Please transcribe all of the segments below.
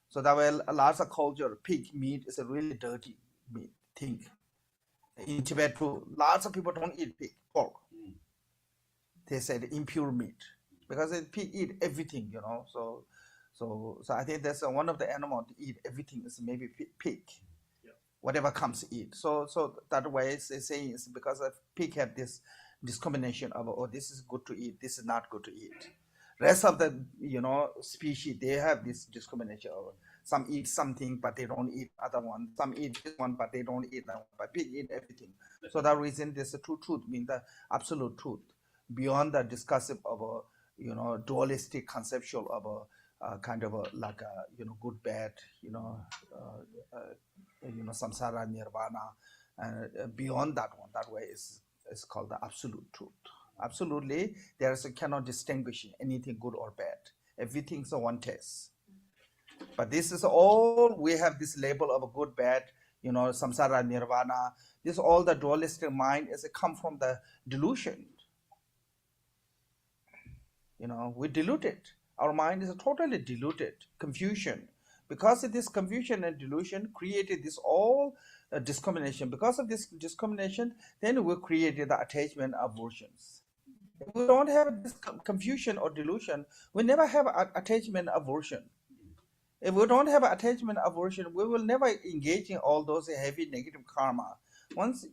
So that way, lots of culture, pig meat is a really dirty meat thing. In Tibet too, lots of people don't eat pig, pork. They said impure meat because pig eat everything, So I think that's one of the animals to eat everything is maybe pig, whatever comes eat. So that way they say is because of pig have this discrimination of, oh, this is good to eat, this is not good to eat. Rest of the species, they have this discrimination of some eat something but they don't eat other one, some eat this one but they don't eat that one, but pig eat everything. So that reason there's a true truth, mean the absolute truth, beyond the discussion of a dualistic conceptual of a kind of a like a good bad samsara nirvana, and beyond that one, that way is called the absolute truth. Absolutely, cannot distinguish anything good or bad. Everything's a one taste. But this is all, we have this label of a good, bad, samsara, nirvana. This all the dualistic mind is come from the delusion. We diluted. Our mind is totally diluted, confusion. Because of this confusion and delusion created this all discrimination. Because of this discrimination, then we created the attachment aversions. If we don't have this confusion or delusion, we never have attachment aversion. If we don't have attachment aversion, we will never engage in all those heavy negative karma. Once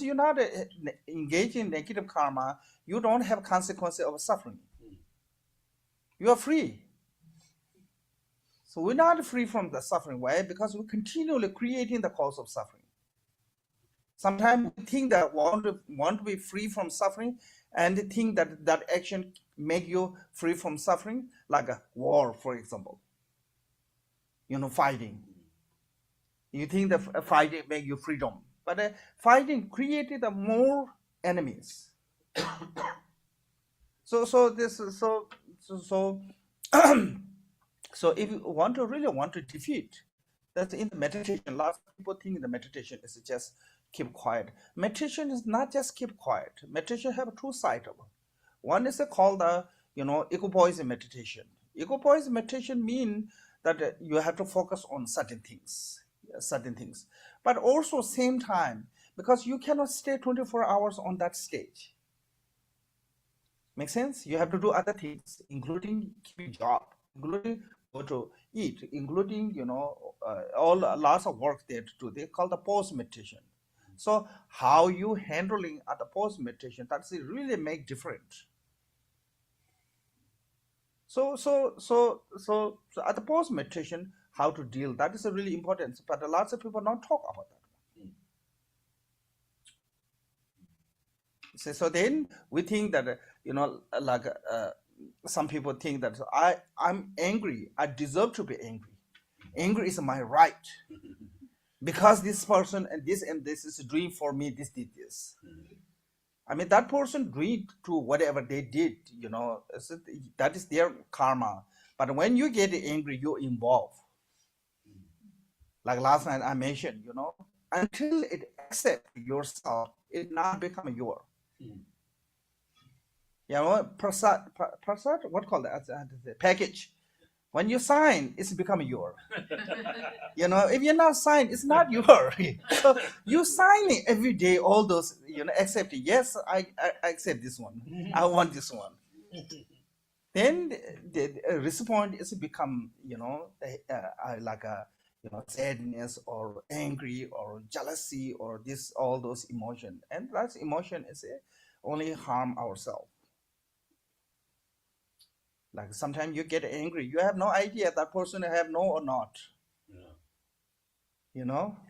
you're not engaging in negative karma, you don't have consequences of suffering. You are free. So we're not free from the suffering. Why? Because we're continually creating the cause of suffering. Sometimes we think that want to be free from suffering, and think that action make you free from suffering, like a war, for example. Fighting. You think that fighting make you freedom, but fighting created more enemies. So if you really want to defeat, that's in the meditation. Lots of people think the meditation is just keep quiet. Meditation is not just keep quiet. Meditation have two sides. One is called the equipoise meditation. Equipoise meditation mean that you have to focus on certain things. But also same time, because you cannot stay 24 hours on that stage. Make sense? You have to do other things, including keeping job, including go to eat, including all lots of work there to do. They call the post meditation. So how you handling at the post meditation, that's really make difference. So at the post meditation, how to deal, that is really important. But lots of people don't talk about that. So then we think that like some people think that I'm angry, I deserve to be angry. Angry is my right, because this person and this is doing for me, this did this. I mean, that person doing to whatever they did, that is their karma. But when you get angry, you're involved. Like last night I mentioned, until it accepts yourself, it not become your. Prasad, what called that? Package. When you sign, it's become your. If you're not signed, it's not your. So you sign it every day, all those, accept it. Yes, I accept this one. I want this one. Then the response is become, like a, sadness or angry or jealousy or all those emotions. And that emotion is only harm ourselves. Like sometimes you get angry, you have no idea that person have no or not.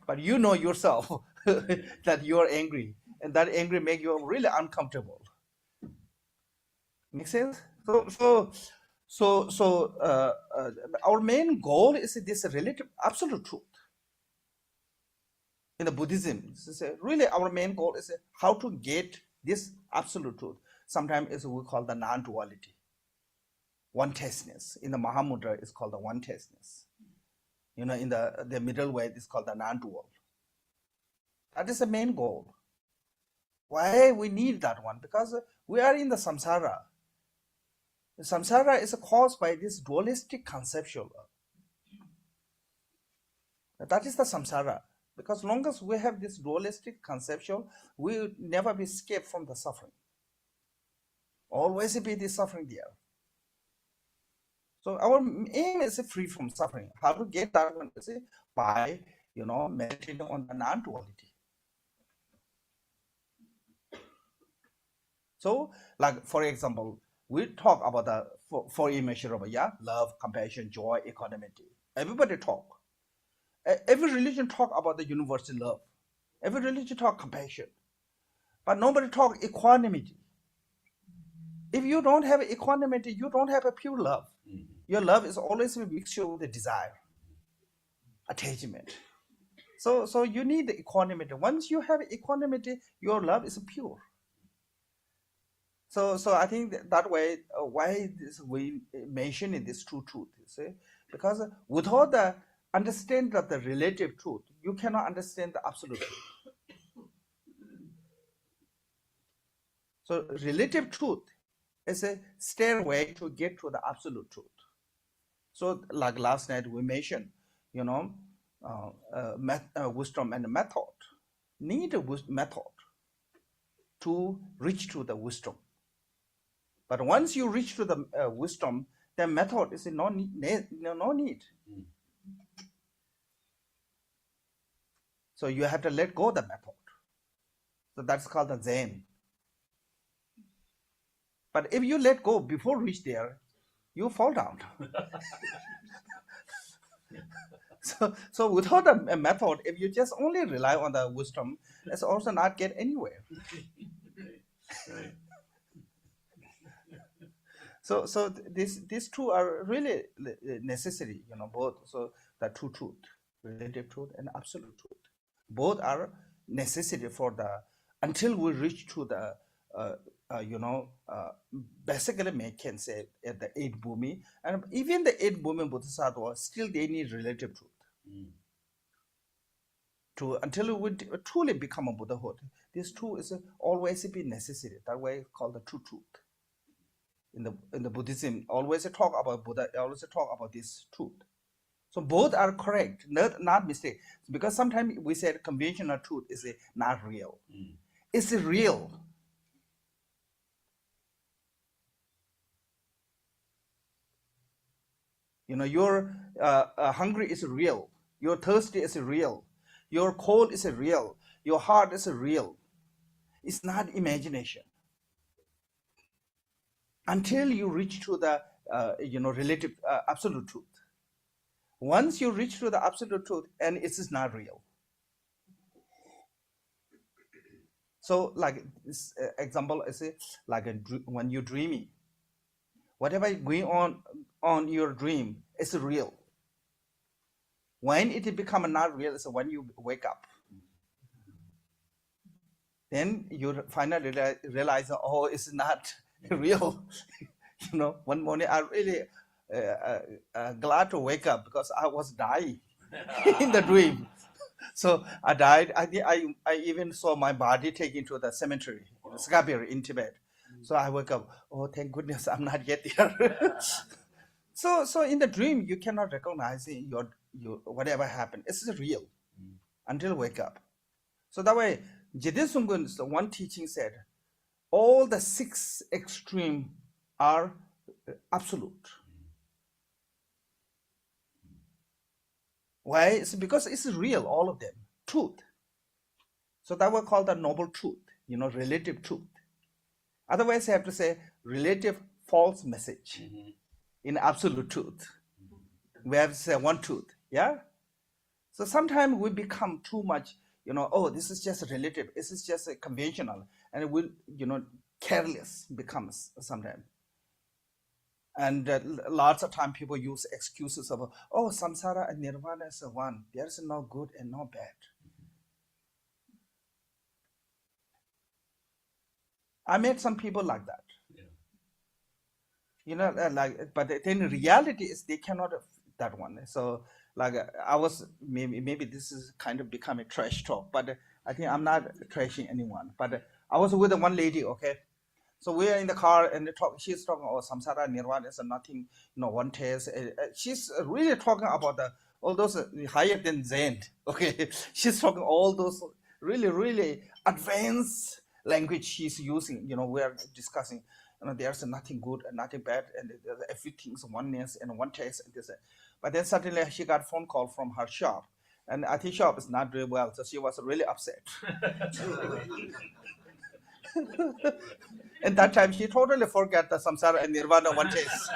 But you know yourself that you are angry, and that angry make you really uncomfortable. Make sense? So our main goal is this relative absolute truth. In the Buddhism, really our main goal is how to get this absolute truth. Sometimes we call the non-duality. One-testness. In the Mahamudra, it's called the one-testness. In the middle way, it's called the non-dual. That is the main goal. Why we need that one? Because we are in the samsara. The samsara is caused by this dualistic conceptual. That is the samsara. Because long as we have this dualistic conception, we will never be escaped from the suffering. Always be the suffering there. So our aim is free from suffering. How to get that one is by meditating on the non-duality. So, like for example, we talk about the four immeasurable, love, compassion, joy, equanimity. Everybody talk. Every religion talk about the universal love. Every religion talk compassion, but nobody talk equanimity. If you don't have equanimity, you don't have a pure love. Your love is always a mixture with the desire, attachment. So you need the equanimity. Once you have equanimity, your love is pure. So I think that way, why we mention in this true truth, you see, because without the understanding of the relative truth, you cannot understand the absolute truth. So relative truth is a stairway to get to the absolute truth. So like last night we mentioned, wisdom and method. Need a method to reach to the wisdom. But once you reach to the wisdom, the method is no need. So you have to let go of the method. So that's called the Zen. But if you let go before reach there, you fall down. So without a method, if you just only rely on the wisdom, it's also not get anywhere. Right. So these two are really necessary, both. So the true truth, relative truth, and absolute truth, both are necessary for the until we reach to the basically we can say at the 8th bhumi, and even the 8th bhumi bodhisattva still they need relative truth. To until we truly become a Buddhahood, this two is always be necessary. That way it's called the true truth. In the Buddhism, always talk about Buddha, always talk about this truth. So both are correct, not mistake. Because sometimes we said conventional truth is not real. It's real. Your hungry is real. Your thirsty is real. Your cold is real. Your heart is real. It's not imagination. Until you reach to the relative absolute truth. Once you reach to the absolute truth, and it is not real. So like this example is like when you're dreaming, whatever is going on your dream is real. When it becomes not real is when you wake up. Then you finally realize, oh, it's not real. One morning I really glad to wake up because I was dying in the dream. So I died. I even saw my body taken to the cemetery, Skabir in Tibet. So I woke up. Oh, thank goodness I'm not yet there. So in the dream you cannot recognize your whatever happened. It's real until wake up. So that way, Jidin Sungun's one teaching said, all the 6 extremes are absolute. Why? It's because it's real, all of them, truth. So that we call the noble truth, relative truth. Otherwise, I have to say relative false message in absolute truth. We have to say one truth, yeah? So sometimes we become too much, oh, this is just relative, this is just conventional, and it will, careless becomes sometimes. And lots of time people use excuses of, oh, samsara and nirvana is one. There is no good and no bad. I met some people like that. But then reality is they cannot have that one. So like I was, maybe this is kind of become a trash talk, but I think I'm not trashing anyone. But I was with one lady, okay? So we are in the car and she's talking about samsara nirvana is nothing, one taste. She's really talking about all those higher than Zen. Okay, she's talking all those really, really advanced language she's using. We are discussing. There's nothing good and nothing bad, and everything's oneness and one taste. And this. But then suddenly she got a phone call from her shop, and I think shop is not doing well, so she was really upset. And that time she totally forgot the samsara and nirvana one taste.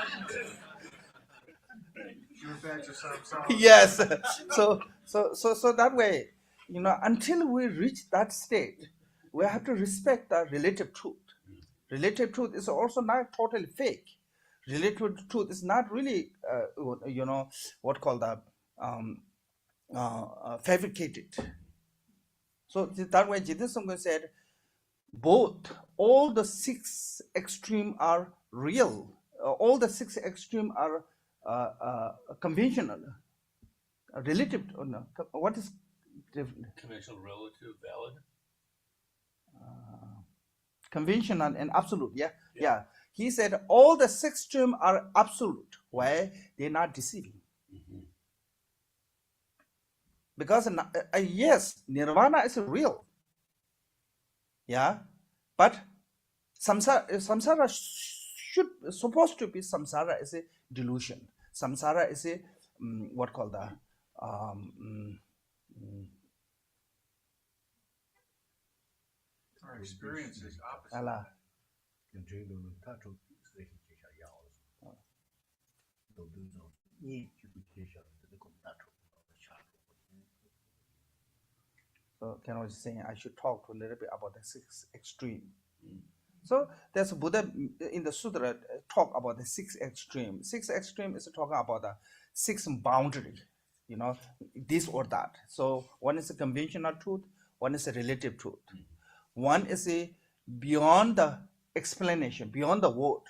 Yes. So that way, until we reach that state, we have to respect the relative truth. Relative truth is also not totally fake. Relative truth is not really, what called the fabricated. So that way, Jiddu Sangha said, all the 6 extreme are real. All the 6 extreme are conventional, relative. No, what is conventional, relative, valid? Conventional and absolute. Yeah. He said all the 6 extreme are absolute. Why? They're not deceiving. Because yes, nirvana is real. Yeah, but samsara supposed to be samsara is a delusion. Samsara is a what called the our experience is opposite. Allah. So Ken was saying I should talk a little bit about the 6 extreme. So there's Buddha in the sutra talk about the 6 extreme. 6 extreme is talking about the 6 boundary, this or that. So one is a conventional truth, one is a relative truth. One is a beyond the explanation, beyond the word,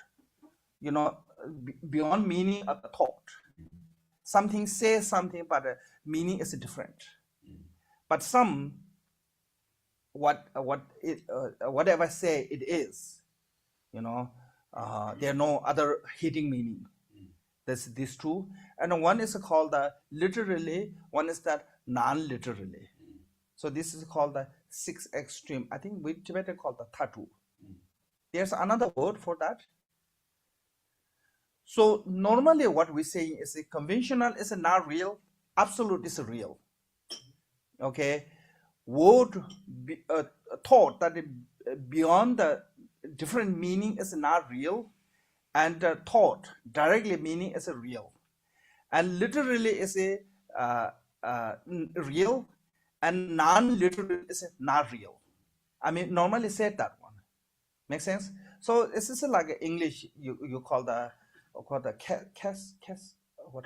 beyond meaning of the thought. Something says something, but the meaning is different. But some, whatever say it is, there are no other hidden meaning. That's this two. And one is called the literally, one is that non-literally. So this is called the 6 extreme. I think we Tibetan call the Thatu. There's another word for that. So normally what we say is a conventional is not real, absolute is real. Okay, word thought that beyond the different meaning is not real, and thought directly meaning is real, and literally is a real, and non-literal is not real. I mean, normally said that one. Make sense? So this is like English. You call the what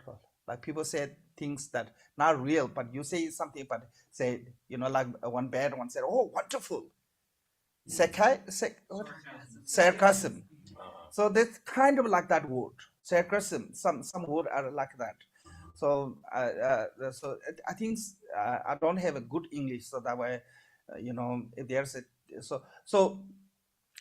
called? Like people say things that not real, but you say something, but say like one bad one said, "Oh, wonderful." Sarcasm. So that's kind of like that word. Sarcasm. Some word are like that. So so I think I don't have a good English, so that way, if there's a so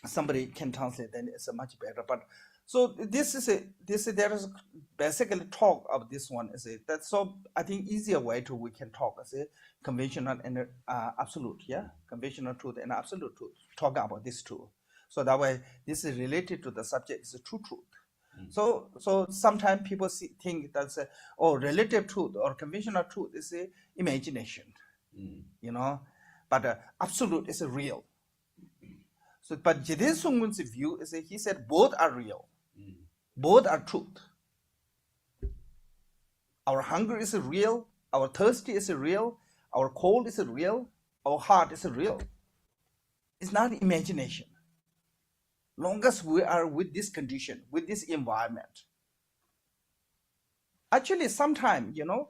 somebody can translate, then it's a much better. But so there is basically talk of this one is that's so I think easier way to we can talk as a conventional and absolute, conventional truth and absolute truth. Talk about this two. So that way this is related to the subject is a true truth. So sometimes people think that's relative truth or conventional truth is a imagination, but absolute is a real. So, but Jidin Sungwun's view is he said both are real, both are truth. Our hunger is real, our thirsty is real, our cold is real, our heart is real. It's not imagination. Long as we are with this condition, with this environment. Actually, sometimes, the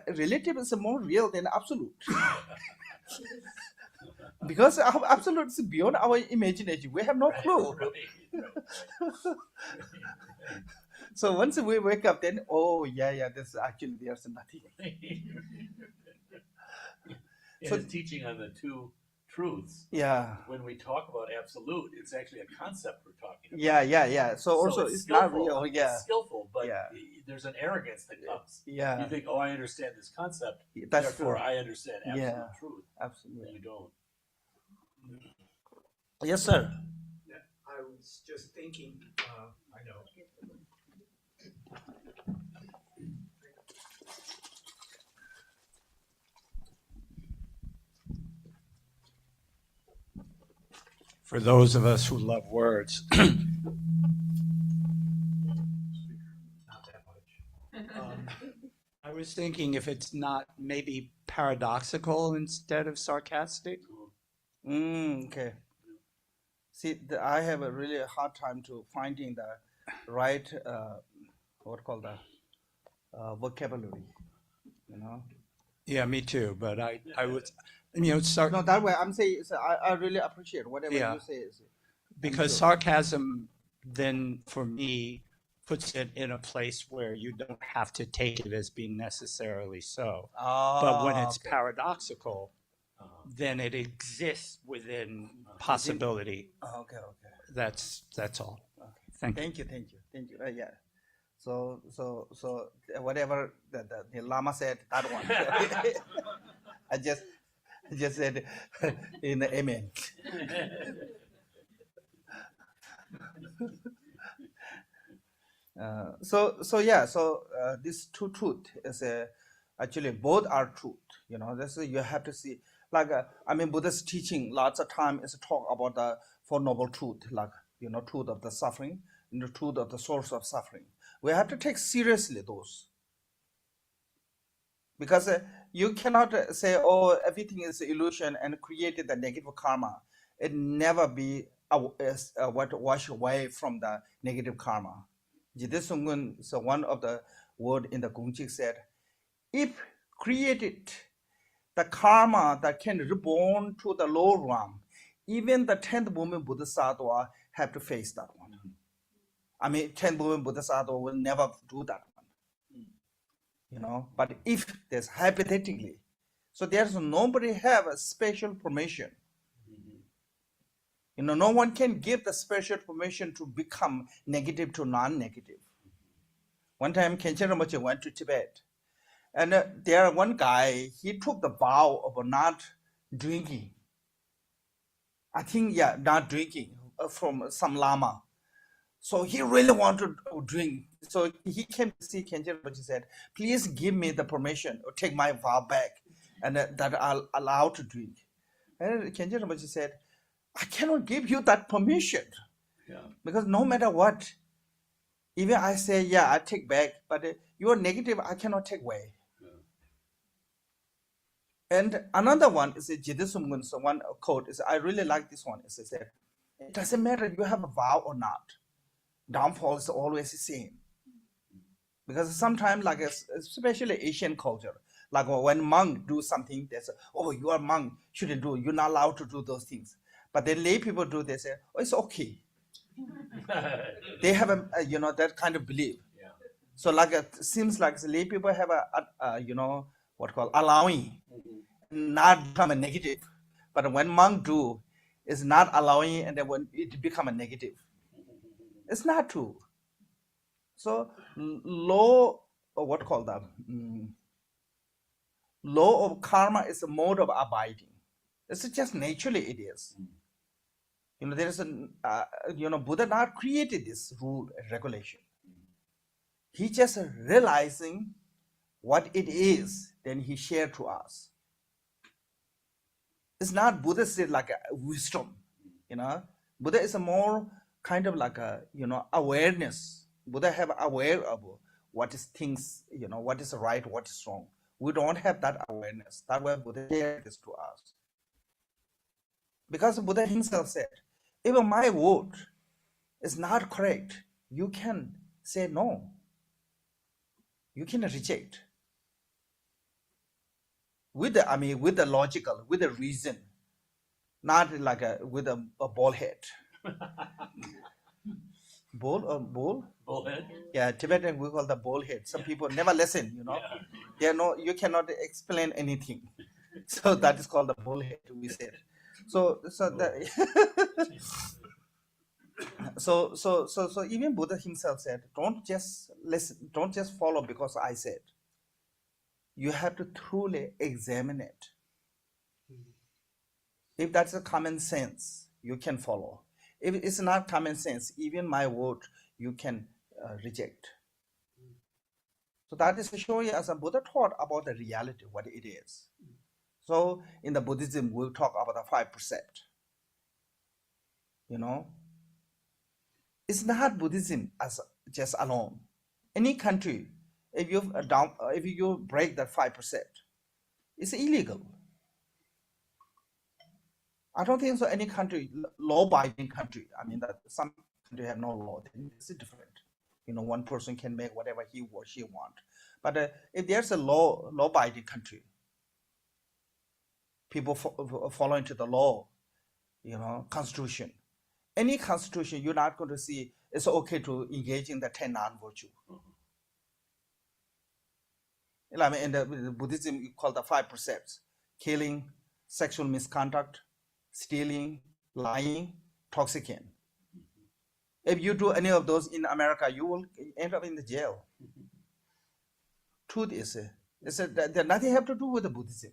relative is more real than absolute. Because absolute is beyond our imagination. We have no clue. So once we wake up, then, this actually there's nothing. So the teaching on the 2 truths. Yeah. When we talk about absolute, it's actually a concept we're talking about. Yeah. So also it's not real. Yeah. It's skillful, but Yeah. there's an arrogance that comes. Yeah. You think, oh, I understand this concept, That's therefore true. I understand absolute truth. Absolutely. When you don't. Yes, sir. Yeah, I was just thinking, I know. For those of us who love words, not that much. I was thinking if it's not maybe paradoxical instead of sarcastic. Okay. See, I have a really hard time to finding the right vocabulary. You know. Yeah, me too. But I would, No, that way I'm saying I really appreciate whatever you say. Because sarcasm then for me puts it in a place where you don't have to take it as being necessarily so. But when it's paradoxical, then it exists within possibility. Okay. That's all. Okay. Thank you. Yeah. So whatever the Lama said, that one. I just said in the amen. This two truth is actually both are truth. You know, this you have to see. Like Buddha's teaching lots of time is talk about the Four Noble Truth, like truth of the suffering and the truth of the source of suffering. We have to take seriously those, because you cannot say, oh, everything is illusion and created the negative karma. It never be wash away from the negative karma. Jidesungun, so one of the word in the Gongchik said, if created the karma that can reborn to the lower realm, even the 10th woman Bodhisattva have to face that one. 10th woman Bodhisattva will never do that one. But if there's hypothetically, so there's nobody have a special permission. No one can give the special permission to become negative to non-negative. One time, Khenpo Rinpoche went to Tibet, and there one guy, he took the vow of not drinking. I think, not drinking from some lama. So he really wanted to drink. So he came to see Khenpo Rinpoche, said, please give me the permission or take my vow back, and that I'll allow to drink. And Khenpo Rinpoche said, I cannot give you that permission. Because no matter what, even I say, I take back, but you are negative, I cannot take away. And another one is a Jidisumgun, so one quote is, I really like this one. It says, it doesn't matter if you have a vow or not. Downfall is always the same. Because sometimes, like especially Asian culture, like when monk do something, they say, oh, you are monk, shouldn't do, you're not allowed to do those things. But the lay people do, they say, oh, it's okay. They have that kind of belief. So like it seems like the lay people have allowing, not become a negative. But when monk do, it's not allowing, and then when it become a negative. It's not true. So law of karma is a mode of abiding. It's just naturally it is. There is Buddha not created this rule and regulation. He just realizing what it is, then he shared to us. It's not Buddha said like a wisdom, Buddha is a more kind of like a, awareness. Buddha have aware of what is things, what is right, what is wrong. We don't have that awareness. That's why Buddha shared this to us. Because Buddha himself said, even my word is not correct, you can say no. You can reject. With the logical, with the reason, not like with a ball head. Bull? Bullhead? Yeah, Tibetan we call the ball head. Some people never listen, you cannot explain anything. So that is called the bull head, we said. So so even Buddha himself said, don't just listen, don't just follow because I said. You have to truly examine it. If that's a common sense, you can follow. If it's not common sense, even my word you can reject. So that is showing us a Buddha taught about the reality, what it is. So in the Buddhism, we'll talk about the 5 precepts. You know, it's not Buddhism as just alone. Any country, if you break that 5 precepts, it's illegal. I don't think so. Any country, law-abiding country. I mean that some country have no law. Then it's different. You know, one person can make whatever he or she want. But if there's a law-abiding country, people following to the law, you know, constitution. Any constitution, you're not going to see it's okay to engage in the 10 non-virtue. I mean, in the Buddhism, you call the 5 precepts: killing, sexual misconduct, stealing, lying, intoxicant. If you do any of those in America, you will end up in the jail. Truth is, that nothing have to do with the Buddhism.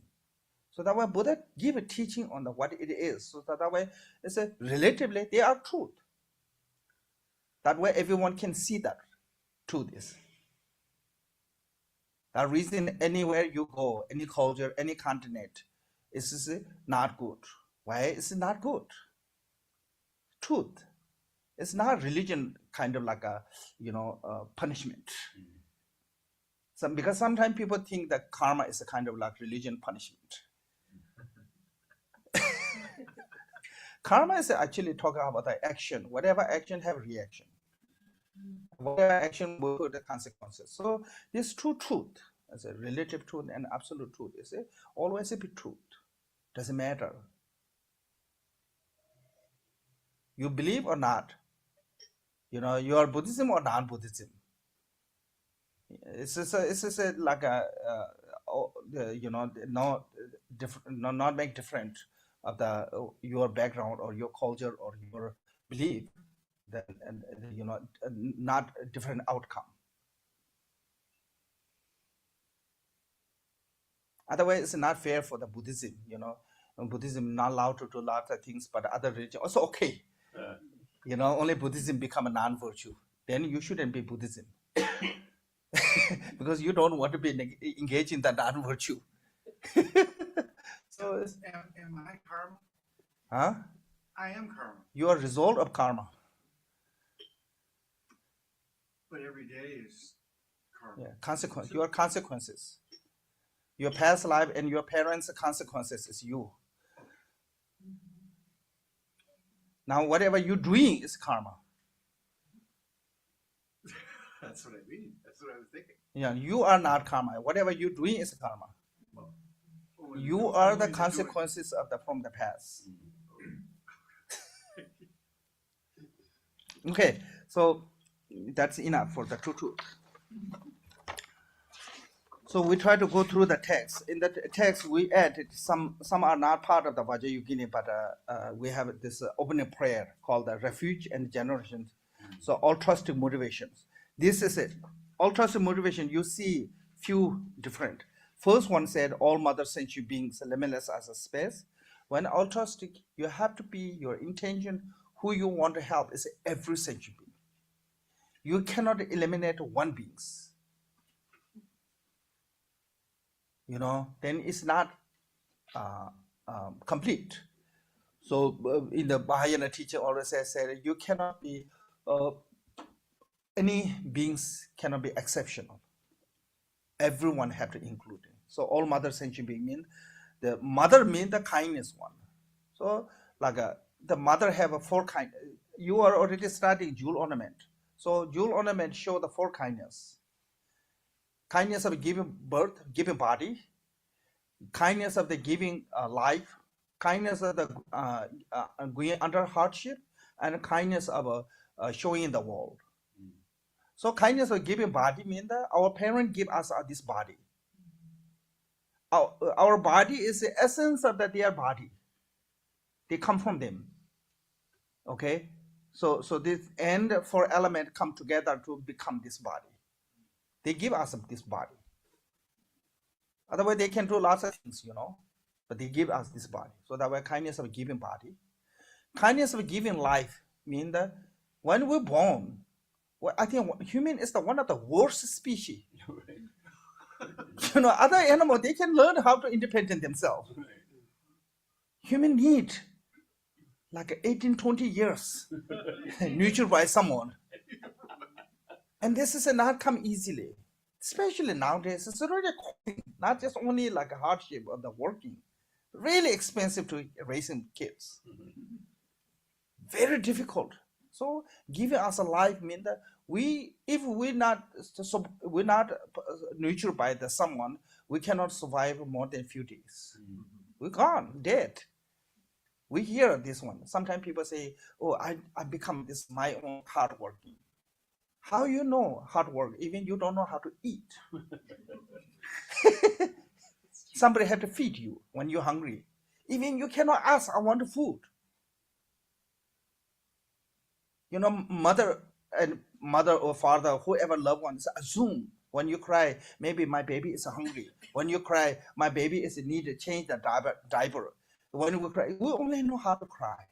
So that way Buddha give a teaching on what it is. So that way it's relatively they are truth. That way everyone can see that truth is. That reason anywhere you go, any culture, any continent, it's not good. Why is it not good? Truth. It's not religion kind of like a, you know, punishment. Because sometimes people think that karma is a kind of like religion punishment. Karma is actually talking about the action. Whatever action have reaction. Whatever action will put the consequences. So this true truth, as a relative truth and absolute truth, is always a bit truth. Doesn't matter. You believe or not, you know, you are Buddhism or non-Buddhism. It's just like a you know, no different, not make different of the your background or your culture or your belief, then you know, not a different outcome. Otherwise, it's not fair for the Buddhism. You know, Buddhism not allowed to do lots of things, but other religion also okay. You know, only Buddhism become a non-virtue. Then you shouldn't be Buddhism. Because you don't want to be engaged in the non-virtue. So am I karma? huh? I am karma, You are a result of karma. but every day is karma. Yeah, consequence. You are consequences. Your past life and your parents' consequences is you. Now, whatever you're doing is karma. That's what I mean. That's what I was thinking. Yeah, you are not karma. Whatever you're doing is karma. You are the consequences of from the past. Okay, so that's enough for the true truth. So we try to go through the text. In the text, we added some are not part of the Vajrayogini, but we have this opening prayer called the Refuge and Generation. So altruistic motivations. This is it. Altruistic motivation, you see few different. First one said, all mother sentient beings limitless as a space. When altruistic, you have to be your intention, who you want to help is every sentient being. You cannot eliminate one beings. You know, then it's not complete. So in the Mahayana teaching always said you cannot be, any beings cannot be exceptional. Everyone have to include it. So all mother sentient being mean, the mother mean the kindness one. So like the mother have a 4 kind. You are already studying jewel ornament. So jewel ornament show the 4 kindness. Kindness of giving birth, giving body, kindness of the giving life, kindness of the going under hardship, and kindness of showing in the world. So kindness of giving body means that our parents give us this body. Our body is the essence of their body. they come from them. Okay, so this and four elements come together to become this body. They give us this body. Otherwise, they can do lots of things, but they give us this body. So that way, kindness of giving body. Kindness of giving life means that when we're born, well, I think human is one of the worst species. Other animals, they can learn how to independent themselves. Human need like 18, 20 years nurtured by someone. And this is not come easily. Especially nowadays, it's really not just only like a hardship of the working, really expensive to raising kids. Very difficult. So giving us a life means that if we're not nurtured by someone, we cannot survive more than a few days. We're gone, dead. We hear this one. Sometimes people say, "Oh, I become this my own hard working." How you know hard work? Even you don't know how to eat. Somebody had to feed you when you're hungry. Even you cannot ask, "I want food." Mother or father, whoever loved ones, assume when you cry, maybe my baby is hungry. When you cry, my baby is in need to change the diaper. When we cry, we only know how to cry.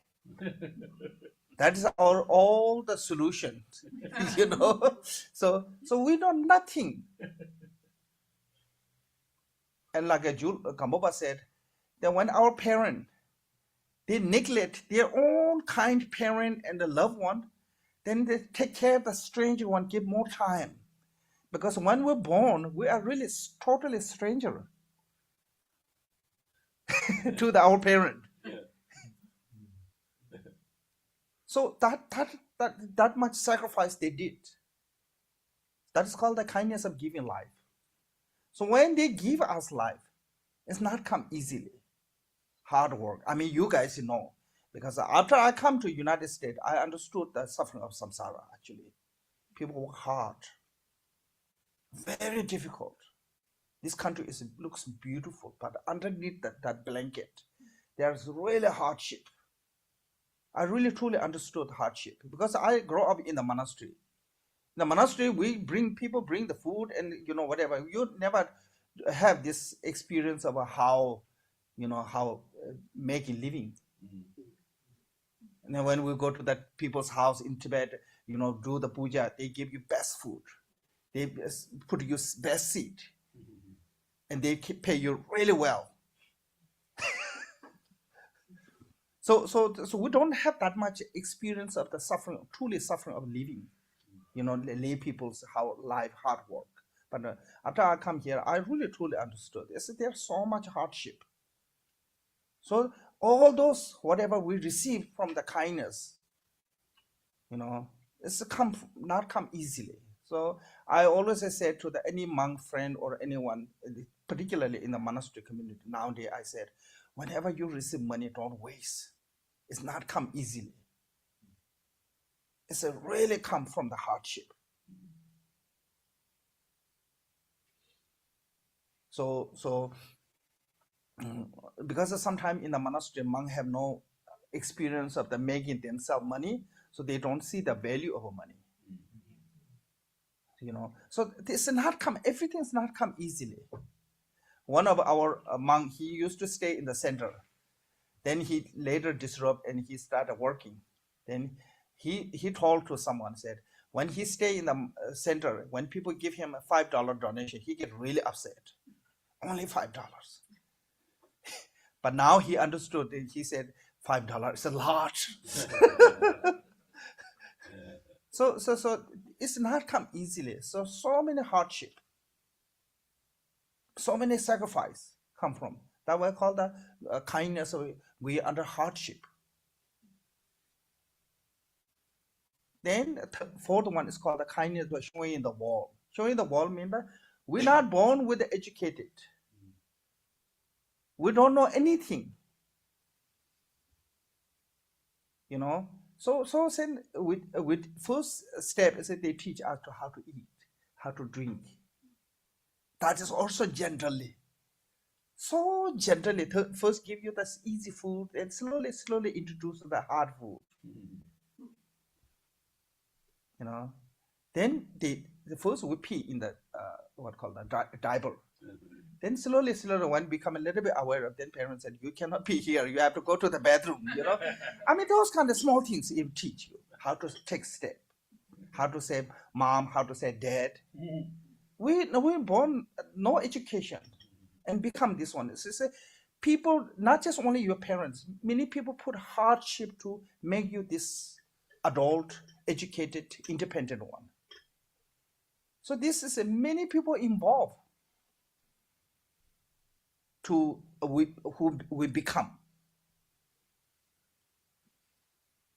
That is all the solution, So we know nothing. And like Khenpo said, that when our parents, they neglect their own kind parent and the loved one, then they take care of the stranger one, give more time. Because when we're born, we are really totally stranger to our parent. So that much sacrifice they did. That is called the kindness of giving life. So when they give us life, it's not come easily. Hard work. I mean, you guys know. Because after I come to United States, I understood the suffering of samsara, actually. People work hard. Very difficult. This country looks beautiful, but underneath that blanket, there's really hardship. I really truly understood hardship because I grew up in the monastery. In the monastery, people bring the food and whatever. You never have this experience of how making living. And then when we go to that people's house in Tibet, do the puja, they give you best food. They put you best seat, and they pay you really well. So we don't have that much experience of the suffering, truly suffering of living, lay people's life, hard work. But after I come here, I really truly understood. There's so much hardship. So all those, whatever we receive from the kindness, it's not come easily. So I always said to any monk friend or anyone, particularly in the monastery community, nowadays I said, whenever you receive money, don't waste. It's not come easily. It's really come from the hardship. So because sometimes in the monastery, monks have no experience of the making themselves money, so they don't see the value of money. So this not come. Everything's not come easily. One of our monks, he used to stay in the center. Then he later disrupted and he started working. Then he told to someone, said, when he stay in the center, when people give him a $5 donation, he get really upset. Only $5. But now he understood. And he said, $5 is a lot. So it's not come easily. So many hardship, so many sacrifice come from. That we call the kindness. We under hardship. Then the fourth one is called the kindness by showing the wall. Showing the wall means that we're not born with the educated. We don't know anything. So with first step is that they teach us to how to eat, how to drink. That is also gently. So gently, first give you this easy food and slowly introduce the hard food. You know, then the first we pee in the what called the diaper. Then slowly when become a little bit aware of, then parents said, you cannot pee here, you have to go to the bathroom, you know. I mean, those kind of small things it teach you how to take step, how to say mom, how to say dad. We born no education and become this one. It's people, not just only your parents, many people put hardship to make you this adult, educated, independent one. So this is many people involved to who we become.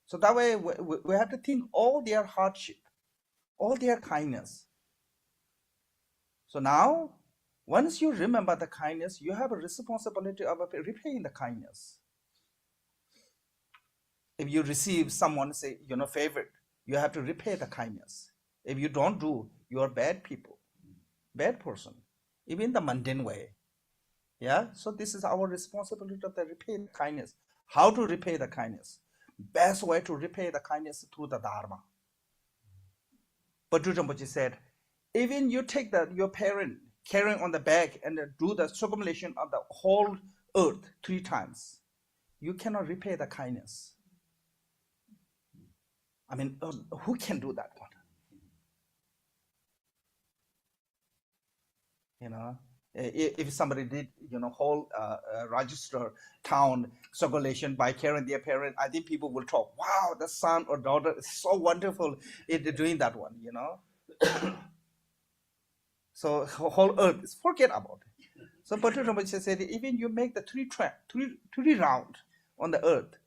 So that way we have to think all their hardship, all their kindness. So now, once you remember the kindness, you have a responsibility of repaying the kindness. If you receive someone say, favor, you have to repay the kindness. If you don't do, you are bad people, bad person, even in the mundane way. Yeah, so this is our responsibility of the repay the kindness. How to repay the kindness? Best way to repay the kindness through the Dharma. But Rinpoche said, even you take your parent carrying on the back and do the circumambulation of the whole earth 3 times, you cannot repay the kindness. I mean, who can do that one? You know, if somebody did, whole register town circulation by carrying their parent, I think people will talk, wow, the son or daughter is so wonderful in doing that one, you know. So whole earth is forget about it. So Bhattacharya Rinpoche said, even you make the 3 round on the earth,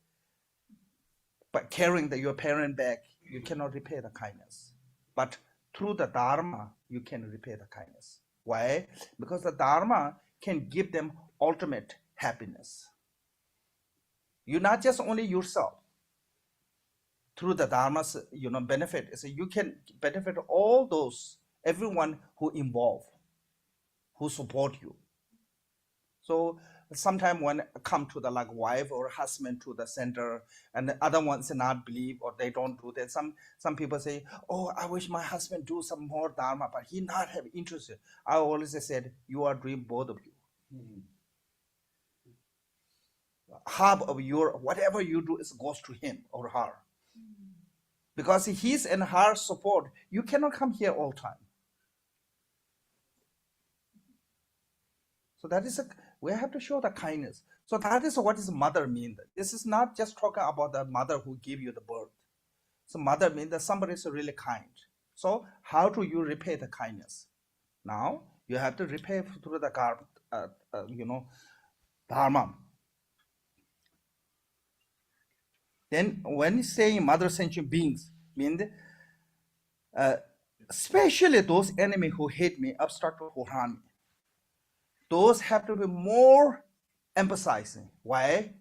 but carrying your parent back, you cannot repay the kindness. But through the Dharma, you can repay the kindness. Why? Because the Dharma can give them ultimate happiness. You not just only yourself. Through the Dharma's benefit, so you can benefit all those, everyone who involve, who support you. So sometimes when come to the like wife or husband to the center, and the other ones not believe or they don't do that. Some people say, oh, I wish my husband do some more Dharma, but he not have interest. I always said, you are doing both of you. Half of your whatever you do is goes to him or her. Because his and her support, you cannot come here all time. So that is we have to show the kindness. So that is what is mother mean. This is not just talking about the mother who gave you the birth. So mother means that somebody is really kind. So how do you repay the kindness? Now you have to repay through the Dharma. Then when saying mother sentient beings, means especially those enemies who hate me, obstruct who harm me. Those have to be more emphasizing. Why?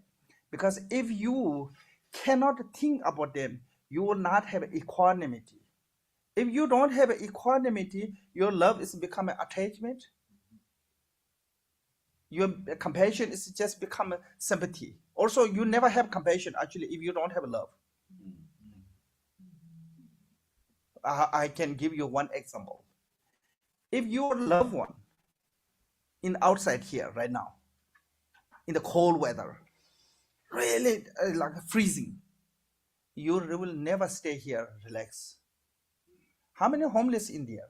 Because if you cannot think about them, you will not have equanimity. If you don't have equanimity, your love is becoming attachment. Your compassion is just become sympathy. Also, you never have compassion, actually, if you don't have love. I can give you one example. If your loved one in outside here right now, in the cold weather, really like freezing, you will never stay here, relax. How many homeless in there?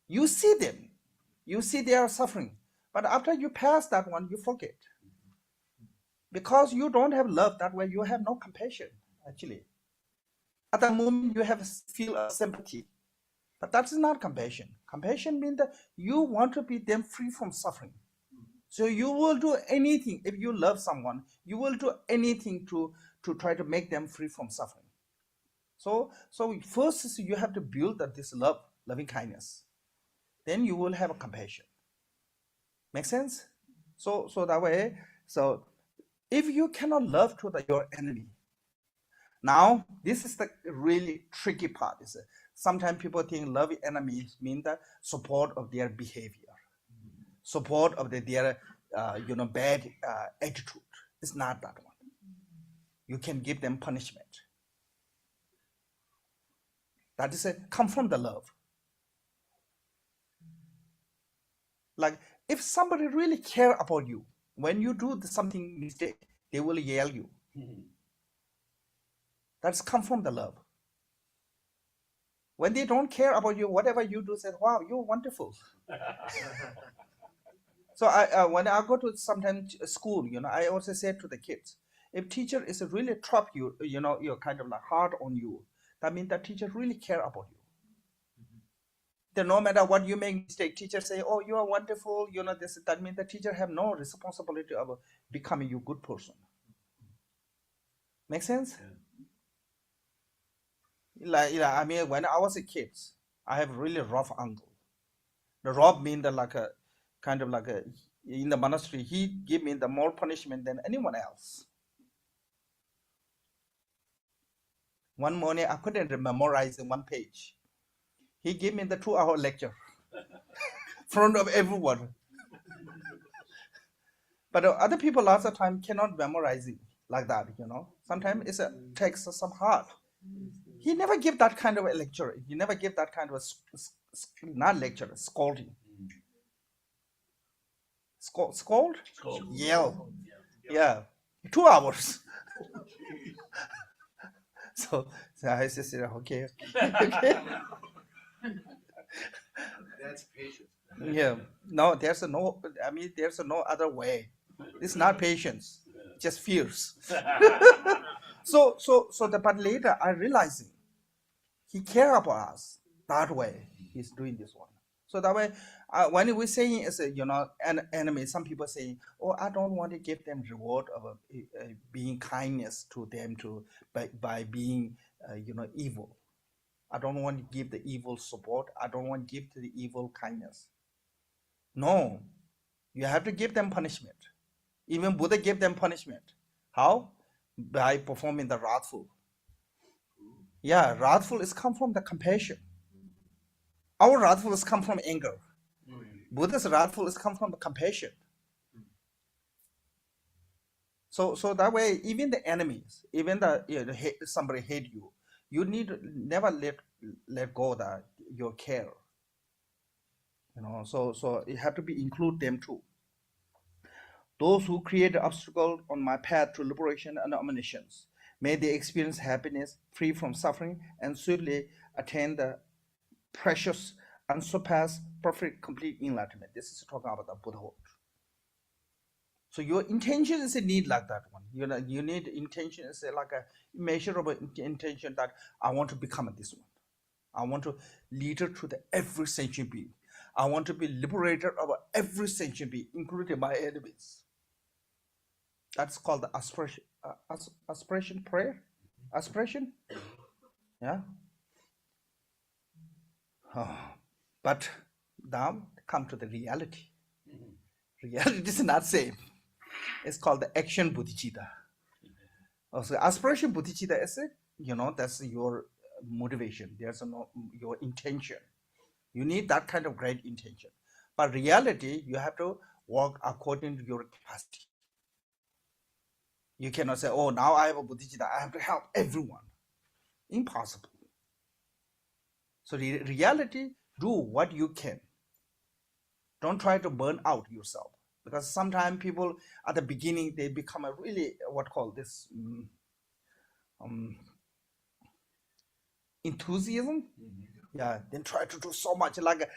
You see them, you see they are suffering, but after you pass that one, you forget. Because you don't have love, that way you have no compassion, actually. At the moment, you have feel of sympathy, but that's not compassion. Compassion means that you want to be them free from suffering. So you will do anything. If you love someone, you will do anything to try to make them free from suffering. So first you have to build this love, loving kindness. Then you will have a compassion. Make sense? So that way, so if you cannot love to your enemy, now this is the really tricky part. Sometimes people think loving enemies mean the support of their behavior. support of their bad attitude. It's not that one. You can give them punishment. That is come from the love. Like if somebody really care about you, when you do something mistake, they will yell you. That's come from the love. When they don't care about you, whatever you do, say, wow, you're wonderful. So when I go to sometimes school, I also say to the kids, if teacher is really trap you, you're kind of like hard on you, that means that teacher really care about you. Then no matter what you make mistake, teacher say, oh, you are wonderful, this, that means the teacher have no responsibility of becoming you good person. Make sense? Like, I mean, when I was a kid, I have really rough uncle. The rough means like a kind of like in the monastery, he gave me the more punishment than anyone else. One morning, I couldn't memorize in one page. He gave me the 2-hour lecture in front of everyone. But other people lots of time cannot memorize it like that, Sometimes it takes some hard. He never give that kind of a lecture. He never give that kind of not lecture, scolding. Scold? Yell. Yeah. 2 hours. So I just said, okay. That's patience. Yeah. No, there's no other way. It's not patience, just fears. But later I realizing he care about us that way. He's doing this one. So that way, when we're saying is an enemy, some people saying, oh, I don't want to give them reward of being kindness to them by being evil. I don't want to give the evil support. I don't want to give to the evil kindness. No, you have to give them punishment. Even Buddha gave them punishment. How? By performing the wrathful. Yeah, wrathful is come from the compassion. Our wrathful is come from anger. Buddha's wrathful is come from the compassion. So that way, even the enemies, even somebody hate you, you need to never let go of your care. So you have to include them too. Those who create an obstacle on my path to liberation and omniscience, may they experience happiness, free from suffering, and swiftly attain the precious, unsurpassed, perfect, complete enlightenment. This is talking about the Buddhahood. So your intention is a need like that one. You need intention is like a measurable intention that I want to become this one. I want to leader to the every sentient being. I want to be liberator of every sentient being, including my enemies. That's called the aspiration prayer. Aspiration, yeah. But now come to the reality. Reality is not same. It's called the action bodhicitta. Also, aspiration bodhicitta is that's your motivation. There's your intention. You need that kind of great intention. But reality, you have to work according to your capacity. You cannot say, oh, now I have a bodhicitta, I have to help everyone. Impossible. So the reality, do what you can. Don't try to burn out yourself. Because sometimes people at the beginning, they become a really, enthusiasm. Yeah, then try to do so much. Like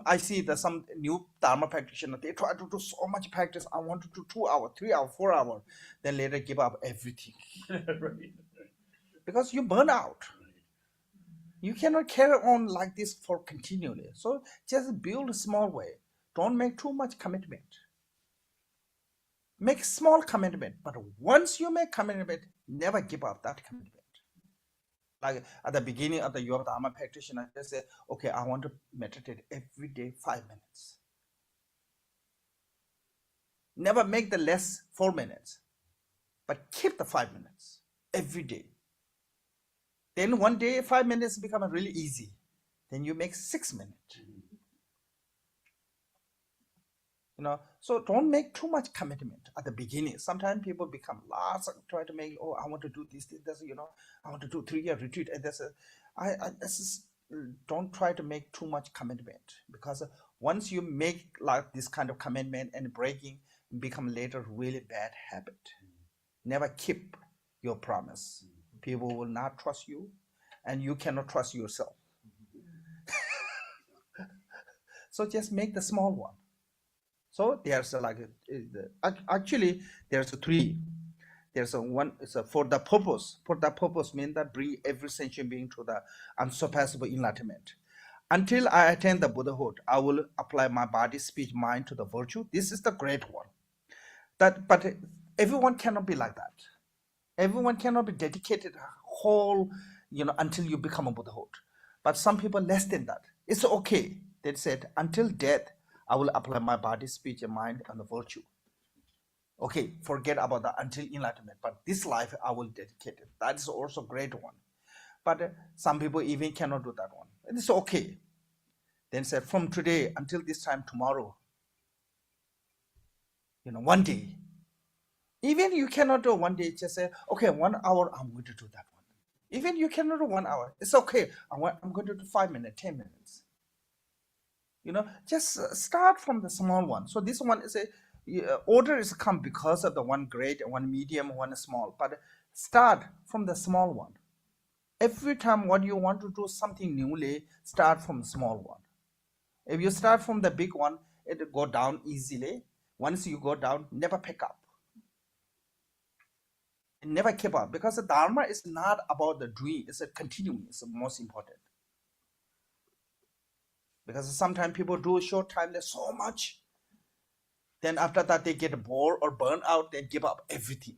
I see that some new Dharma practitioner, they try to do so much practice. I want to do 2 hours, 3 hours, 4 hours. Then later give up everything. Right. Because you burn out. You cannot carry on like this for continually. So just build a small way. Don't make too much commitment. Make small commitment, but once you make commitment, never give up that commitment. Like at the beginning of the Yoga Dharma practitioner, I just say, okay, I want to meditate every day 5 minutes. Never make the less 4 minutes, but keep the 5 minutes every day. Then one day 5 minutes become really easy. Then you make 6 minutes. So don't make too much commitment at the beginning. Sometimes people become lost and try to make, I want to do this, I want to do 3-year retreat. And this is, don't try to make too much commitment, because once you make like this kind of commitment and breaking, become later really bad habit. Never keep your promise. People will not trust you, and you cannot trust yourself. So just make the small one. So there's actually there's 3. There's one. It's for the purpose. For the purpose means that bring every sentient being to the unsurpassable enlightenment. Until I attain the Buddhahood, I will apply my body, speech, mind to the virtue. This is the great one. But everyone cannot be like that. Everyone cannot be dedicated whole, until you become a Buddhahood. But some people less than that. It's okay. They said, until death, I will apply my body, speech, and mind and the virtue. Okay, forget about that until enlightenment. But this life, I will dedicate it. That is also a great one. But some people even cannot do that one. It's okay. Then said, from today until this time tomorrow, one day. Even you cannot do one day, just say, okay, 1 hour, I'm going to do that one. Even you cannot do 1 hour. It's okay. I'm going to do 5 minutes, 10 minutes. Just start from the small one. So this one is order is come because of the one great, one medium, one small. But start from the small one. Every time when you want to do something newly, start from the small one. If you start from the big one, it will go down easily. Once you go down, never pick up. Never keep up, because the Dharma is not about the doing, it's a continuing, it's the most important. Because sometimes people do a short time, there's so much. Then after that, they get bored or burn out, they give up everything.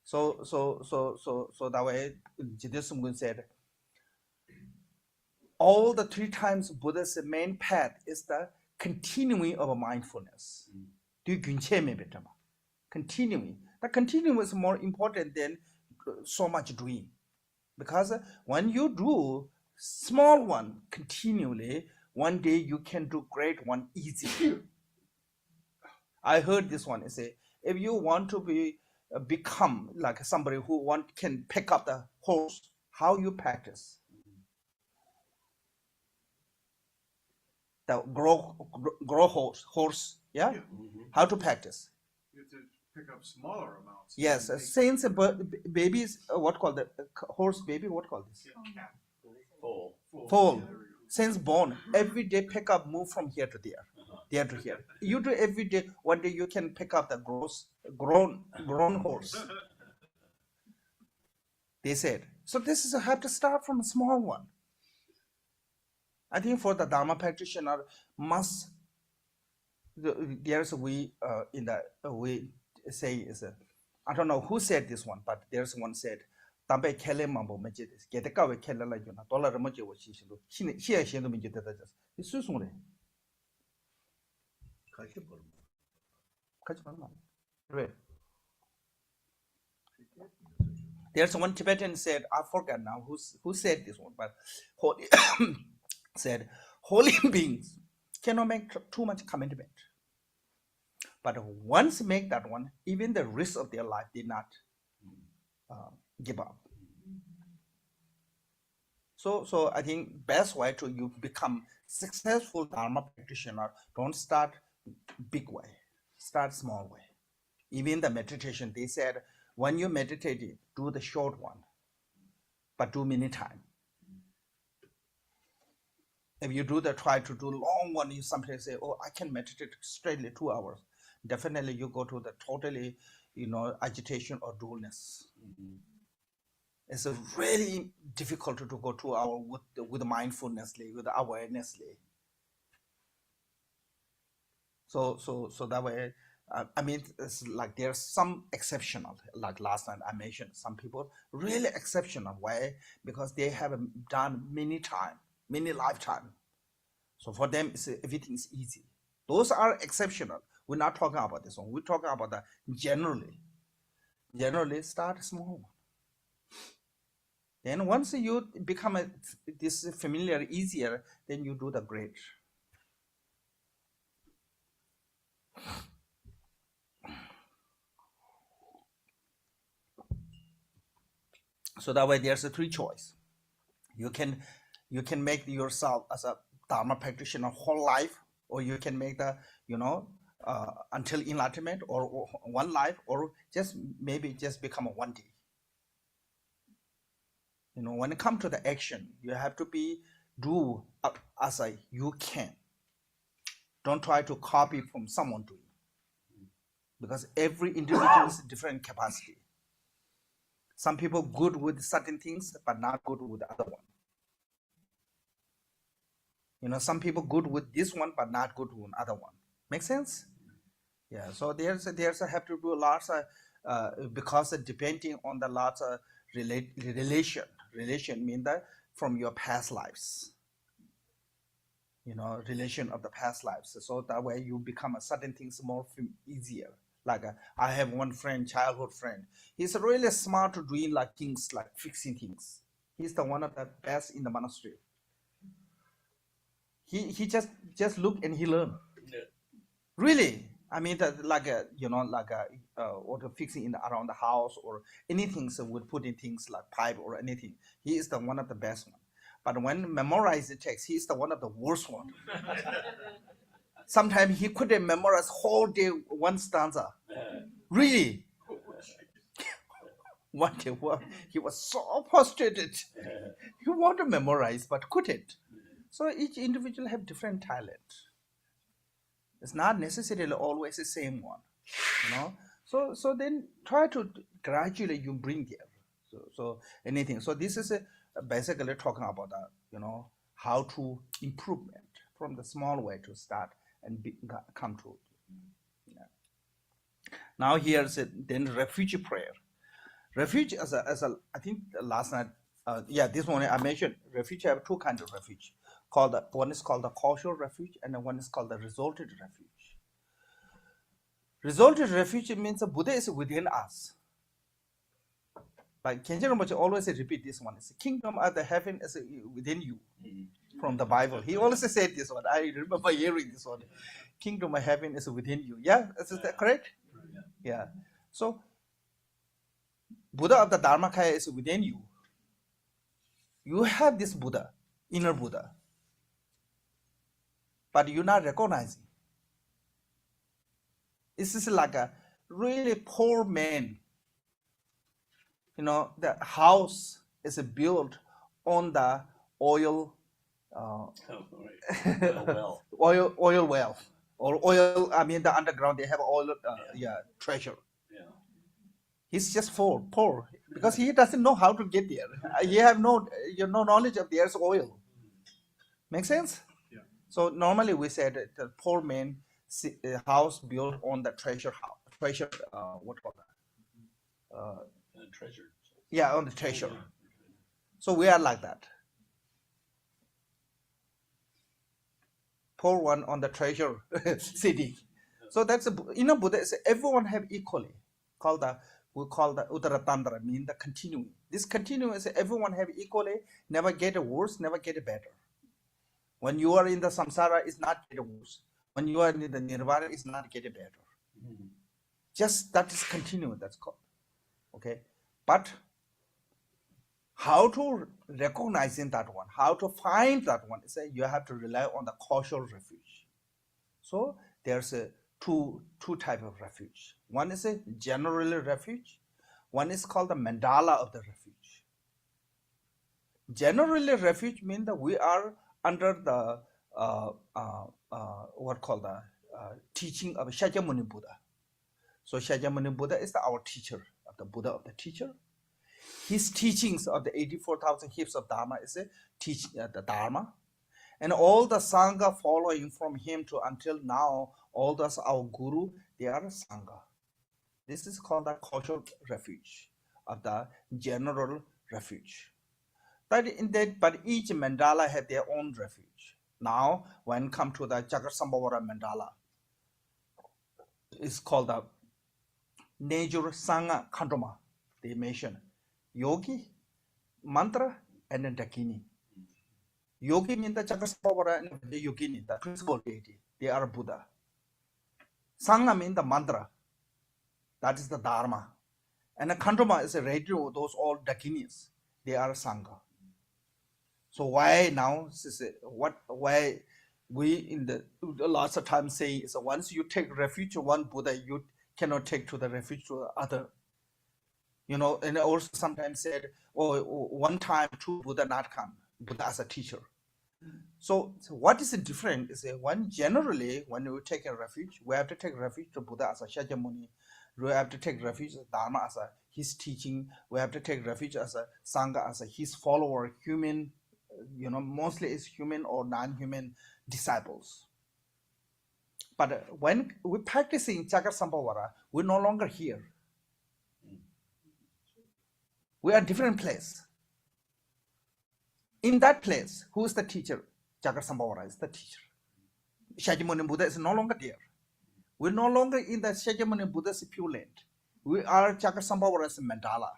So that way, Jiddu said, all the 3 times Buddha's main path is the continuing of mindfulness. Continuing. The continuing is more important than so much doing. Because when you do small one continually, one day you can do great one easily. I heard this one. It say, if you want to become like somebody who can pick up the horse, how you practice? The grow horse, yeah? How to practice? You have to pick up smaller amounts. Yes, since babies, what called the horse baby? What called this? Foal. Since born, every day pick up, move from here to there, there to here. You do every day. One day you can pick up the grown horse. They said. So this is have to start from a small one. I think for the Dharma practitioner, there's a way in the way say is I don't know who said this one, but there's one said, "Tambe kele mambo majides. Get the kawe kele la yuna. Dollar maji wa shishilu. Shia shindo maji tetajas. This is one. There's one Tibetan said, I forgot now who said this one, but said, holy beings cannot make too much commitment. But once make that one, even the risk of their life did not give up. So I think best way to you become successful Dharma practitioner, don't start big way, start small way. Even the meditation, they said, when you meditate, do the short one, but do many times. If you try to do long one, you sometimes say, oh, I can meditate straightly 2 hours. Definitely you go to the totally, agitation or dullness. It's really difficult to go 2 hours with mindfulness, with awareness. So that way, it's like there's some exceptional, like last night I mentioned, some people really exceptional. Why? Because they have done many lifetime. So for them, everything is easy. Those are exceptional. We're not talking about this one. We're talking about that generally. Generally, start small. Then once you become this familiar easier, then you do the great. So that way there's a three choice. You can make yourself as a Dharma practitioner whole life, or you can make the until enlightenment, or one life, or just maybe just become a one day. When it comes to the action, you have to do as you can. Don't try to copy from someone doing, because every individual is different capacity. Some people good with certain things, but not good with the other one. Some people good with this one, but not good with other one. Make sense? Yeah. So there's have to do lots of because depending on the lots of relation mean that from your past lives. Relation of the past lives. So that way you become a certain things more easier. Like I have one friend, childhood friend. He's really smart to doing like things like fixing things. He's the one of the best in the monastery. He just look and he learn. Yeah. Really, I mean that or fixing around the house or anything. So would put in things like pipe or anything. He is the one of the best one. But when memorize the text, he is the one of the worst one. Sometimes he couldn't memorize whole day one stanza. Really. One day he was so frustrated. He wanted to memorize but couldn't. So each individual have different talent. It's not necessarily always the same one. So then try to gradually you bring there. So anything. So this is basically talking about how to improvement from the small way to start and come to. Yeah. Now here's then refuge prayer. Refuge as a I think last night this morning I mentioned refuge have two kinds of refuge. One is called the causal refuge and one is called the resulted refuge. Resulted refuge means the Buddha is within us. Like Khenpo Rinpoche always repeat this one. It's the kingdom of the heaven is within you. From the Bible. He always said this one. I remember hearing this one. Kingdom of heaven is within you. Yeah, is that correct? Yeah. So Buddha of the Dharmakaya is within you. You have this Buddha, inner Buddha. But you're not recognizing. This is like a really poor man. The house is built on the oil oil well, or oil. I mean the underground they have oil treasure. Yeah. He's just poor because he doesn't know how to get there. He have no knowledge of there's oil. Make sense? Yeah. So normally we said the poor man house built on the treasure house. Treasure what call that? Treasure. Yeah, on the treasure. So we are like that. Poor one on the treasure city. So that's Buddha is everyone have equally. We call the Uttara mean the continuing. This continuing is everyone have equally, never get worse, never get better. When you are in the samsara, it's not get worse. When you are in the nirvana, it's not get better. Just that is continuing, that's called. Okay. But how to recognize in that one, how to find that one, is you have to rely on the causal refuge. So there's two type of refuge. One is a general refuge. One is called the mandala of the refuge. Generally refuge means that we are under the teaching of Shakyamuni Buddha. So Shakyamuni Buddha is our teacher, of the Buddha of the teacher. His teachings of the 84,000 hips of Dharma is the Dharma. And all the Sangha following from him to until now, all those our Guru, they are Sangha. This is called the causal refuge of the general refuge. But each mandala had their own refuge. Now, when come to the Jagatsambhavara mandala, it's called the Nejur Sangha Khandroma. They mention yogi, mantra and then Dakini. Yogi means the Chakasambhavara and the Yogini, the principal deity. They are Buddha. Sangha means the mantra. That is the Dharma. And the Khandama is a radio, those all Dakinis. They are Sangha. So why now, why we in the lots of times say is once you take refuge to one Buddha, you cannot take to the refuge to the other. You know, and also sometimes said, oh, one time two Buddha not come, Buddha as a teacher. So what is different is one generally when we take a refuge, we have to take refuge to Buddha as a Shakyamuni. We have to take refuge as Dharma as a his teaching. We have to take refuge as a Sangha as a his follower, human, you know, mostly is human or non-human disciples. But when we practicing Chakasambhavara, we're no longer here. We are different place. In that place, who is the teacher? Chakasambhavara is the teacher. Shakyamuni Buddha is no longer there. We're no longer in the Shakyamuni Buddha's pure land. We are Chakasambhavara's mandala.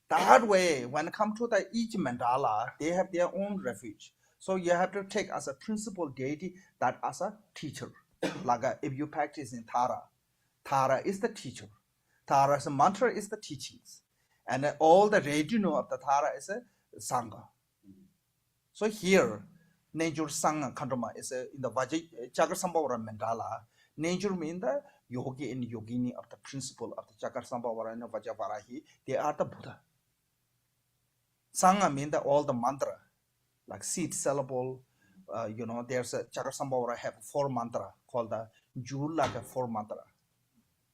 That way, when it comes to the each mandala, they have their own refuge. So you have to take as a principal deity that as a teacher. Like if you practice in Tara, Tara is the teacher. Tara's mantra is the teachings. And all the retinue of the Tara is a Sangha. So here, nature Sangha Khandama is in the Chakasambhavara mandala. Nature means the yogi and yogini of the principle of the Chakasambhavara and Vajrayogini. They are the Buddha. Sangha means all the mantra, like seed syllable. You know, there's a Chakasambhavara have 4 mantra called the Julaka 4 mantra.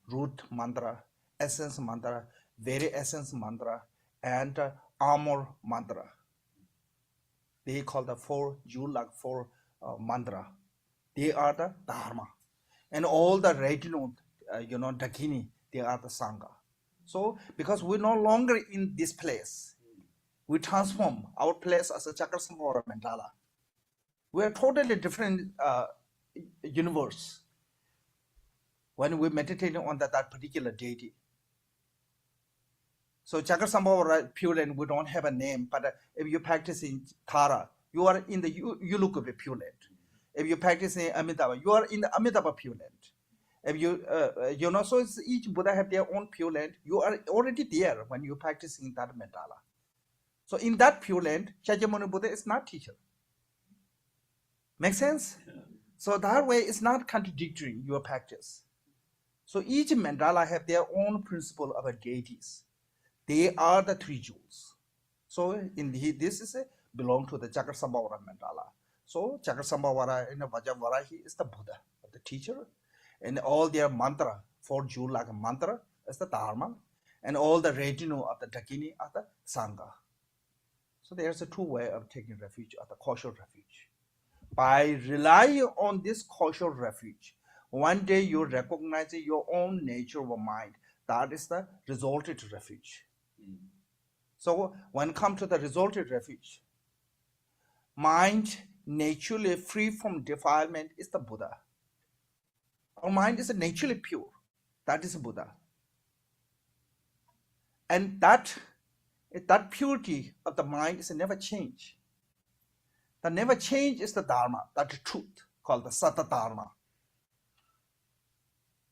Root mantra, essence mantra, very essence mantra, and armor mantra. They call the 4 Julaka 4 mantra. They are the Dharma. And all the retinue, you know, Dakini, they are the Sangha. So, because we're no longer in this place, we transform our place as a Chakasambhavara mandala. We are totally different universe when we meditate on that particular deity. So Chakasambhavara Pure Land, we don't have a name, but if you practice in Tara, you are in the Yulukubi Pure Land. If you practice in Amitabha, you are in the Amitabha Pure Land. If you, you know, so it's each Buddha have their own Pure Land. You are already there when you practice in that mandala. So in that Pure Land, Shakyamuni Buddha is not teacher. Make sense? Yeah. So that way it's not contradictory your practice. So each mandala have their own principle of deities. They are the 3 jewels. So in this is belong to the Chakasambhavara mandala. So Chakasambhavara and Vajrayogini is the Buddha, the teacher, and all their mantra, 4 jewel like a mantra is the Dharma, and all the retinue of the Dakini are the Sangha. So there's a 2 way of taking refuge at the cautious refuge. By relying on this cautious refuge, one day you recognize your own nature of mind. That is the resulted refuge. So when it comes to the resulted refuge, mind naturally free from defilement is the Buddha. Our mind is naturally pure. That is Buddha. And that purity of the mind is never change. The never change is the Dharma, that truth, called the Satta Dharma.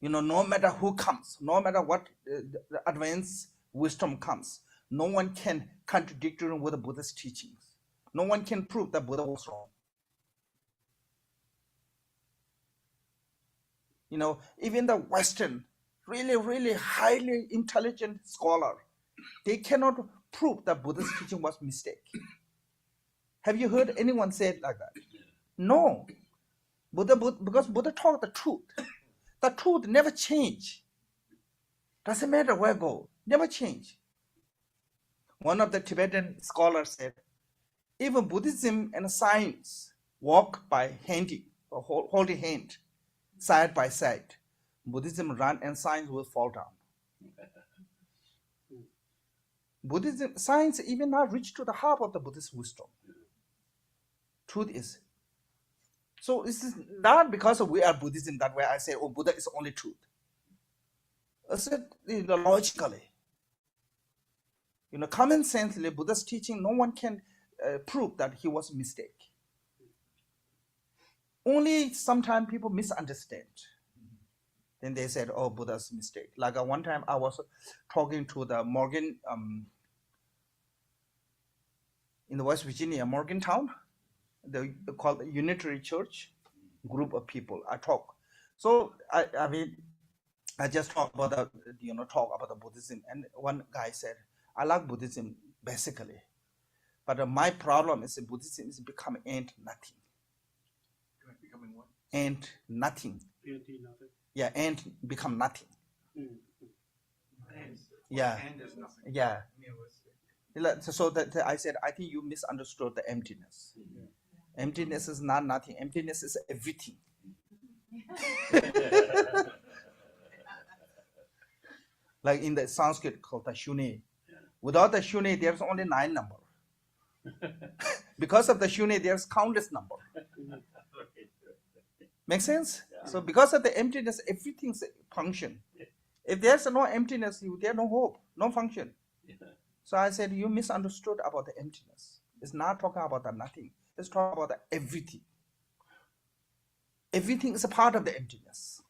You know, no matter who comes, no matter what the advanced wisdom comes, no one can contradict with the Buddha's teachings. No one can prove that Buddha was wrong. You know, even the Western, really, really highly intelligent scholar, they cannot prove that Buddha's teaching was mistake. Have you heard anyone say it like that? No. Because Buddha taught the truth. The truth never change. Doesn't matter where go, never change. One of the Tibetan scholars said, even Buddhism and science walk by handing or holding hand, side by side. Buddhism run and science will fall down. Buddhism, science even not reach to the heart of the Buddhist wisdom. Truth is. So this is not because we are Buddhism that way I say, oh, Buddha is only truth. I said, logically. Common sensely, Buddha's teaching, no one can prove that he was a mistake. Only sometimes people misunderstand. Then they said, oh, Buddha's mistake. Like one time I was talking to the Morgan, in the West Virginia, Morgantown, called the Unitary Church group of people. I talk. So I just talk about the Buddhism. And one guy said, I like Buddhism basically. But my problem is that Buddhism is becoming ain't nothing. Becoming what? Ain't nothing. Nothing. Yeah, ain't become nothing. And. Yeah. And is nothing. Yeah. So that I said, I think you misunderstood the emptiness. Emptiness is not nothing. Emptiness is everything. Like in the Sanskrit called the Shune. Without the Shune, there's only 9 number. Because of the Shune, there's countless number. Make sense? Yeah. So because of the emptiness, everything's function. If there's no emptiness, there's no hope, no function. Yeah. So I said, you misunderstood about the emptiness. It's not talking about the nothing. It's talking about the everything. Everything is a part of the emptiness.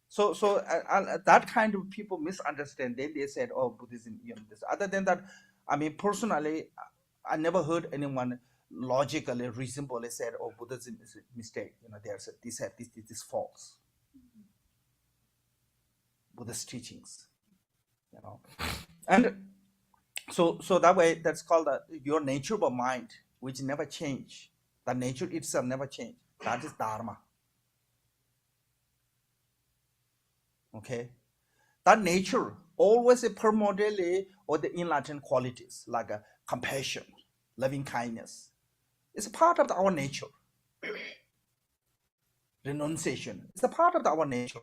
So that kind of people misunderstand. Then they said, oh, Buddhism, this. Other than that, personally, I never heard anyone logically, reasonably said, oh, Buddhism is a mistake. There's this is false. Buddhist teachings. And so that way, that's called your nature of mind, which never change. The nature itself never change. That is Dharma. Okay, that nature always primordially or the enlightened qualities like compassion, loving kindness. It's a part of our nature. Renunciation is a part of our nature.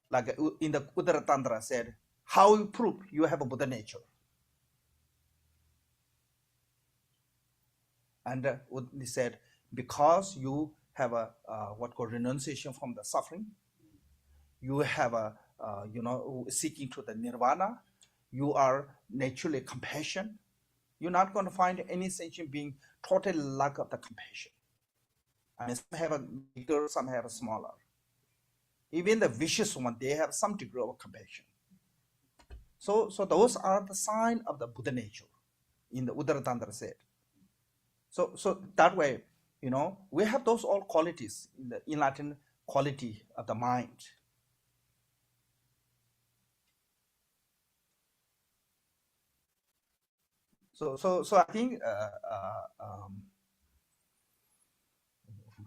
Like in the Uttara Tantra said, how you prove you have a Buddha nature? And he said, because you have a what called renunciation from the suffering, you have a seeking to the nirvana, you are naturally compassion. You're not going to find any sentient being totally lack of the compassion. Some have a bigger, some have a smaller. Even the vicious one, they have some degree of compassion. So those are the sign of the Buddha nature, in the Uttara Tantra said. So that way, we have those all qualities in the enlightened quality of the mind. So I think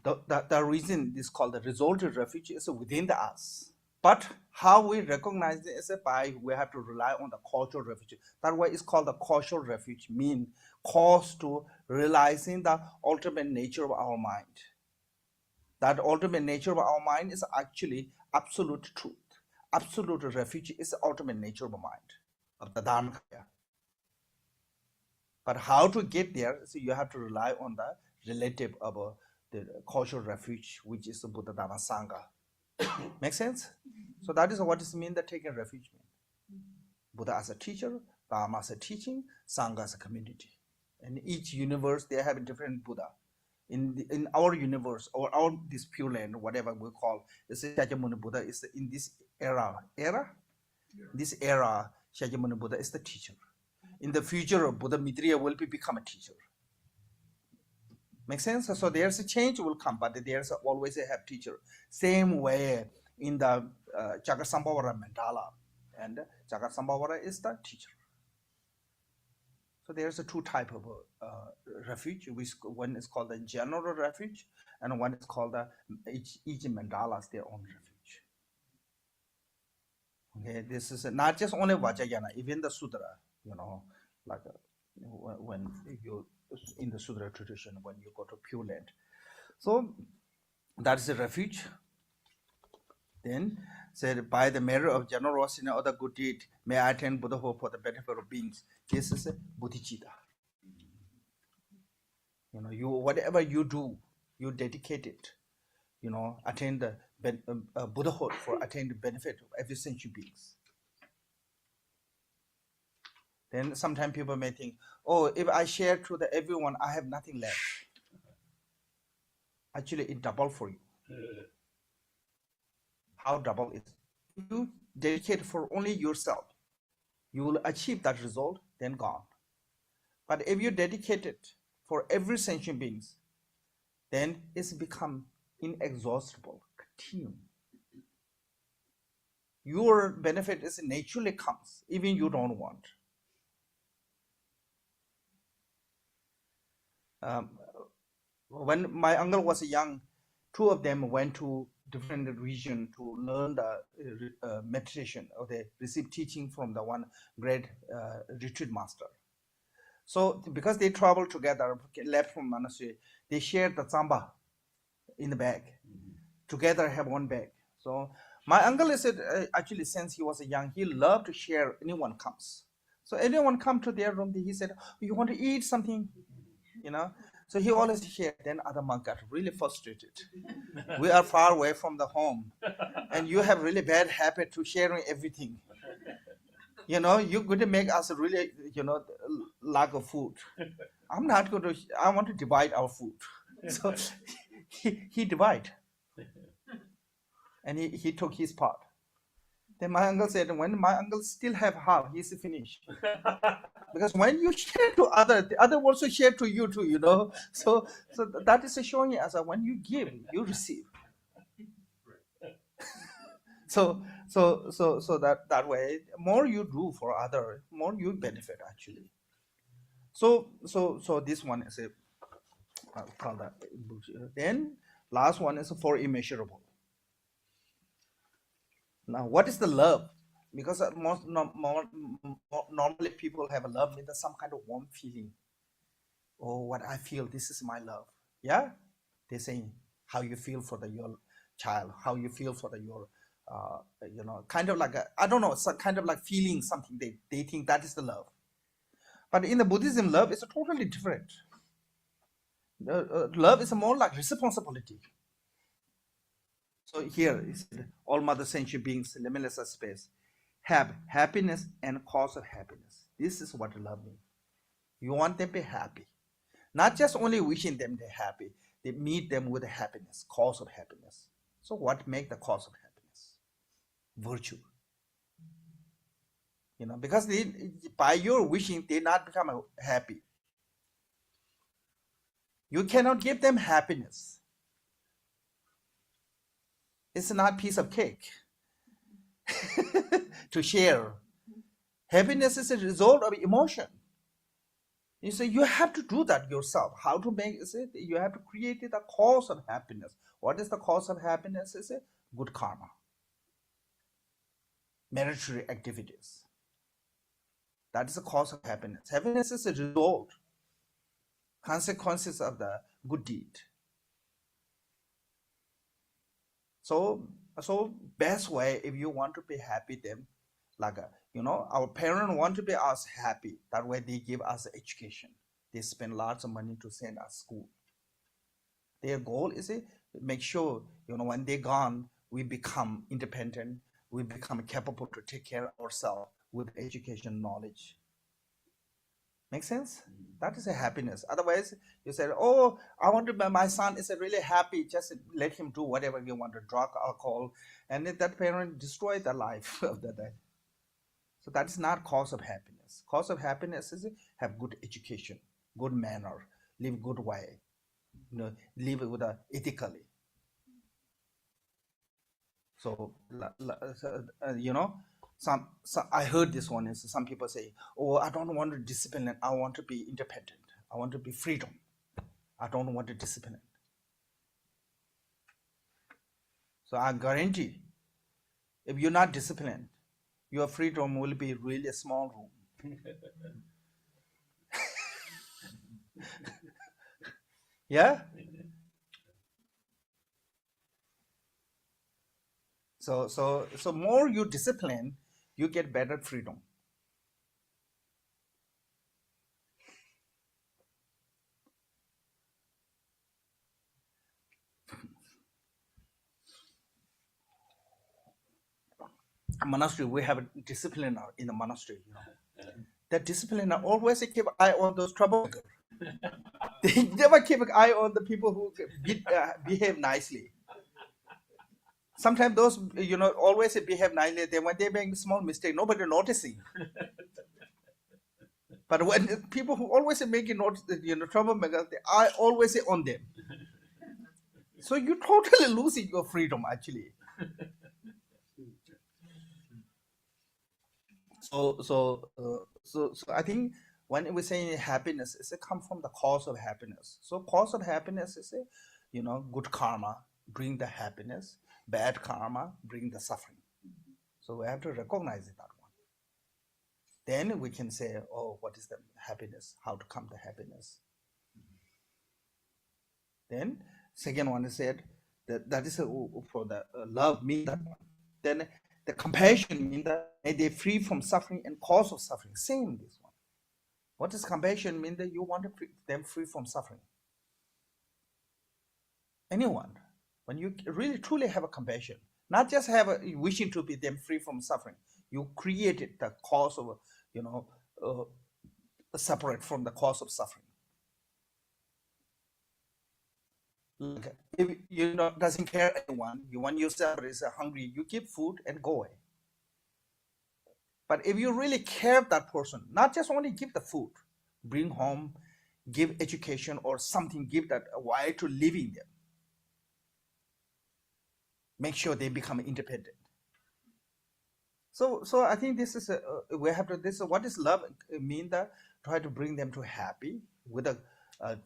the reason this is called the resultant refuge is within us. But how we recognize it is by we have to rely on the causal refuge. That's why it's called the causal refuge, mean cause to realizing the ultimate nature of our mind. That ultimate nature of our mind is actually absolute truth. Absolute refuge is the ultimate nature of mind, of the Dharmakaya. But how to get there, so you have to rely on the relative of the causal refuge, which is the Buddha Dhamma Sangha. Make sense? So that is what it means that taking refuge means. Buddha as a teacher, Dharma as a teaching, Sangha as a community. And each universe, they have a different Buddha. In our universe, or our this Pure Land, whatever we call, Shakyamuni Buddha is in this era. This era, Shakyamuni Buddha is the teacher. In the future, Buddha Mitriya will become a teacher. Make sense? So there's a change will come, but there's always a have teacher. Same way in the Jagasambhavara mandala, and Jagasambhavara is the teacher. So there's a two type of refuge. One is called the general refuge, and one is called the each mandala is their own refuge. Okay, this is not just only Vajrayogini, even the Sutra. Like when you in the Sutra tradition, when you go to Pure Land. So that is a refuge. Then said, by the merit of generosity and other good deed, may I attain Buddhahood for the benefit of beings. This is a bodhicitta. You whatever you do, you dedicate it. Attain the Buddhahood for attain the benefit of every sentient beings. then sometimes people may think, oh, if I share to everyone, I have nothing left. Actually, it double for you. How double is it? If you dedicate for only yourself, you will achieve that result, then gone. But if you dedicate it for every sentient beings, then it's become inexhaustible, continuum. Your benefit is naturally comes, even you don't want. When my uncle was young, two of them went to different region to learn the meditation, or they received teaching from the one great retreat master. So because they traveled together, left from monastery, they shared the tsamba in the bag. Together have one bag. So my uncle said, actually, since he was young, he loved to share. Anyone comes, so anyone come to their room, he said, you want to eat something, so he always shared. Then other monk got really frustrated. We are far away from the home, and you have really bad habit to sharing everything. You're going to make us really, lack of food. I'm not going to, I want to divide our food. So he divide. And he took his part. Then my uncle said, when my uncle still have half, he's finished. Because when you share to other, the other also share to you too, So that is showing us that when you give, you receive. So that way, more you do for other, more you benefit actually. So this one is I'll call that. Then last one is for immeasurable. Now, what is the love? Because normally people have a love with some kind of warm feeling. Oh, what I feel, this is my love. Yeah, they're saying how you feel for your child, how you feel for your, kind of like I don't know, some kind of like feeling something. They think that is the love. But in the Buddhism, love is totally different. Love is more like responsibility. So here is all mother sentient beings, limitless space, have happiness and cause of happiness. This is what love means. You want them to be happy. Not just only wishing them to be happy, they meet them with happiness, cause of happiness. So what make the cause of happiness? Virtue. Because by your wishing, they not become happy. You cannot give them happiness. It's not a piece of cake to share. Happiness is a result of emotion. You say you have to do that yourself. How to make it? You have to create the cause of happiness. What is the cause of happiness? Is good karma, meritorious activities. That is the cause of happiness. Happiness is a result, consequences of the good deed. So best way, if you want to be happy, them like our parents want to be us happy. That way they give us education. They spend lots of money to send us school. Their goal is to make sure when they're gone, we become independent. We become capable to take care of ourselves with education, knowledge. Make sense? That is a happiness. Otherwise, you said, oh, I want to, my son is really happy. Just let him do whatever you want, to drug, alcohol. And that parent destroy the life of the day. So that is not cause of happiness. Cause of happiness is have good education, good manner, live good way, live with ethically. So, some I heard this one is some people say, oh, I don't want to discipline, I want to be independent, I want to be freedom, I don't want to discipline. So I guarantee, if you're not disciplined, your freedom will be really a small room. Yeah. So more you discipline, you get better freedom. Monastery, we have a discipline in the monastery. The disciplinarian always keep an eye on those troublemakers. They never keep an eye on the people who behave nicely. Sometimes those, always behave nicely. Then when they make a small mistake, nobody noticing. But when the people who always make troublemakers, they are always on them. So you totally losing your freedom actually. So I think when we say happiness, it's a come from the cause of happiness. So cause of happiness is a, good karma bring the happiness, bad karma bring the suffering. So we have to recognize that one. Then we can say, oh, what is the happiness? How to come to happiness? Then second one is said that is for the love mean that one. Then the compassion mean that they free from suffering and cause of suffering. Same this one. What does compassion mean? That you want to free them free from suffering. Anyone, when you really truly have a compassion, not just have a wishing to be them free from suffering, you created the cause of separate from the cause of suffering. Like if you doesn't care anyone, when yourself is hungry, you give food and go away. But if you really care that person, not just only give the food, bring home, give education or something, give that a way to living them. Make sure they become independent. So I think this is we have to what is love mean that try to bring them to happy with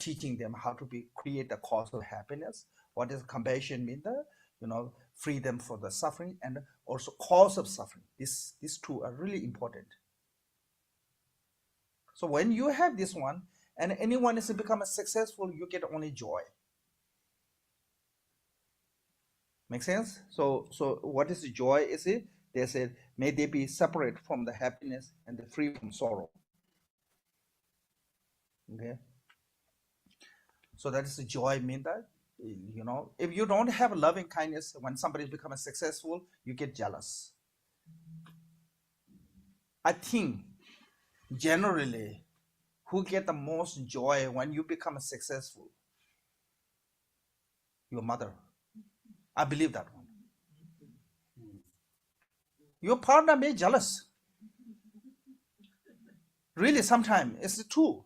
teaching them how to create the cause of happiness. What is compassion mean that free them from the suffering and also cause of suffering. These two are really important. So when you have this one and anyone is become successful, you get only joy. Make sense? So what is joy? Is it? They said, may they be separate from the happiness and free from sorrow. Okay. So that is the joy mean that, if you don't have loving kindness, when somebody becomes successful, you get jealous. I think generally, who get the most joy when you become successful? Your mother. I believe that one. Your partner may be jealous. Really, sometimes it's true.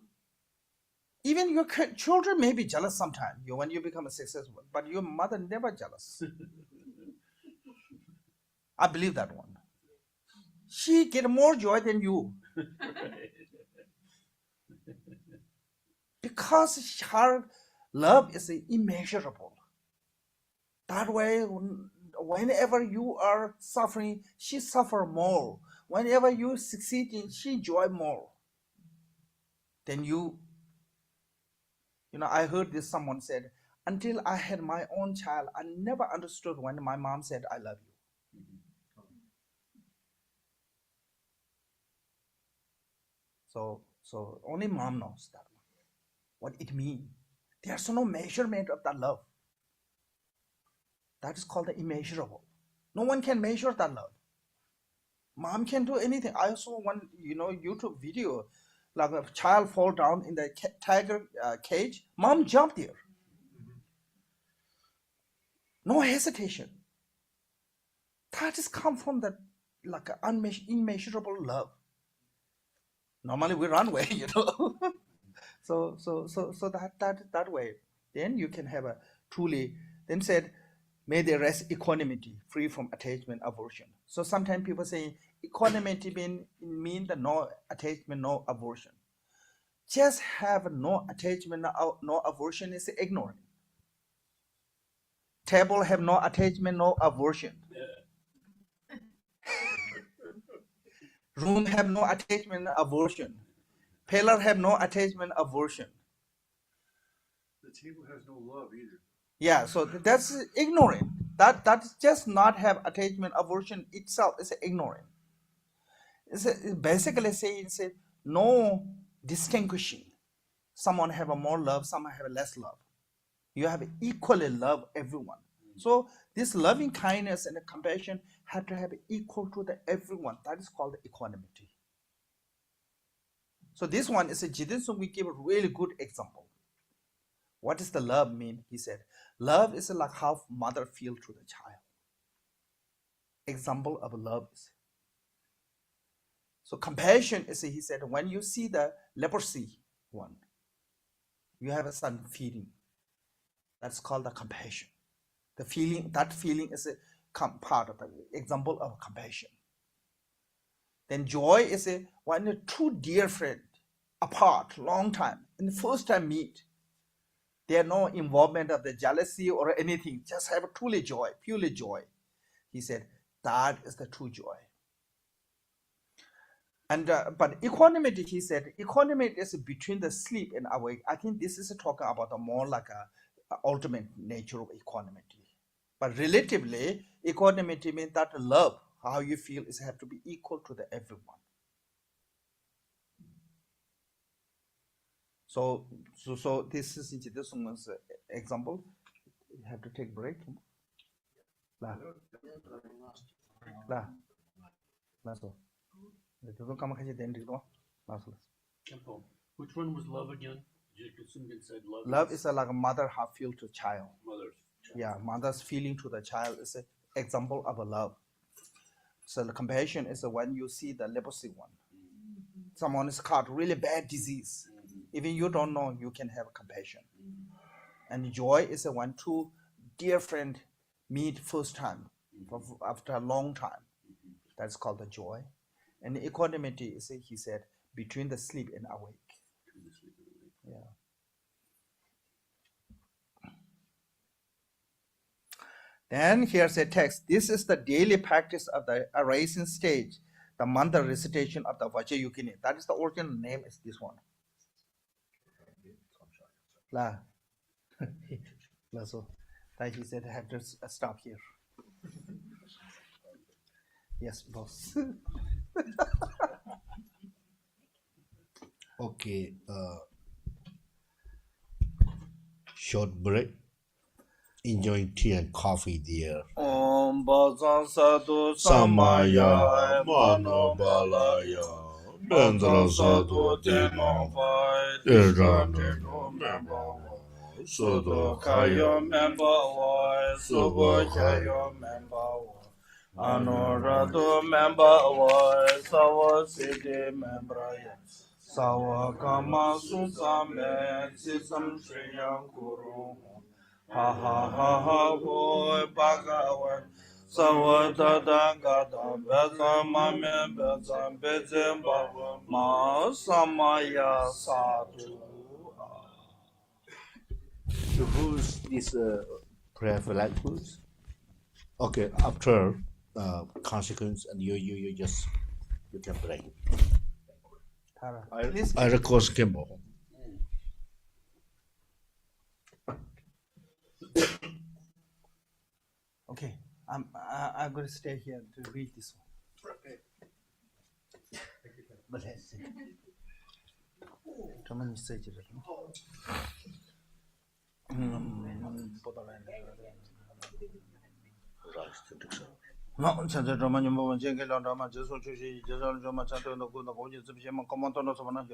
Even your children may be jealous sometimes when you become successful, but your mother never jealous. I believe that one. She get more joy than you. Because her love is immeasurable. That way, whenever you are suffering, she suffer more. Whenever you succeed, she joy more. Then I heard this, someone said, until I had my own child, I never understood when my mom said, I love you. So only mom knows that what it means. There's no measurement of that love. That is called the immeasurable. No one can measure that love. Mom can do anything. I saw one, YouTube video, like a child fall down in the tiger cage. Mom jumped there. No hesitation. That is come from the immeasurable love. Normally we run away, So that way, then you can have a truly. Then said, may they rest equanimity, free from attachment, aversion. So sometimes people say equanimity mean the no attachment, no aversion. Just have no attachment, no aversion is ignorant. Table have no attachment, no aversion. Room have no attachment, aversion. Pillar have no attachment, aversion. The table has no love either. Yeah, so that's ignorant. That's just not have attachment, aversion itself is ignorant. It's basically saying no distinguishing. Someone have a more love, someone have a less love. You have equally love everyone. So this loving kindness and compassion have to have equal to everyone. That is called equanimity. So this one is a Jiten Sungmi gave a really good example. What does the love mean? He said, love is like how mother feels to the child. Example of love is. So compassion is, he said, when you see the leprosy one, you have a certain feeling. That's called the compassion. The feeling, that feeling is a part of the example of compassion. Then joy is a when a two dear friend apart long time and the first time meet, there no involvement of the jealousy or anything, just have truly joy, purely joy. He said that is the true joy. And but equanimity, he said, equanimity is between the sleep and awake. I think this is talking about a more like a ultimate nature of equanimity. But relatively, equanimity means that love, how you feel, is have to be equal to the everyone. So this is this one's example. You have to take break. La. So. Khenpo, which one was love again? Jikatsungan said love. Love is like a mother how feel to child. Mother's. Yeah, mother's feeling to the child is an example of a love. So the compassion is when you see the leprosy one. Someone is caught really bad disease. Even you don't know, you can have compassion. And joy is when two dear friend meet first time after a long time. That's called the joy. And equanimity is, he said, between the sleep and awake. Yeah. Then here's a text. This is the daily practice of the arising stage, the mantra recitation of the Vajrayogini. That is the original name, is this one. La. So that he said I have to stop here. Yes, boss. Okay, short break. Enjoying tea and coffee there. Om Bhajam Sadhu Samaya Manobalaya Bendra Sadhu Dinamva Dirjana Memba Sudo Kaya Memba Subo Kaya Memba Anorado Memba Sawa Siddhi Membra Sawa Kama Susame Sisam Shriyam Kuru Ha ha ha ha boy Bhagavan Savatadam Gadam Bezam Mame Bezam Bezam Bhava Ma Samaya Sadhu. So who's this prayer for like who's? Okay, after consequence and you just you can break. Tara, I please. request Khenpo. Okay, I'm going to stay here to read this one. But let's see. How many stages? No, Chancha Drama Yumbo, Jenga Drama, Jesu Chushi, Jesu Drama Chanto, no good, no good, it's a Pima, Commando, Savannah,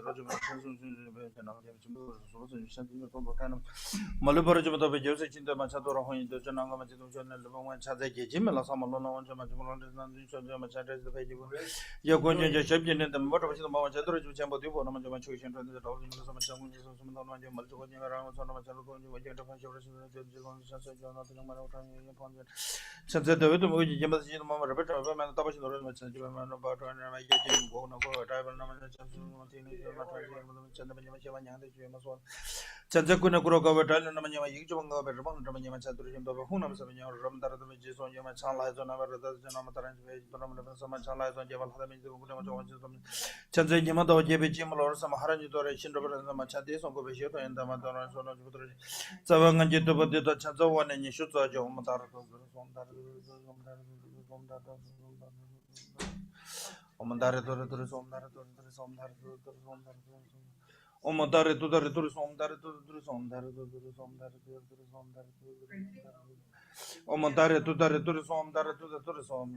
Malubra of Joseph in the Machato, the Jananga, when Chazaki, Jimela, Samalona, Jamacha, the page. You're going to champion in the motor of the Machador, Chambo, Namachation, the Dolphins, Chanjakuna Kuroka, Namanya, Yijunga, Ramanya Chaturim, the Hunam, Ramdar, the Jason, Yama Chanlas on our Janamataran, Samachala, and Javal Chanza Yamato, Jebi Jim, or some Haranjuration, Machadis, on Govishio, and the Madonna, Savang and Jituba, the Chanzo one, and you should judge your Matar. Omandare to the Somdare to the Somdare to the Somdare. Omandare to the Somdare to the Somdare to the Somdare to the Somdare. Omandare to dare to som dare to som.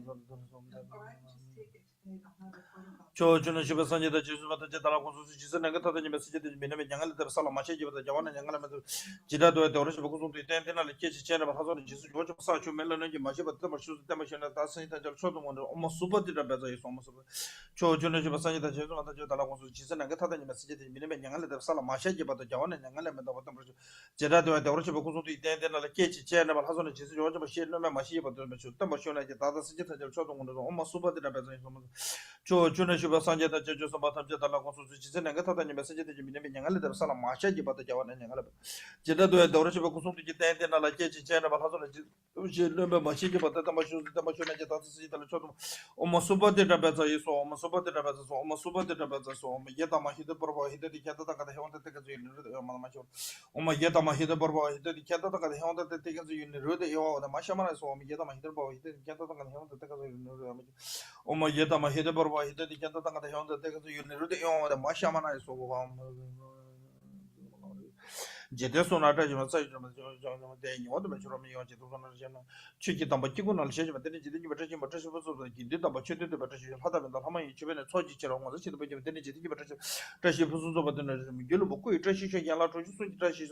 Cho Juna Shiba Sanja the Jesus of the Jetala Constitution and Gata the message in Minami Yangal the Salamashi of the Javan and Yangal Jida to the Orishab to Tentin and Kichi Channel Hazard Jesus George Sachu Melan and Mashiba Tamashu Tamashan at Tassin and Sodom almost super did a better is almost Cho Juna Shiba Sanja the Jesus of the Jetala Constitution and Gata the message in Minami Yangal the Salamashi of the Javan and Yangal and the Tamashu Jida to the Orishab to Tentin and Kichi Channel Hazard Jesus George Machine Mashi of the Tamashan at the Tata and Sodom almost super did a better Cho Juna Shiba Sanja the Judges of Batam Jetala Constitution and Gata the message in Minami Yangal the Salamashi of the Javan and Yangal Jeda do the Orishab to Jitan and La Kichi Channel Hazard Mashi of the Tamashu Tamashan and Jeta Sodom almost super did a better is almost super did a better so almost super did a better so Yeta Mahida Borba hit the Kataka the Honda take a unit Macho Yeta Mahida Borba hit the Kataka the Honda take a unit the Mashamana so Yeta Mahida Boy hit the Kataka the Honda take a unit Yeta Mahida Borba hit the Kataka the Honda take a unit the Mashamana so Jedesonata Jimasai Dane, what the Machuromi on Jetusana, Chiki Tambachigun, Alshay, but then it didn't but he did about the Batashim, Hata and the Hama, Chiven and Sojicher on the city, but then it didn't but Trashi Pusu over the Gilubu, Trashi Yala, Trashi, Trashi,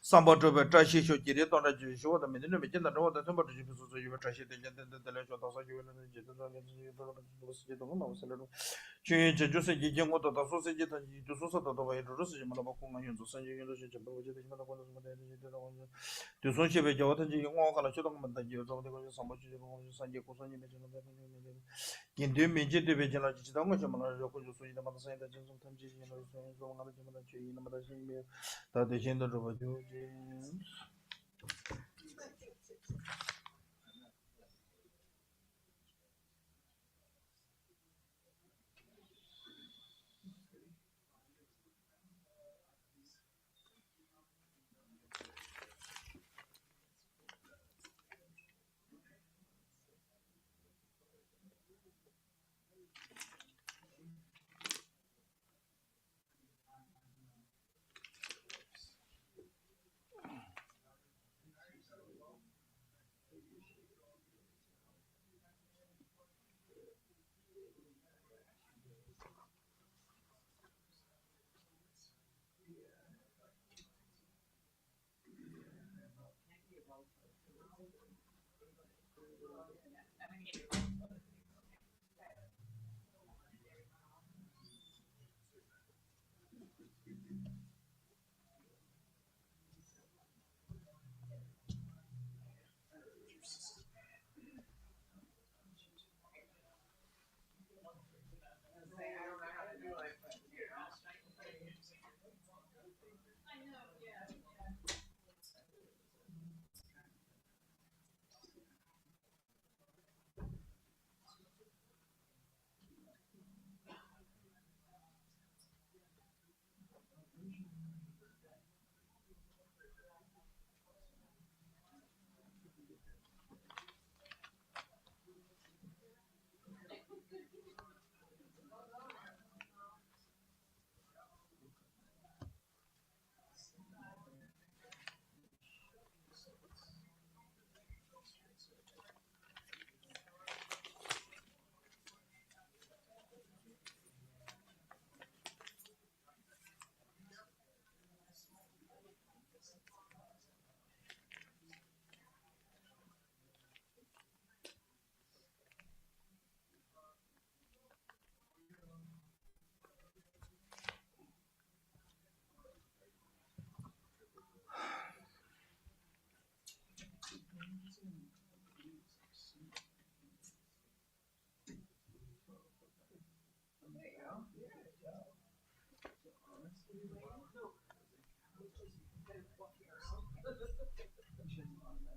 somebody over Trashi should get it on a show, the minimum, the temperature you were Trashi, the leisure of the Change Joseph Yango, the sausage, to Sosa, the way to Russia, Malabakuma, and to San Diego, to Sonship, Jota, Yonga, Chodam, the years of the Samba, San Diego, in the immediate division, Jidama, Yoko, the Mother Saint, that sometimes that the gender of James.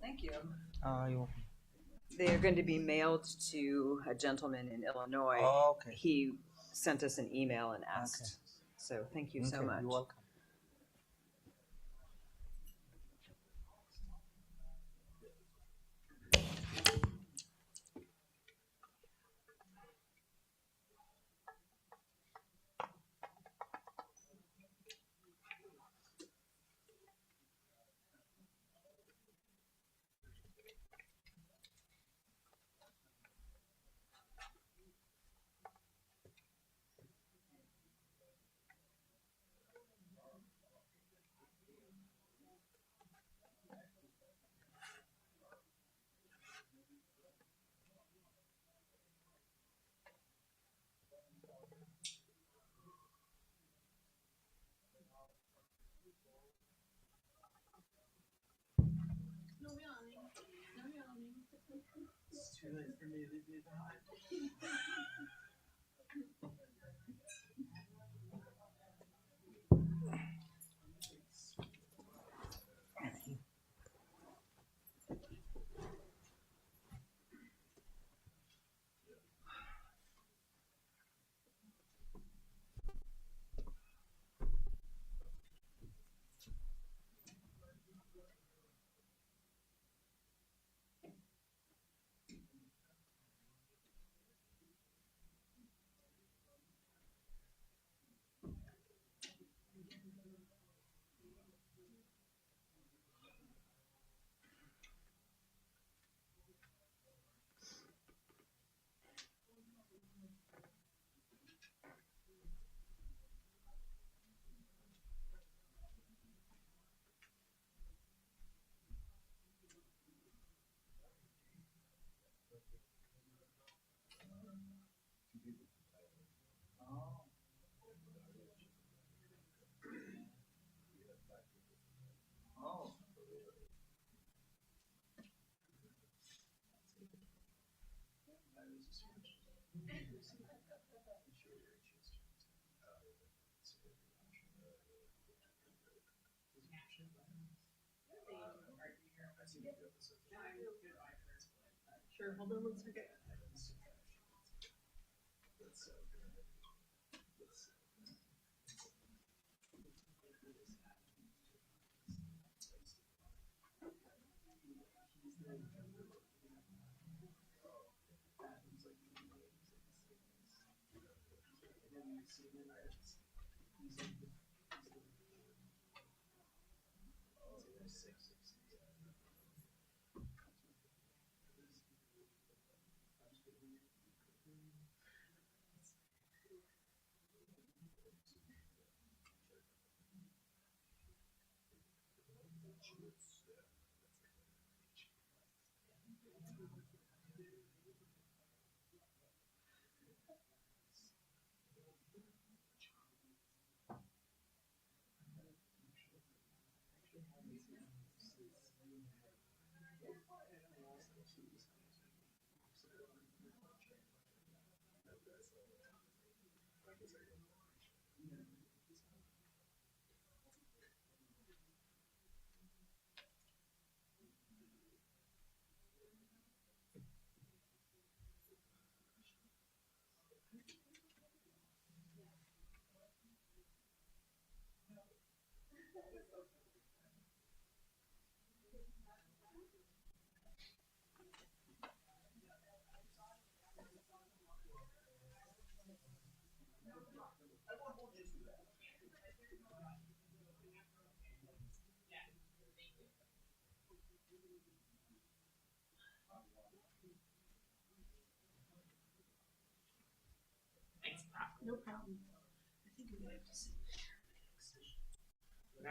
Thank you. You They are going to be mailed to a gentleman in Illinois. okay. He sent us an email and asked. Okay. So thank you so Okay, much. you're welcome.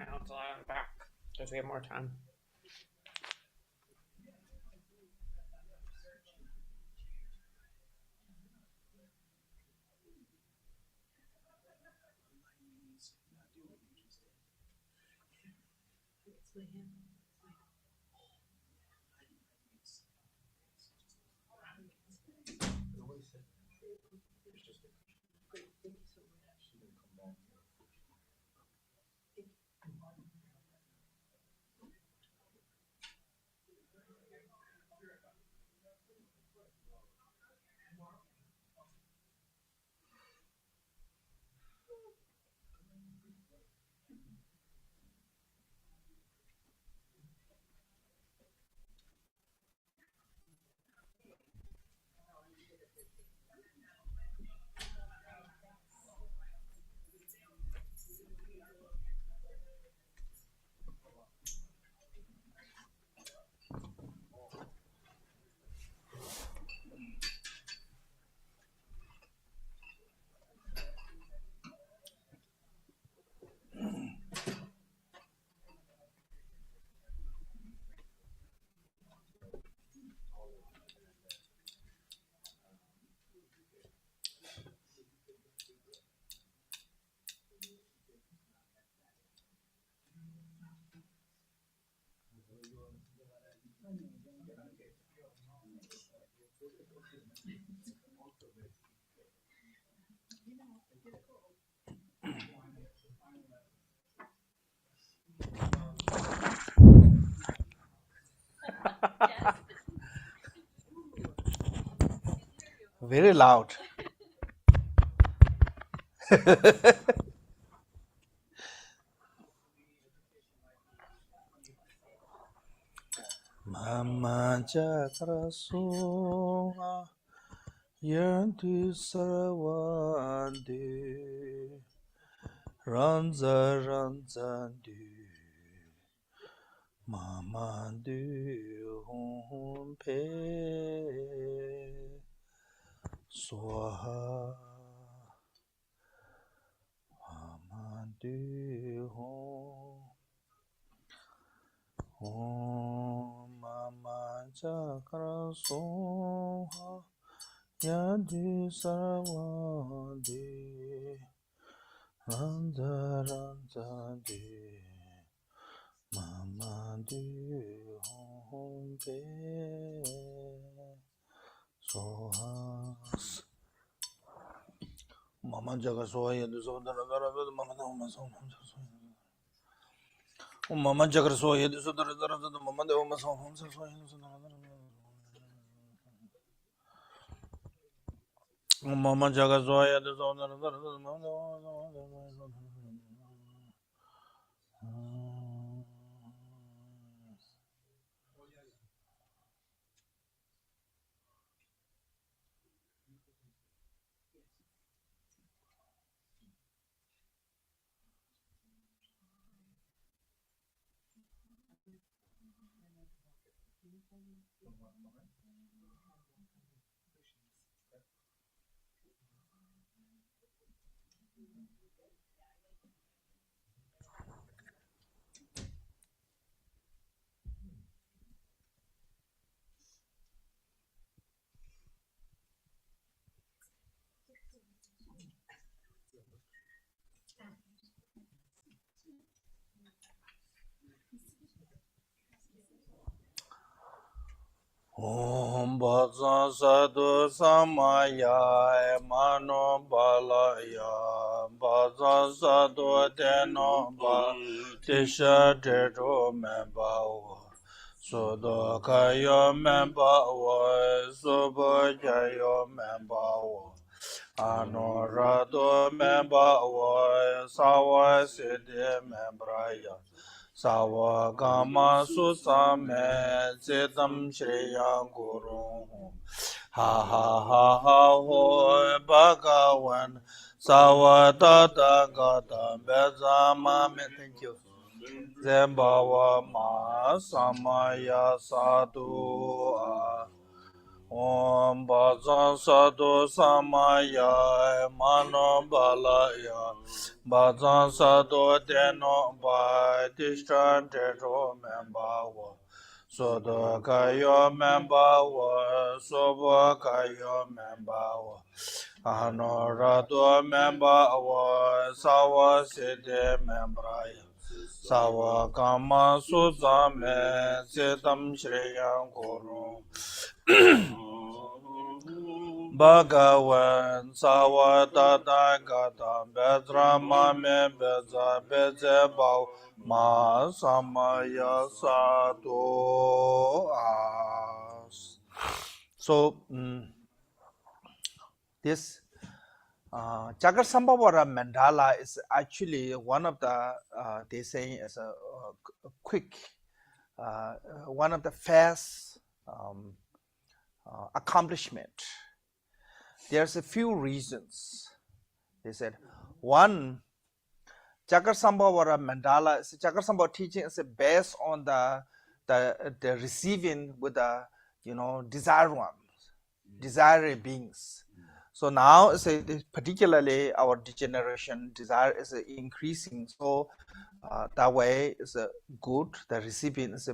Now until I'm back, because we have more time. Very loud. Mama Chakra Sunga Yantu Saravandi Ranza Ranza Du Mama Du Hum Pe Swaha Mama Du Hum Om Mama Chakra Soha Yadi Saravadi Randa Randa Di Mama Di Hom Pe Sohas Mama Chakra Soha Yadi Saravadi Mama Dhamma Soha Mama Chakra Soha Yadi Saravadi Mama Dhamma Soha Mama Jaga Zoya the Zona. Om Bhajan Sadhu Samaya Mano Balaya Bhajan Sadhu Teno Ba Tisha Teru Membawa Sudo Kayo Membawa Subo Jayo Membawa Anorado Membawa Sawa Siddhi Membraya Sawa Gama Susame Siddham Shriya Guru Ha ha ha ha ho Bhagavan Sawa Tata Gata Bezama Thank you. Zembawa Ma Samaya Sadhu Om Bhajan Sadhu Samaya Mano Balaya Bhajan Sadhu Teno Ba Tishtan Teto Membawa Sodo Kayo Membawa Sobo Kayo Membawa Anorado Membawa Sawa Siddhi Membraya Sawa Kama Suzame Siddham Shriyam Guru Bhagavan Sawa Tata Gata Bedra Mame Beza Beze Bau Ma Samaya Sato As. So this Chakra mandala is actually one of the they say is a quick one of the fast accomplishment. There's a few reasons. They said one, Chakra mandala is Chakra teaching is based on the receiving with the desire ones, desire beings. So now it's particularly our degeneration desire is increasing. So that way is good. The recipient is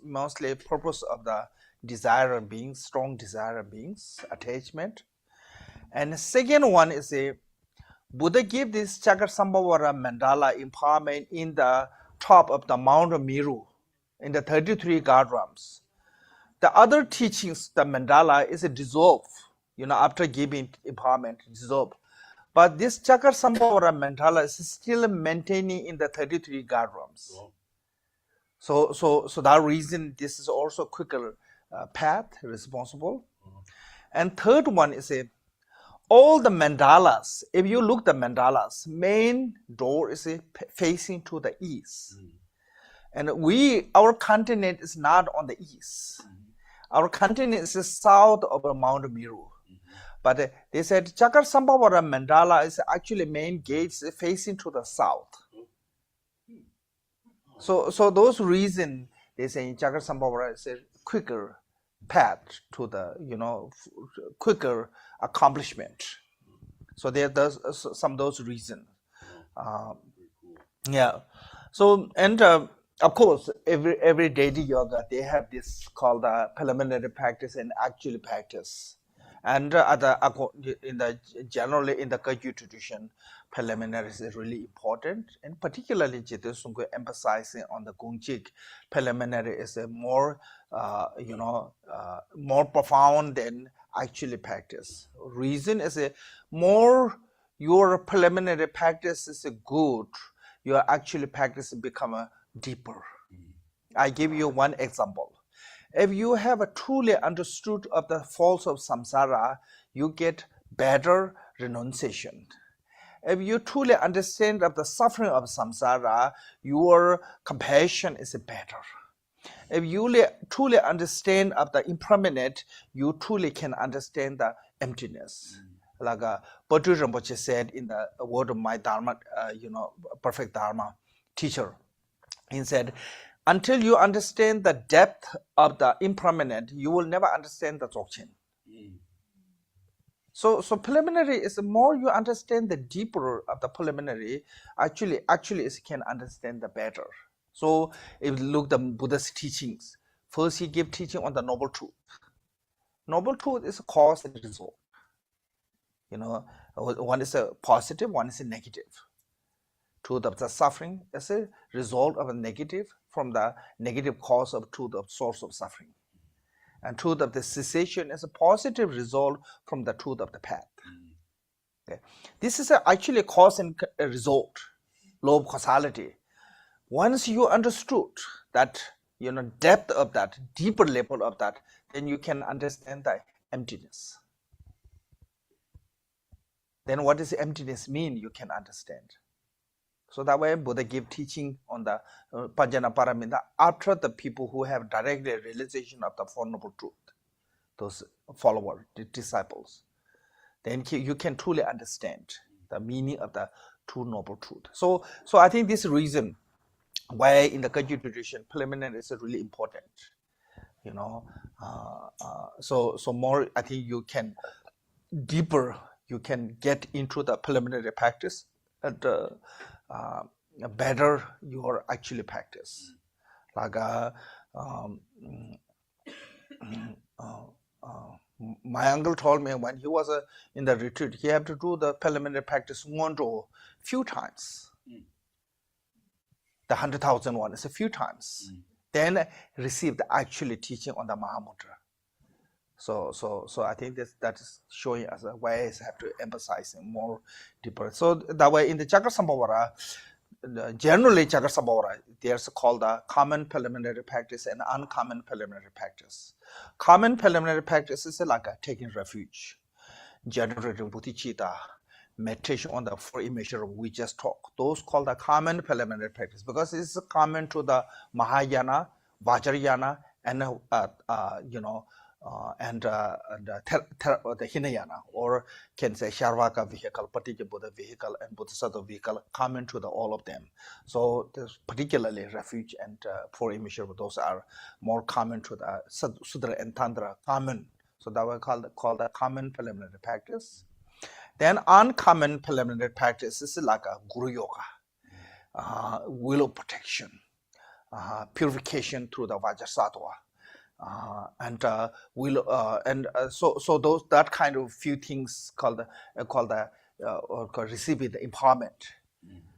mostly purpose of the desire beings, strong desire beings, attachment. And the second one is Buddha gave this Chakra mandala empowerment in the top of the Mount Meru, in the 33 god realms. The other teachings, the mandala is dissolved, after giving empowerment, dissolved. But this Chakra mandala is still maintaining in the 33 god realms. So that reason, this is also quicker path responsible. And third one is all the mandalas. If you look the mandalas, main door is facing to the east. And our continent is not on the east. Our continent is south of Mount Meru. But they said Chakra-Sambhavara mandala is actually main gates facing to the south. So those reason they say in Chakra-Sambhavara is a quicker path to the quicker accomplishment. So there's some of those reasons. Yeah. So and of course every deity yoga they have this called preliminary practice and actual practice. And generally in the Kagyu tradition, preliminary is really important, and particularly Jitendra Sungwe emphasizing on the Gongchik, preliminary is a more more profound than actually practice. Reason is more your preliminary practice is good, your actually practice become deeper. I give you one example. If you have a truly understood of the faults of samsara, you get better renunciation. If you truly understand of the suffering of samsara, your compassion is better. If you truly understand of the impermanent, you truly can understand the emptiness. Like Bodhi Rinpoche said in the word of my Dharma, perfect Dharma teacher, he said, until you understand the depth of the impermanent, you will never understand the Dzogchen. So preliminary is the more you understand the deeper of the preliminary, actually is can understand the better. So if you look the Buddha's teachings, first he gave teaching on the noble truth. Noble truth is a cause and result. One is a positive, one is a negative. Truth of the suffering is a result of a negative from the negative cause of truth of source of suffering. And truth of the cessation is a positive result from the truth of the path. Okay. This is actually a cause and a result, law of causality. Once you understood that, depth of that, deeper level of that, then you can understand the emptiness. Then what does emptiness mean? You can understand. So that way Buddha gave teaching on the Panjana Paramita after the people who have direct realization of the Four Noble Truth, those followers, the disciples. Then you can truly understand the meaning of the Two Noble Truth. So I think this reason why in the Kagyu tradition, preliminary is really important. So more I think you can deeper, you can get into the preliminary practice and better your actually practice. Like my uncle told me when he was in the retreat, he had to do the preliminary practice few times. The 100,000 one is a few times. Then receive the actually teaching on the Mahamudra. So I think that is showing us why I have to emphasize more deeper. So that way in the Chakra-Sambhavara, generally Chakra-Sambhavara, there's called the common preliminary practice and uncommon preliminary practice. Common preliminary practice is like taking refuge, generating bodhicitta, meditation on the four immeasurable we just talked. Those called the common preliminary practice because it's common to the Mahayana, Vajrayogini, and the Hinayana, or can say Sharvaka vehicle, Patija Buddha vehicle, and Bodhisattva vehicle, common to all of them. So there's particularly refuge and four immeasurable, those are more common to the Sudra and Tantra, common. So that we call the common preliminary practice. Then uncommon preliminary practice is like a Guru Yoga, will of protection, purification through the Vajrasattva. So those that kind of few things called receiving the empowerment.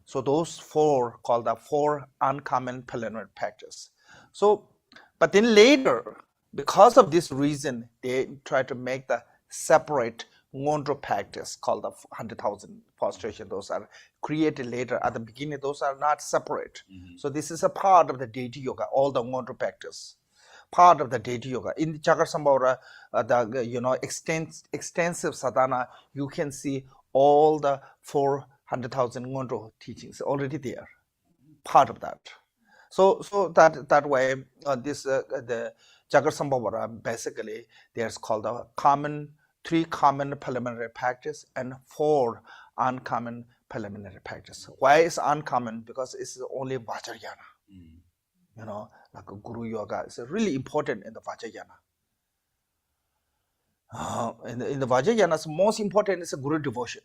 So those four called the four uncommon preliminary practice. So, but then later, because of this reason, they try to make the separate Ngondro practice called the 100,000 prostration. Those are created later. At the beginning, those are not separate. So this is a part of the deity yoga, all the Ngondro practice. part of the deity yoga. In the Chakra the extensive sadhana, you can see all the 400,000 Ngondro teachings already there, part of that. So that way, the Chakra basically there's called three common preliminary practice and 4 uncommon preliminary practice. Why is uncommon? Because it's only Vajrayana. Like a Guru Yoga is really important in the Vajrayana. In the Vajrayana, most important is a Guru devotion,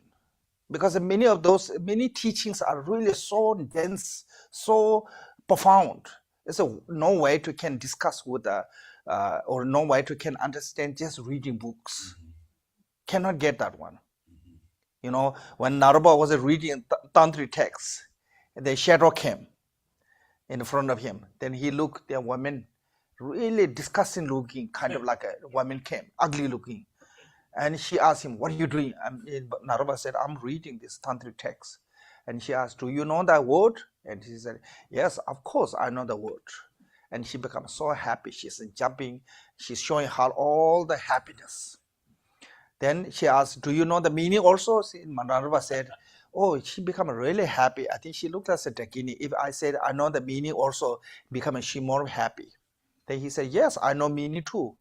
because many teachings are really so dense, so profound. There's no way to can discuss with or no way to can understand just reading books. Cannot get that one. When Naropa was reading Tantric texts, the shadow came in front of him. Then he looked, the woman, really disgusting looking, kind of like a woman came, ugly looking. And she asked him, what are you doing? Naropa said, I'm reading this Tantric text. And she asked, do you know that word? And he said, yes, of course, I know the word. And she becomes so happy. She's jumping. She's showing her all the happiness. Then she asked, do you know the meaning also? Naropa said, oh, she became really happy. I think she looked at the Dakini. If I said, I know the meaning also, she more happy. Then he said, yes, I know meaning too.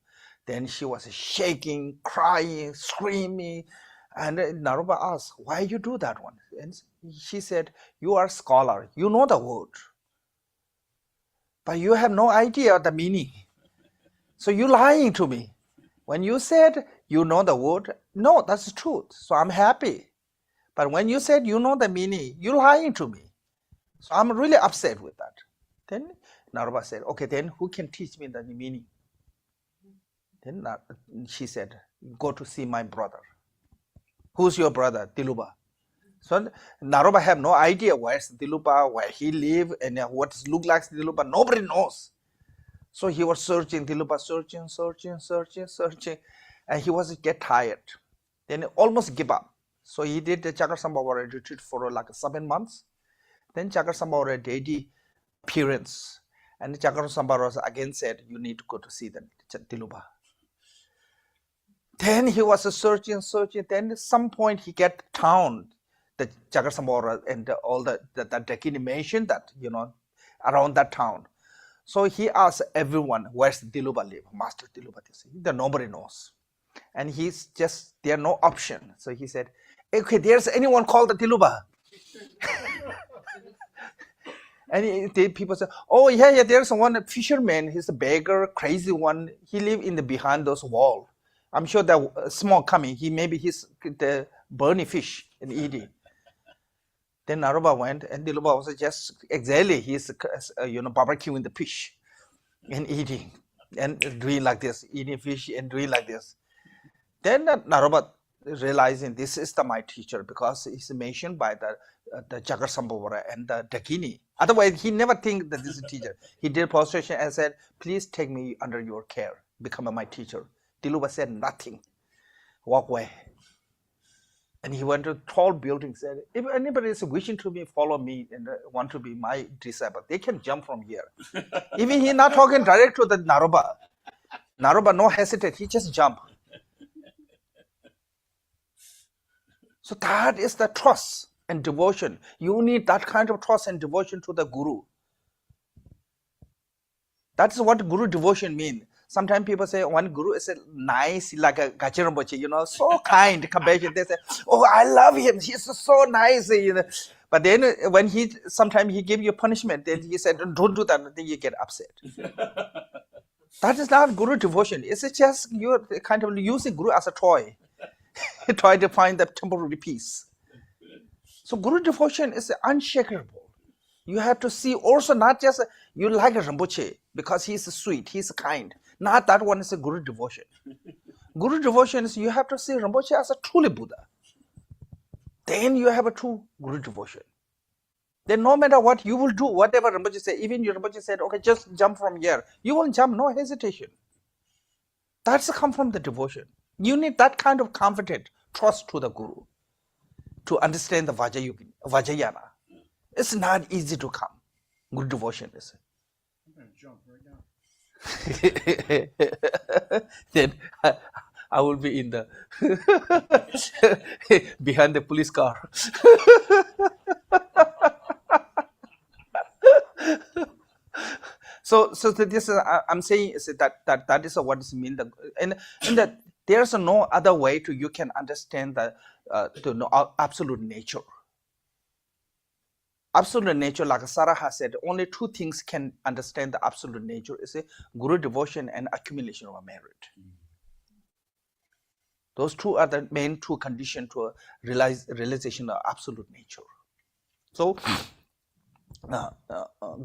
Then she was shaking, crying, screaming. And Naropa asked, why you do that one? And she said, you are a scholar. You know the word. But you have no idea the meaning. So you're lying to me. When you said you know the word, no, that's the truth. So I'm happy. But when you said you know the meaning, you're lying to me. So I'm really upset with that. Then Naropa said, okay, then who can teach me the meaning? Then she said, go to see my brother. Who's your brother? Dilupa. So Naropa have no idea where's Dilupa, where he live, and what look like Dilupa. Nobody knows. So he was searching Dilupa, searching. And he was get tired. Then almost give up. So he did the Chakra retreat for like 7 months. Then Chakra deity appearance. And Chakra again said, you need to go to see the Dilupa. Then he was searching. Then at some point he get town, the Chakra and all the Dakini mentioned that, around that town. So he asked everyone, where's Dilupa live? Master Dilupa. Nobody knows. And he's just, there no option. So he said, okay, there's anyone called the Dilupa? And people say, oh yeah, there's one fisherman. He's a beggar, crazy one. He live in behind those walls. I'm sure that smoke coming. He's the burning fish and eating. Then Naropa went, and Dilupa was just exactly he's barbecuing the fish and eating and doing like this, eating fish and doing like this. Then Naropa realizing this is my teacher, because he's mentioned by the Chakra and the Dakini. Otherwise, he never think that this is a teacher. He did prostration and said, please take me under your care, become my teacher. Dilupa said nothing. Walk away. And he went to a tall building, said, if anybody is wishing to follow me and want to be my disciple, they can jump from here. Even he not talking direct to the Naropa. Naropa no hesitate, he just jump. So that is the trust and devotion. You need that kind of trust and devotion to the Guru. That is what Guru devotion means. Sometimes people say one Guru is nice, like a Gachi Rinpoche, so kind, compassionate. They say, oh, I love him, he's so nice. But then when sometimes he give you punishment, then he said, don't do that, then you get upset. That is not Guru devotion. It's just you're kind of using Guru as a toy. Try to find the temporary peace. So Guru devotion is unshakable. You have to see also not just you like a Rinpoche because he's sweet, he's kind. Not that one is a Guru devotion. Guru devotion is you have to see Rinpoche as a truly Buddha. Then you have a true Guru devotion. Then no matter what you will do, whatever Rinpoche say, even your Rinpoche said, okay, just jump from here. You will jump, no hesitation. That's come from the devotion. You need that kind of confident trust to the Guru to understand the Vajrayana. It's not easy to come. Good devotion is. I'm going to jump right now. then I will be in the behind the police car. So this is, I'm saying is that is what is mean, and that there's no other way to you can understand the to know absolute nature. Absolute nature, like Sarah has said, only two things can understand the absolute nature is a guru devotion and accumulation of merit. Those two are the main two conditions to realization of absolute nature. So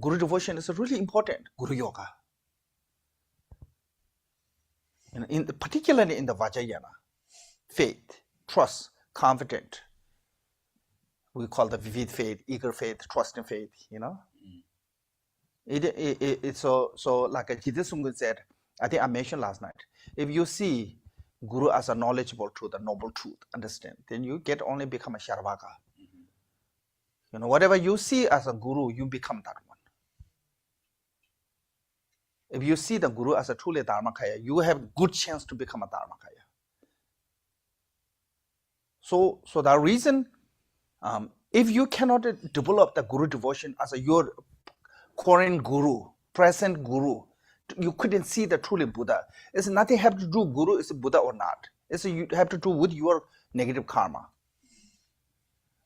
guru devotion is really important. Guru yoga, particularly in the Vajrayana, faith, trust, confident. We call the vivid faith, eager faith, trusting faith. It's so like Jidisungul said. I think I mentioned last night. If you see Guru as a knowledgeable truth, a noble truth, understand, then you get only become a Sharvaka. Whatever you see as a Guru, you become that one. If you see the Guru as a truly Dharmakaya, you have good chance to become a Dharmakaya. So the reason, if you cannot develop the Guru devotion as your current Guru, present Guru, you couldn't see the truly Buddha. It's nothing have to do Guru is Buddha or not. It's you have to do with your negative karma.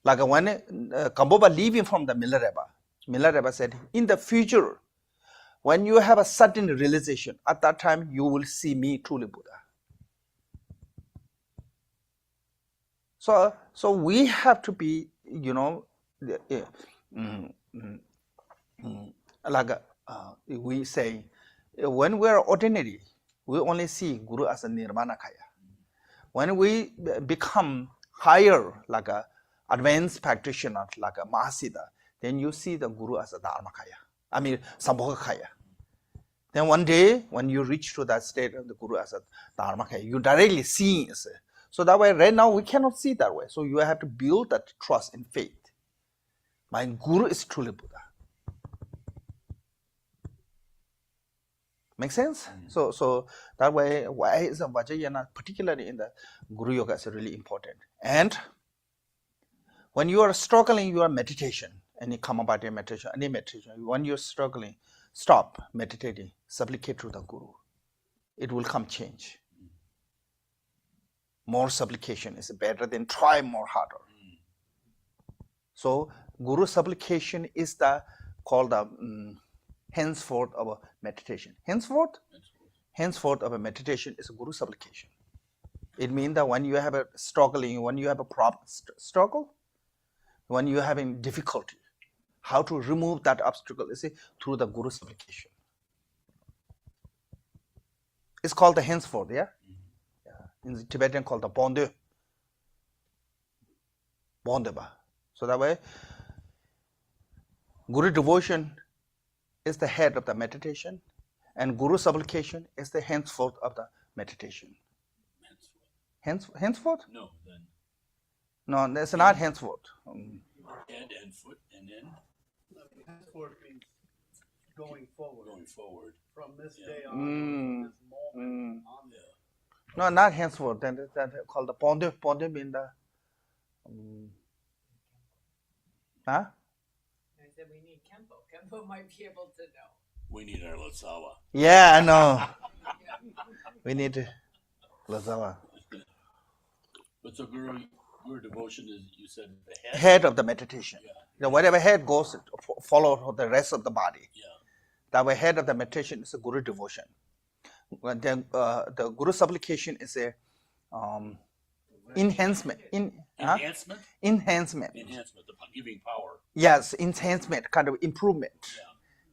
Like when Kamboba leaving from the Milarepa said, in the future, when you have a certain realization, at that time you will see me truly Buddha. So we have to be, like we say, when we are ordinary, we only see Guru as a Nirmanakaya. When we become higher, like a advanced practitioner, like a Mahasiddha, then you see the Guru as a Dharmakaya. Sambhogakaya. Then one day, when you reach to that state of the Guru as a Dharmakaya, you directly see it. So that way, right now, we cannot see that way. So you have to build that trust and faith. My Guru is truly Buddha. Make sense? So that way, why is the Vajrayana, particularly in the Guru Yoga, is really important. And when you are struggling your meditation, any Kamabhati meditation, any meditation, when you're struggling, stop meditating, supplicate to the Guru. It will come change. More supplication is better than try more harder. So Guru supplication is called the henceforth of a meditation. Henceforth of a meditation is a Guru supplication. It means that when you have a struggling, when you have a problem, struggle, when you're having difficulty, how to remove that obstacle is through the Guru supplication. It's called the henceforth, yeah? In the Tibetan called the Bonde. Bondeba. So that way, Guru devotion is the head of the meditation, and Guru supplication is the henceforth of the meditation. Henceforth? No, then. No, that's not henceforth. Head and foot, and then Henceforth means going forward. going forward. From this day on, from this moment on there. No, not henceforth. That called the Ponde. Ponde means the. Huh? I said we need Khenpo. Khenpo might be able to know. We need our Latsawa. Yeah, I know. We need Lazawa. But so Guru devotion is, you said, the head? Head of the meditation. Yeah. Whatever head goes, follow the rest of the body. Yeah. That way, head of the meditation is a Guru devotion. Then the Guru supplication is a enhancement. Enhancement? Enhancement. Enhancement, the giving power. Yes, enhancement, kind of improvement.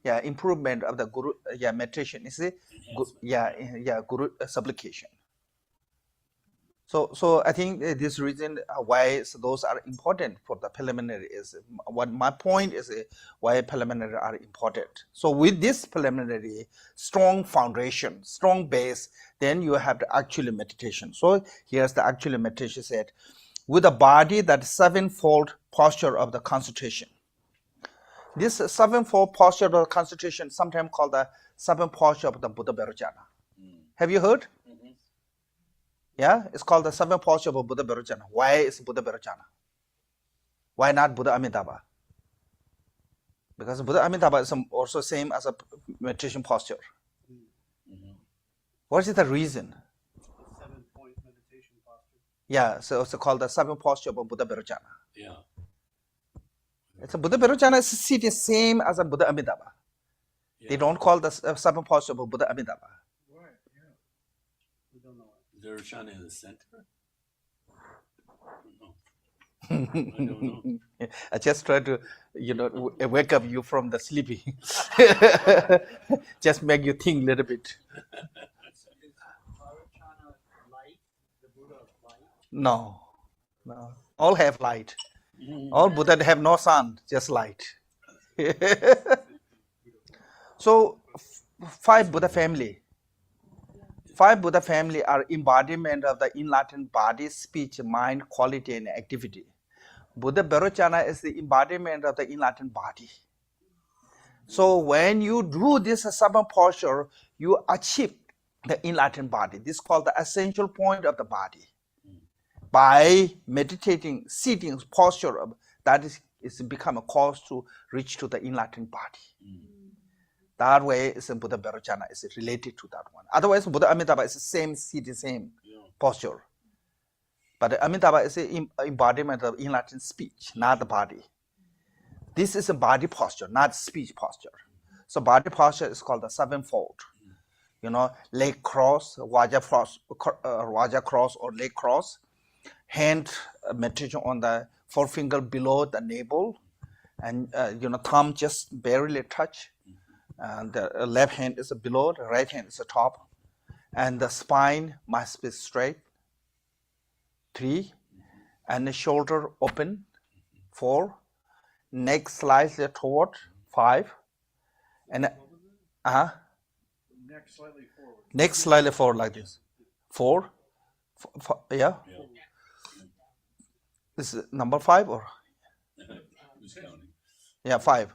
Yeah, improvement of the Guru. Meditation is a Guru supplication. So I think this reason why those are important for the preliminary is what my point is why preliminary are important. So with this preliminary strong foundation, strong base, then you have the actual meditation. So here's the actual meditation said, with a body that sevenfold posture of the concentration. This sevenfold posture of concentration, sometimes called the seven posture of the Buddha Vajrayogini. Have you heard? Yeah, it's called the seven posture of Buddha Vajrayogini. Why is Buddha Vajrayogini? Why not Buddha Amitabha? Because Buddha Amitabha is also same as a meditation posture. What is the reason? 7-point meditation posture. Yeah, so it's called the seven posture of Buddha Vajrayogini. Yeah. It's a Buddha Vajrayogini is sitting same as a Buddha Amitabha. They don't call the seven posture of Buddha Amitabha. Right, yeah. We don't know. Is there a Shana in the center? I don't know. I just try to, wake up you from the sleepy. Just make you think a little bit. No. All have light. All Buddha have no sun, just light. So, five Buddha family. Five Buddha family are embodiment of the enlightened body, speech, mind, quality, and activity. Buddha Vajrayogini is the embodiment of the enlightened body. So when you do this seven posture, you achieve the enlightened body. This is called the essential point of the body. By meditating, sitting posture, that is become a cause to reach to the enlightened body. That way, is Buddha Vajrayogini is related to that one. Otherwise, Buddha Amitabha is the same sitting, same posture. But Amitabha is an embodiment of enlightened speech, not the body. This is a body posture, not speech posture. So body posture is called the sevenfold. Leg cross, Vajra cross or leg cross. Hand meditation on the forefinger below the navel. And, thumb just barely touch. And the left hand is below, the right hand is the top. And the spine must be straight. 3. And the shoulder open. 4. Neck slightly toward. 5. And Neck slightly forward. neck slightly forward like this. 4. Yeah. This is number 5 or? Who's counting? Yeah, 5.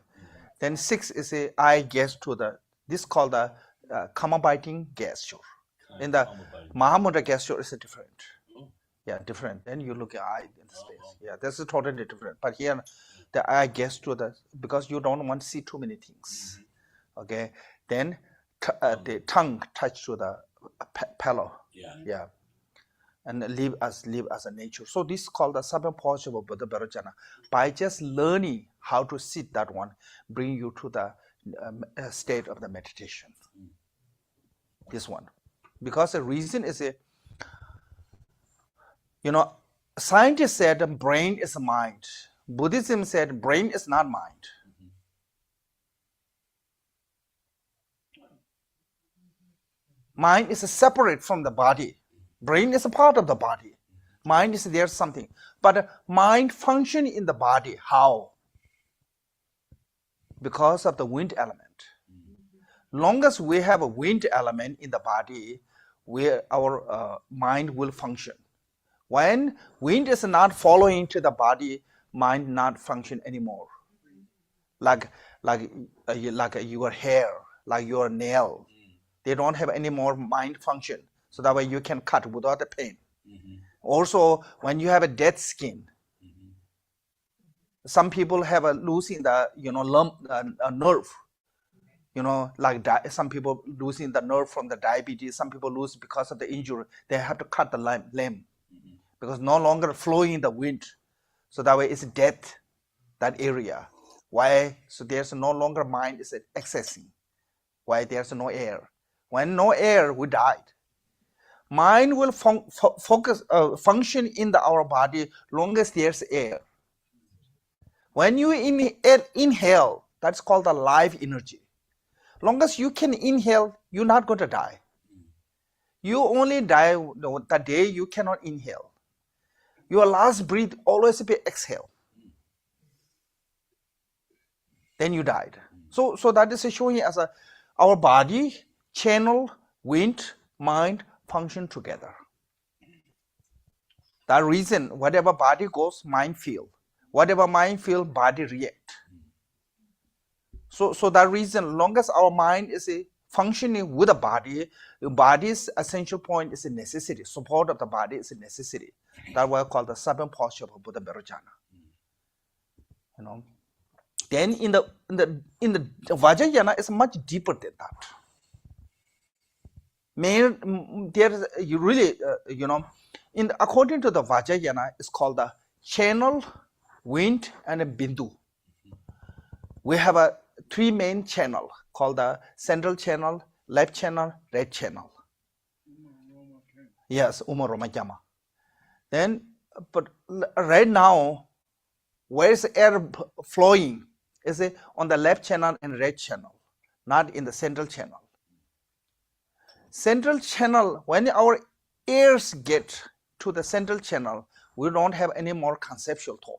Then 6 is a eye gaze to the, this called the karma biting gesture. In the Mahamudra gesture is different. Yeah, different. Then you look at eye in the space. Yeah, this is totally different. But here, the eye gets to the, because you don't want to see too many things. Okay. Then the tongue touch to the pillow. Yeah. And live as a nature. So this is called the seven posture of Buddha Vajrayogini. By just learning how to sit that one, bring you to the state of the meditation. This one. Because the reason is scientists said brain is mind. Buddhism said brain is not mind. Mind is separate from the body. Brain is a part of the body. Mind is there something. But mind function in the body. How? Because of the wind element. Long as we have a wind element in the body, our mind will function. When wind is not following to the body, mind not function anymore. Like your hair, like your nail. They don't have any more mind function. So that way you can cut without the pain. Also, when you have a dead skin, some people have a losing the nerve. Some people losing the nerve from the diabetes. Some people lose because of the injury. They have to cut the limb because no longer flowing the wind. So that way it's death, that area. Why? So there's no longer mind is accessing. Why? There's no air. When no air, we died. Mind will function in our body long as there's air. When you inhale, that's called the life energy. Long as you can inhale, you're not going to die. You only die the day you cannot inhale. Your last breath always be exhale. Then you died. So that is showing as our body, channel, wind, mind, function together. That reason, whatever body goes, mind feel. Whatever mind feel, body react. So that reason, long as our mind is functioning with the body's essential point is a necessity. Support of the body is a necessity. That's why I call the seven posture of Buddha Vajrayogini. You know. Then in the Vajrayogini is much deeper than that. There you really according to the Vajrayogini, it's called the channel, wind, and a bindu. We have a three main channel called the central channel, left channel, right channel. Yes, Umaromajama. Then, but right now, where is the air flowing? Is it on the left channel and right channel, not in the central channel. Central channel, when our ears get to the central channel, we don't have any more conceptual thought,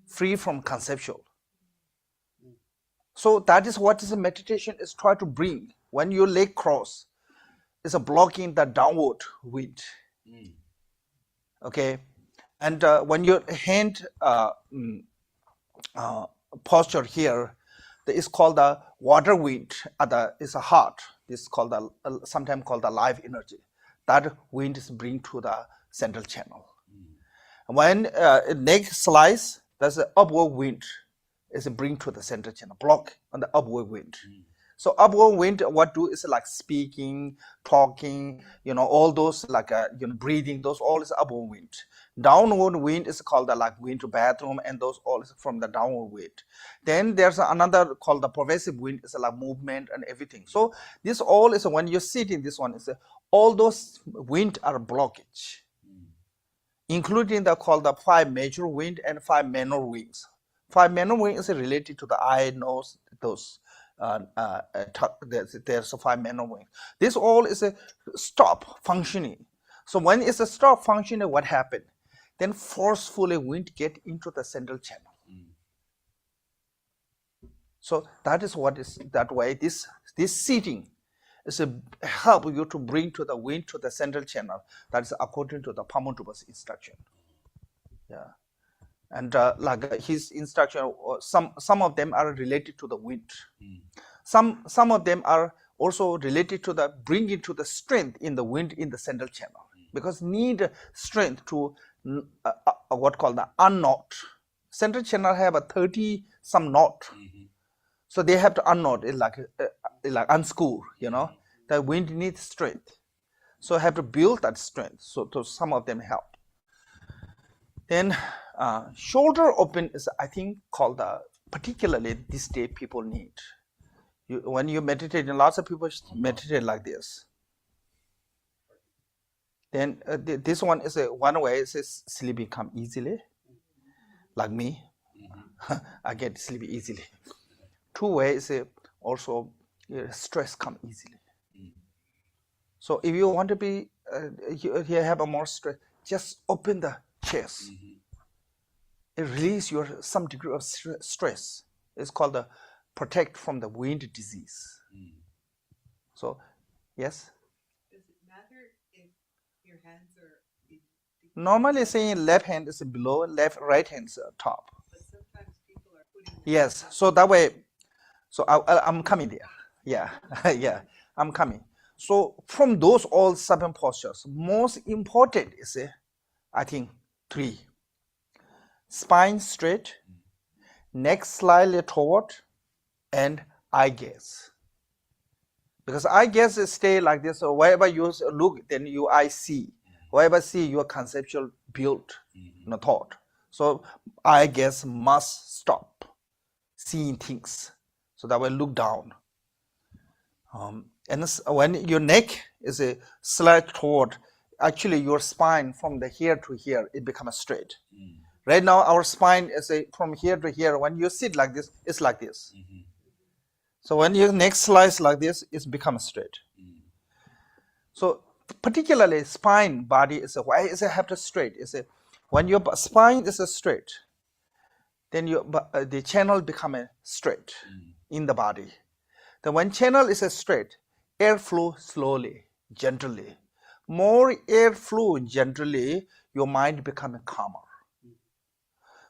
free from conceptual. So that is what is a meditation is try to bring. When your leg cross, is a blocking the downward wind. Okay, and when your hand posture here, is called the water wind. Is a heart. This is called the sometimes called the life energy. That wind is bring to the central channel. When next slice, there's an upward wind. Is bring to the center channel, block on the upward wind. So upward wind, what do is like speaking, talking, all those like breathing, those all is upward wind. Downward wind is called the like wind to bathroom, and those all is from the downward wind. Then there's another called the pervasive wind, is like movement and everything. So this all is when you sit in this one, is all those wind are blockage, including the called the 5 major wind and 5 minor winds. 5 minor winds is related to the eye, nose, those. There's a 5 minor winds. This all is a stop functioning. So when it's a stop functioning, what happened? Then forcefully wind get into the central channel. So that is what is that way. This sitting is a help you to bring to the wind to the central channel. That is according to the Pamutuba's instruction. Yeah. And like his instruction, some of them are related to the wind. Some of them are also related to the bringing to the strength in the wind in the central channel, because need strength to what called the unknot. Central channel have a 30 some knot, so they have to unknot it like unscrew. The wind needs strength, so have to build that strength. So some of them help. Then shoulder open is, I think, called particularly this day people need. When you meditate, and lots of people meditate like this. Then this one is one way is sleeping come easily, like me. I get sleepy easily. 2 ways also stress come easily. So if you want to be you have a more stress, just open the chest. It release some degree of stress. It's called the protect from the wind disease. So, yes? Does it matter if your hands are... Normally saying left hand is below, right hand is top. But sometimes people are putting... Yes, so that way, so I'm coming there. Yeah, yeah, I'm coming. So from those all 7 postures, most important is, I think, 3. Spine straight, neck slightly toward, and eye gaze. Because eye gaze stay like this, so wherever you look, then your eye see. Wherever see, your conceptual build, thought. So eye gaze must stop seeing things. So that way look down. And when your neck is a slight toward, actually your spine from the here to here, it becomes straight. Right now our spine is from here to here. When you sit like this, it's like this. So when your neck slides like this, it becomes straight. So particularly spine body is why is it have to straight? Is when your spine is straight, then the channel become straight in the body. Then when channel is straight, air flow slowly, gently. More air flow gently, your mind become calmer.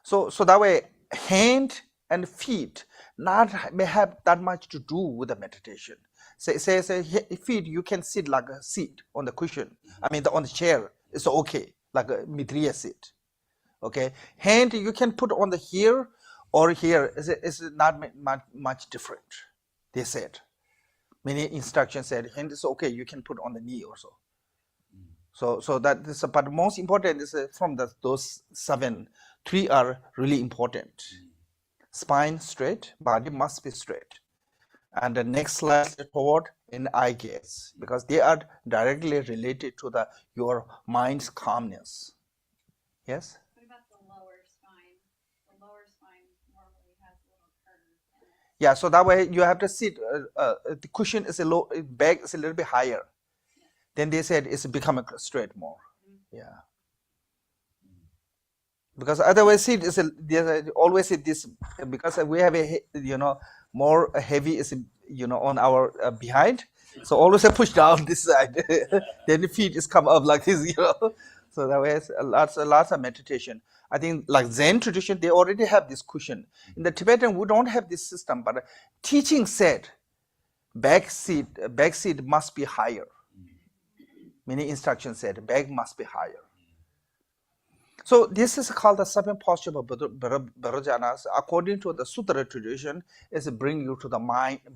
So that way, hand and feet not may have that much to do with the meditation. Say feet, you can sit like a seat on the cushion. I mean, on the chair, it's okay, like a Mitriya seat. Okay, hand you can put on the here or here. Is not much different. They said. Many instructions said hand is okay. You can put on the knee also. So that is, but most important is from those 7, 3 are really important. Spine straight, body must be straight, and the neck slightly forward and eye gaze, because they are directly related to your mind's calmness. Yes. What about the lower spine? The lower spine normally has a little curve. Yeah, so that way you have to sit. The cushion is back is a little bit higher. Then they said it's becoming straight more. Yeah. Because otherwise it is always this, because we have a more heavy is on our behind, so always a push down this side. Then the feet is come up like this. So that way lots of meditation. I think like Zen tradition, they already have this cushion. In the Tibetan, we don't have this system, but teaching said back seat must be higher. Many instructions said back must be higher. So this is called the 7 posture of Vajrayanas. According to the Sutra tradition, is bring you to the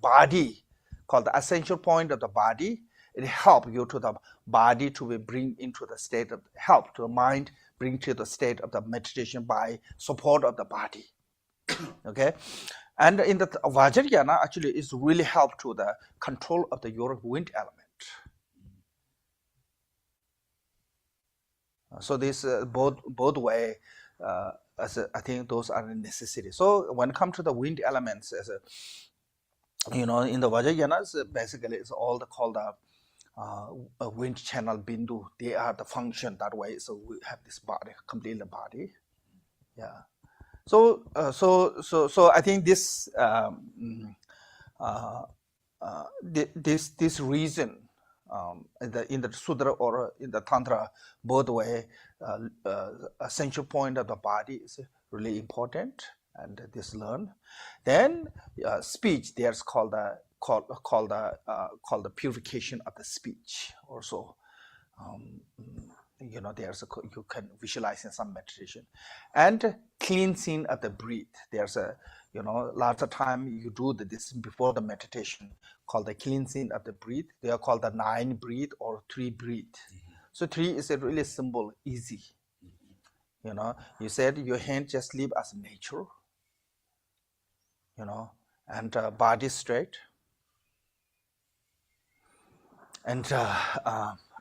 body, called the essential point of the body. It help you to the body to be bring into the state of help to the mind, bring to the state of the meditation by support of the body. Okay, and in the Vajrayana actually is really help to the control of your wind element. So this both way, I think those are necessary. So when it comes to the wind elements, as in the Vajrayanas, basically it's all called a wind channel bindu. They are the function that way. So we have this body, complete the body. Yeah. So I think this this reason. In the Sutra or in the Tantra, both way, essential point of the body is really important, and this learn. Then speech, there's called the purification of the speech also. There's you can visualize in some meditation, and cleansing of the breath. There's lots of time you do this before the meditation, called the cleansing of the breath. They are called the 9 breath or 3 breath. So 3 is a really simple, easy. You said your hand just leave as nature. And body straight. And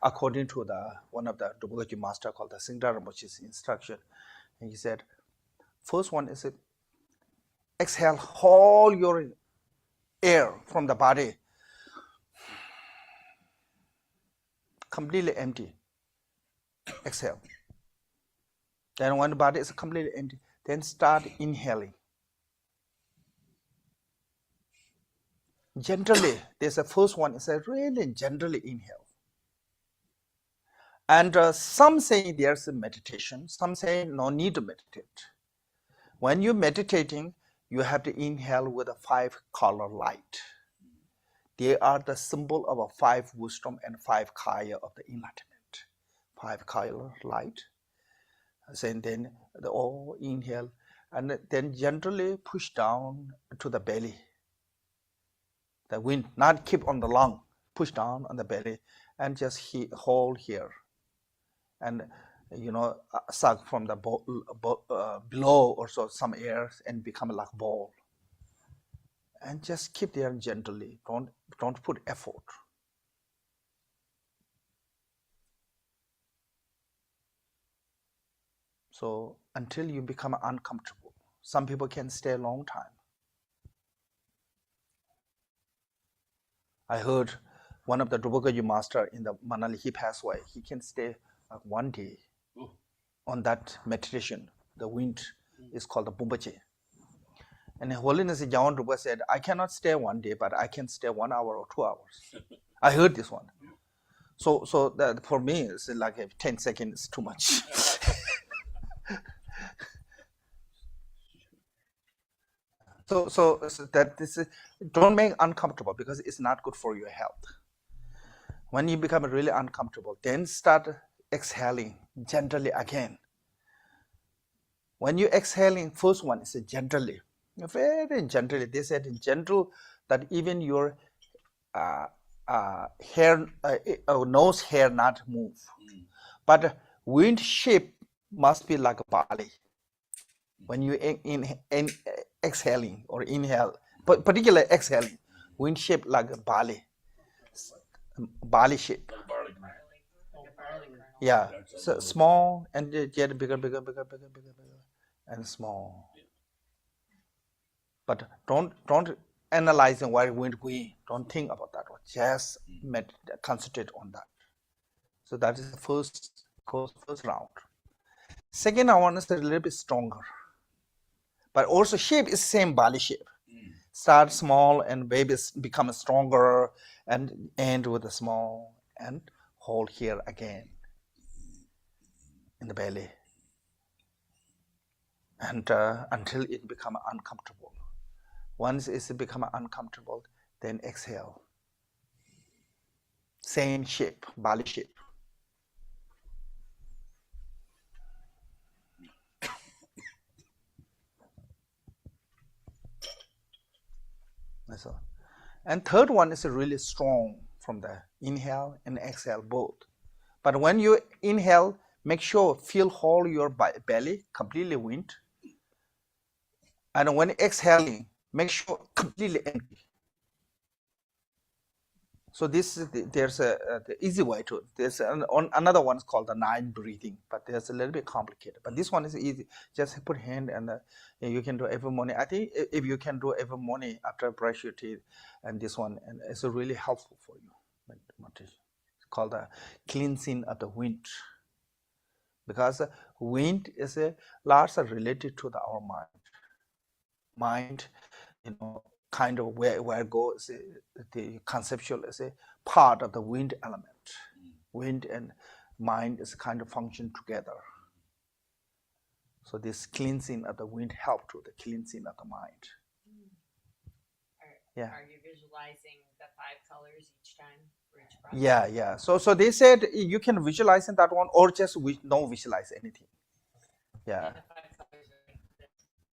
according to one of the Rinpoche master called the Singdar Rinpoche's instruction, and he said, first one is exhale all your air from the body, completely empty. Exhale. Then when the body is completely empty, then start inhaling. Gently, there's a first one, is really gently inhale. And some say there's a meditation, some say no need to meditate. When you're meditating, you have to inhale with a 5-color light. They are the symbol of a 5 wisdom and 5 kaya of the enlightenment. 5-color light. And then all inhale, and then gently push down to the belly. The wind, not keep on the lung, push down on the belly, and just hold here. And suck from the below also some air and become like ball. And just keep there gently. Don't put effort. So until you become uncomfortable, some people can stay a long time. I heard one of the Rinpoche master in the Manali, he passed away. He can stay like 1 day on that meditation. The wind is called the Bumbache. And Holiness Jawan Rupa said, I cannot stay 1 day, but I can stay 1 hour or 2 hours. I heard this one. So that for me, it's like 10 seconds is too much. So that this is, don't make uncomfortable because it's not good for your health. When you become really uncomfortable, then start exhaling gently again. When you exhaling, first one is gently, very gently. They said in gentle that even your hair, nose hair not move, but wind shape must be like a body. When you exhaling or inhale, particularly exhaling, wind shape like a barley shape. Like barley grain. Yeah, so small and get bigger, and small. But don't analyze where wind going. Don't think about that one. Just concentrate on that. So that is the first round. Second one is a little bit stronger, but also shape is same body shape. Start small and babies become stronger and end with a small and hold here again in the belly and until it become uncomfortable. Once it's become uncomfortable, then exhale. Same shape, body shape. That's all. And third one is really strong from the inhale and exhale both. But when you inhale, make sure feel whole your belly completely wind. And when exhaling, make sure completely empty. So this is there's the easy way to. There's another one called the 9 breathing, but there's a little bit complicated. But this one is easy. Just put hand and you can do every morning. I think if you can do every morning after brush your teeth, and this one, and it's really helpful for you. It's called the cleansing of the wind, because wind is largely related to our mind. Mind, kind of where goes the conceptual is a part of the wind element. Wind and mind is kind of function together. So this cleansing of the wind help to the cleansing of the mind. Yeah. Are you visualizing the 5 colors each time for each breath? Yeah. So they said you can visualize in that one or just don't visualize anything. Yeah. And the 5 colors are like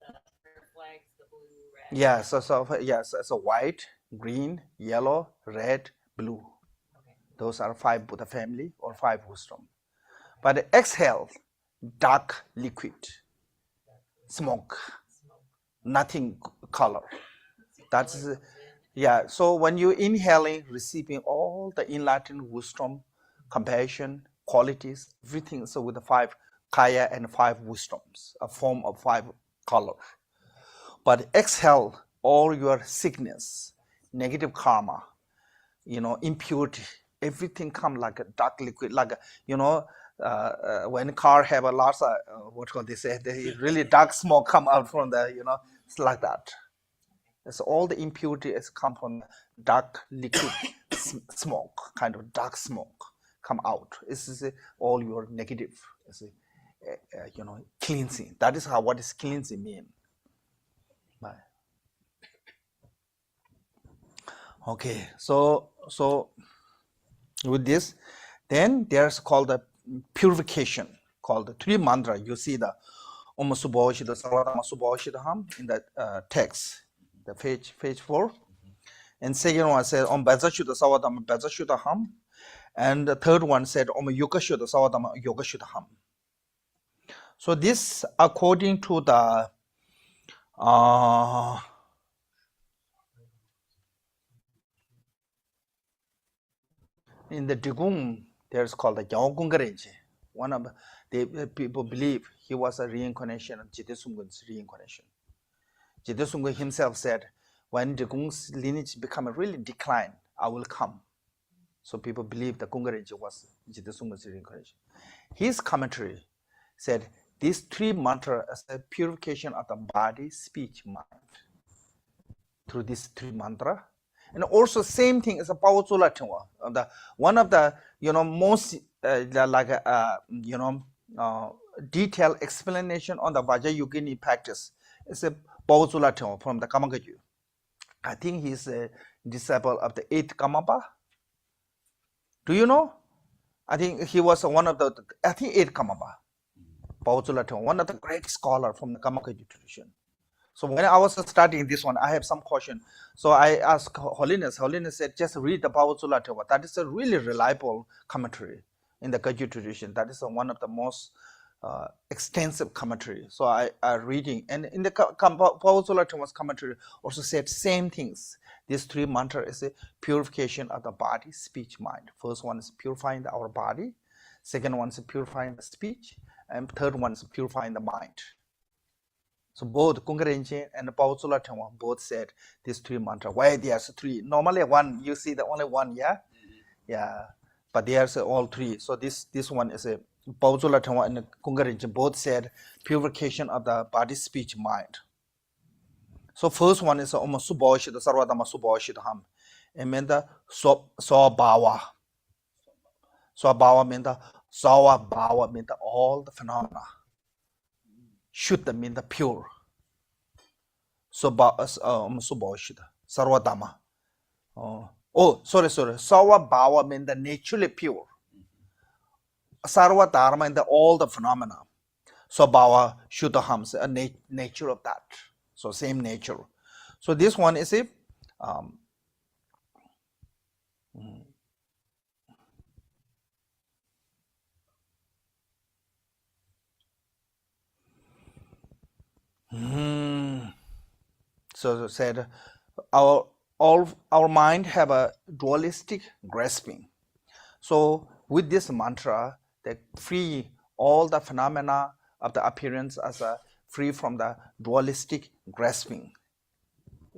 the prayer flags, the blue, red. Yeah. So white, green, yellow, red, blue. Okay. Those are 5 Buddha family or 5 wisdom. But exhale, dark liquid, smoke, nothing color. That's yeah. So when you inhaling, receiving all the enlightened wisdom, compassion, qualities, everything. So with the 5 kaya and 5 wisdoms, a form of 5 colors. But exhale all your sickness, negative karma, impurity, everything come like a dark liquid, like when car have a lot of what they say, the really dark smoke come out from the, it's like that. So all the impurity is come from dark liquid smoke, kind of dark smoke come out. This is all your negative, cleansing. That is what is cleansing mean. Right. Okay, so with this, then there's called the purification, called the 3 mantra. You see the Om Subhashita Sarvadhamma Subhashitaham in the text, the page 4. And second one says Om Bhajashuddha Sarvadhamma Bhajashutaham. And the third one said Om Yogashuddha Sarvadhamma Yogashutaham. So this according to the in the Digung, there's called the Yaogungarenje. One of the people believe he was a reincarnation of Jidesung's reincarnation. Jidesung himself said, when Digung's lineage become a really decline, I will come. So people believe the Gungarenje was Jidesung's reincarnation. His commentary said, these 3 mantras as a purification of the body, speech, mind. Through these 3 mantras. And also same thing as a Pawtsula Tengwa. One of the most detailed explanation on the Vajrayogini practice is a Pauzula Tengwa from the Kamakaju. I think he's a disciple of the 8th Kamapa. Do you know? I think he was one of the, I think 8th Kamapa. Pauzula Tengwa, one of the great scholars from the Kamakaju tradition. So when I was studying this one, I have some question. So I asked Holiness. Holiness said, just read the Pauzula Tengwa. That is a really reliable commentary in the Kagyu tradition. That is one of the most extensive commentary. So I reading, and in the Pauzula Tengwa's commentary also said same things. These 3 mantras is a purification of the body, speech, mind. First one is purifying our body. Second one is purifying the speech. And third one is purifying the mind. So both Kungarenche and Pauzula Tengwa both said these 3 mantras. Why there's 3? Normally one, you see the only one, yeah? Yeah. But there's all 3. So this one is a Pauzula Tengwa and Kungarenche both said purification of the body, speech, mind. So first one is almost Suboshita, Sarvadama Suboshitaham. And mean the Sawabawa. Sawabawa mean the Sawabawa mean the all the phenomena. Shuddha mean the pure. Suboshita, Sarvadama. Sorry. Sawabawa mean the naturally pure. Sarva mean the all the phenomena. Swabhava Shuddhaham, a nature of that. So same nature. So this one is a so said our mind have a dualistic grasping. So with this mantra, they free all the phenomena of the appearance as a free from the dualistic grasping.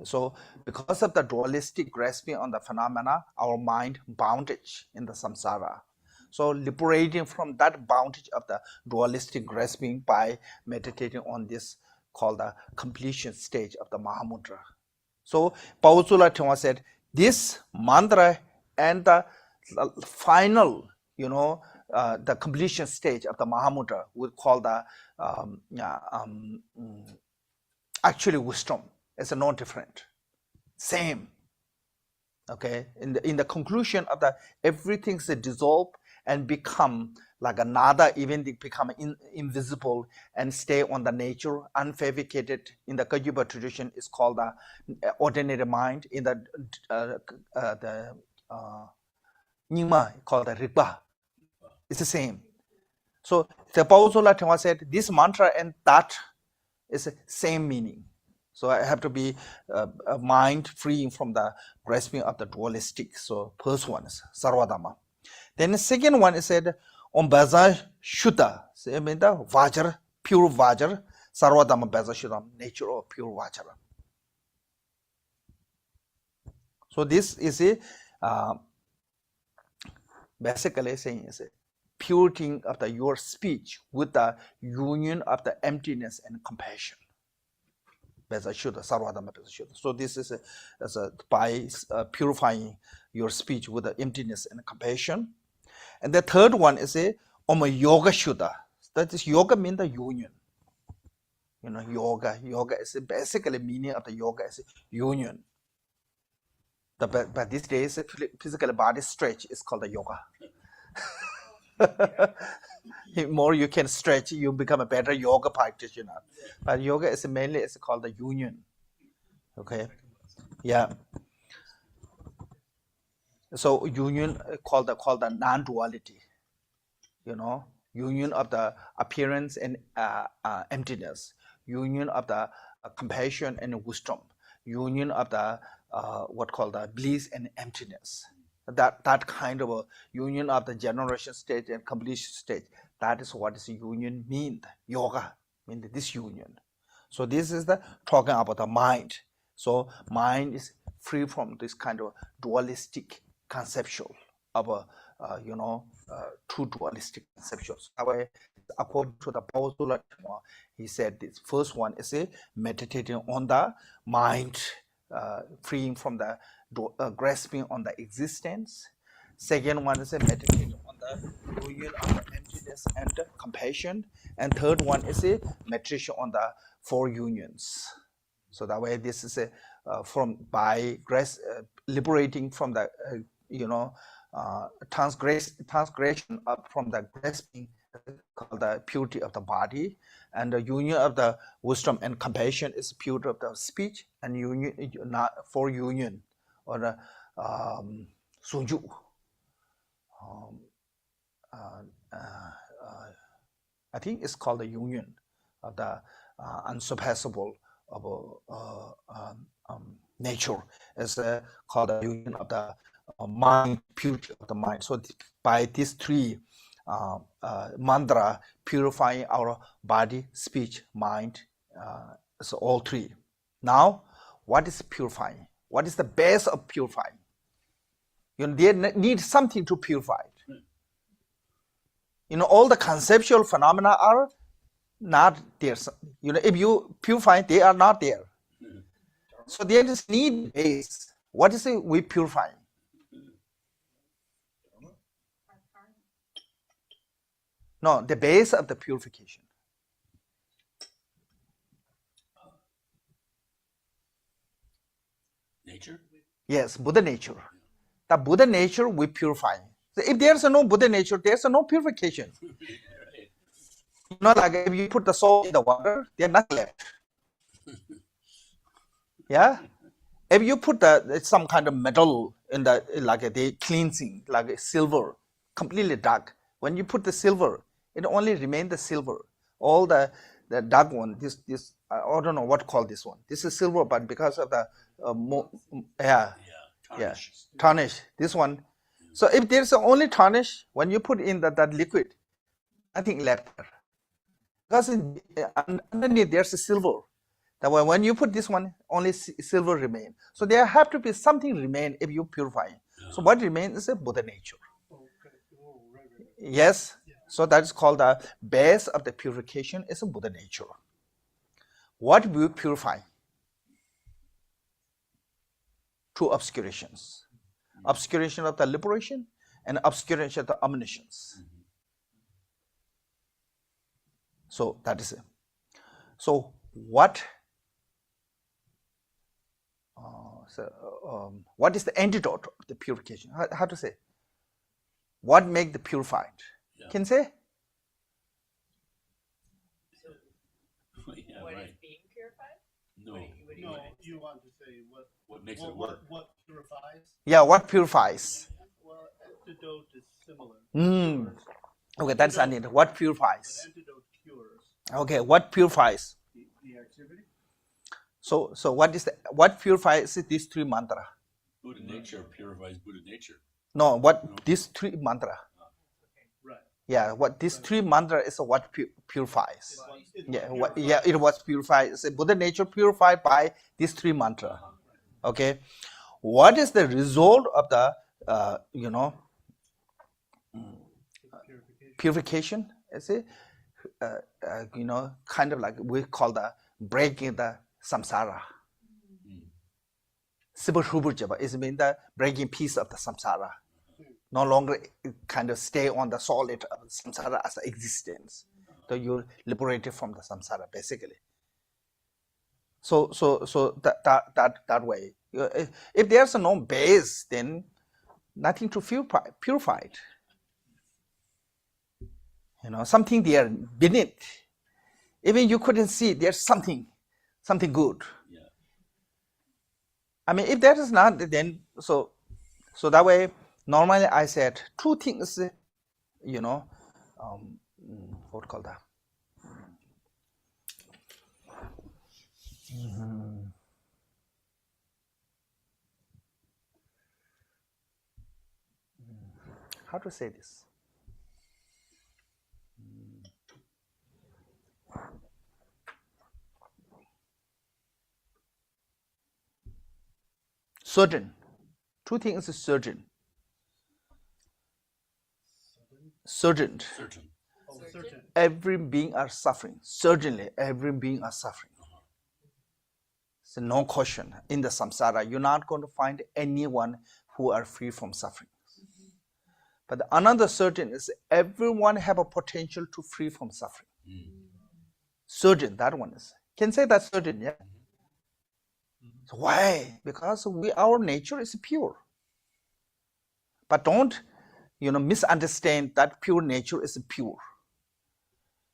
So because of the dualistic grasping on the phenomena, our mind bondage in the samsara. So liberating from that bondage of the dualistic grasping by meditating on this called the completion stage of the Mahamudra. So Pauzula Tengwa said this mantra and the final, the completion stage of the Mahamudra we call the actually wisdom. It's no different, same. Okay, in the conclusion of the everything's dissolve and become like another, even they become invisible and stay on the nature, unfabricated. In the Kagyupa tradition, is called the ordinary mind. In the Nyingma, called the Rigpa. It's the same. So the Pauzula Tengwa said this mantra and that is the same meaning. So I have to be a mind free from the grasping of the dualistic. So first one is Sarvadama. Then the second one is said Om Baza Shuddha. So I mean the Vajra, pure Vajra, Sarvadama Baza Shuddha, nature of pure Vajra. So this is a basically saying is a purity of your speech with the union of the emptiness and compassion. So this is by purifying your speech with the emptiness and compassion. And the third one is a Yoga Shuddha. That is yoga means the union. Yoga is basically meaning of the yoga is union. But these days, physical body stretch is called the yoga. The more you can stretch, you become a better yoga practitioner. But yoga is mainly called the union. Okay, yeah. So union called the non-duality. Union of the appearance and emptiness. Union of the compassion and wisdom. Union of the what called the bliss and emptiness. That kind of a union of the generation stage and completion stage. That is what is union mean. Yoga means this union. So this is the talking about the mind. So mind is free from this kind of dualistic conceptual of a true dualistic conceptuals. However, according to the Pauzula, he said this first one is a meditating on the mind, freeing from the grasping on the existence. Second one is a meditation on the union of the emptiness and compassion. And third one is a meditation on the four unions. So that way, this is from by grace liberating from the transgression up from the grasping, called the purity of the body, and the union of the wisdom and compassion is purity of the speech, and union not for union or the sunju. I think it's called the union of the unsurpassable nature. It's called the union of the mind, purity of the mind. So by these three mantra, purifying our body, speech, mind, so all three. Now, what is purifying? What is the base of purifying? They need something to purify it. All the conceptual phenomena are not there. If you purify, they are not there. So there is need base. What is it we purifying? No, the base of the purification. Nature? Yes, Buddha nature. The Buddha nature we purify. So if there's no Buddha nature, there's no purification. Like if you put the salt in the water, they're not left. Yeah? If you put some kind of metal in the cleansing, like silver, completely dark. When you put the silver, it only remains the silver. All the dark one, this I don't know what call this one. This is silver, but because of the tarnish. This one. So if there's only tarnish, when you put in that liquid, nothing left there. Because underneath there's a silver. That way when you put this one, only silver remain. So there have to be something remain if you purify. So what remains is a Buddha nature. Yes. So that is called the base of the purification is a Buddha nature. What will purify? Two obscurations. Obscuration of the liberation and obscuration of the omniscience. So that is it. So what what is the antidote of the purification? How to say? What make the purified? Yeah. Can say? What is being purified? No. No, you want to say What makes it work? What purifies? Yeah, what purifies? Well, antidote is similar. Okay, that's antidote. What purifies? But antidote cures Okay, what purifies? the activity. So what purifies these three mantra? Buddha nature purifies Buddha nature. No, what these three mantra? Right. Yeah, what these three mantra is what purifies. It was purified. It's a Buddha nature purified by these three mantra. Okay, what is the result of the purification? Is it kind of like we call the breaking the samsara. Sibur is mean the breaking piece of the samsara. No longer kind of stay on the solid of samsara as an existence. So you're liberated from the samsara basically. So that way. If there's no base, then nothing to purify it. Something there beneath. Even you couldn't see there's something good. Yeah. I mean, if that is not, then so that way. Normally, I said two things. What call that? How to say this? Certain. Two things is certain. Certain. Certain. Every being are suffering. Certainly, every being are suffering. So no question. In the samsara, you're not going to find anyone who are free from suffering. But another certain is everyone have a potential to free from suffering. Certain, that one is. Can say that certain, yeah? Why? Because our nature is pure. But don't, misunderstand that pure nature is pure.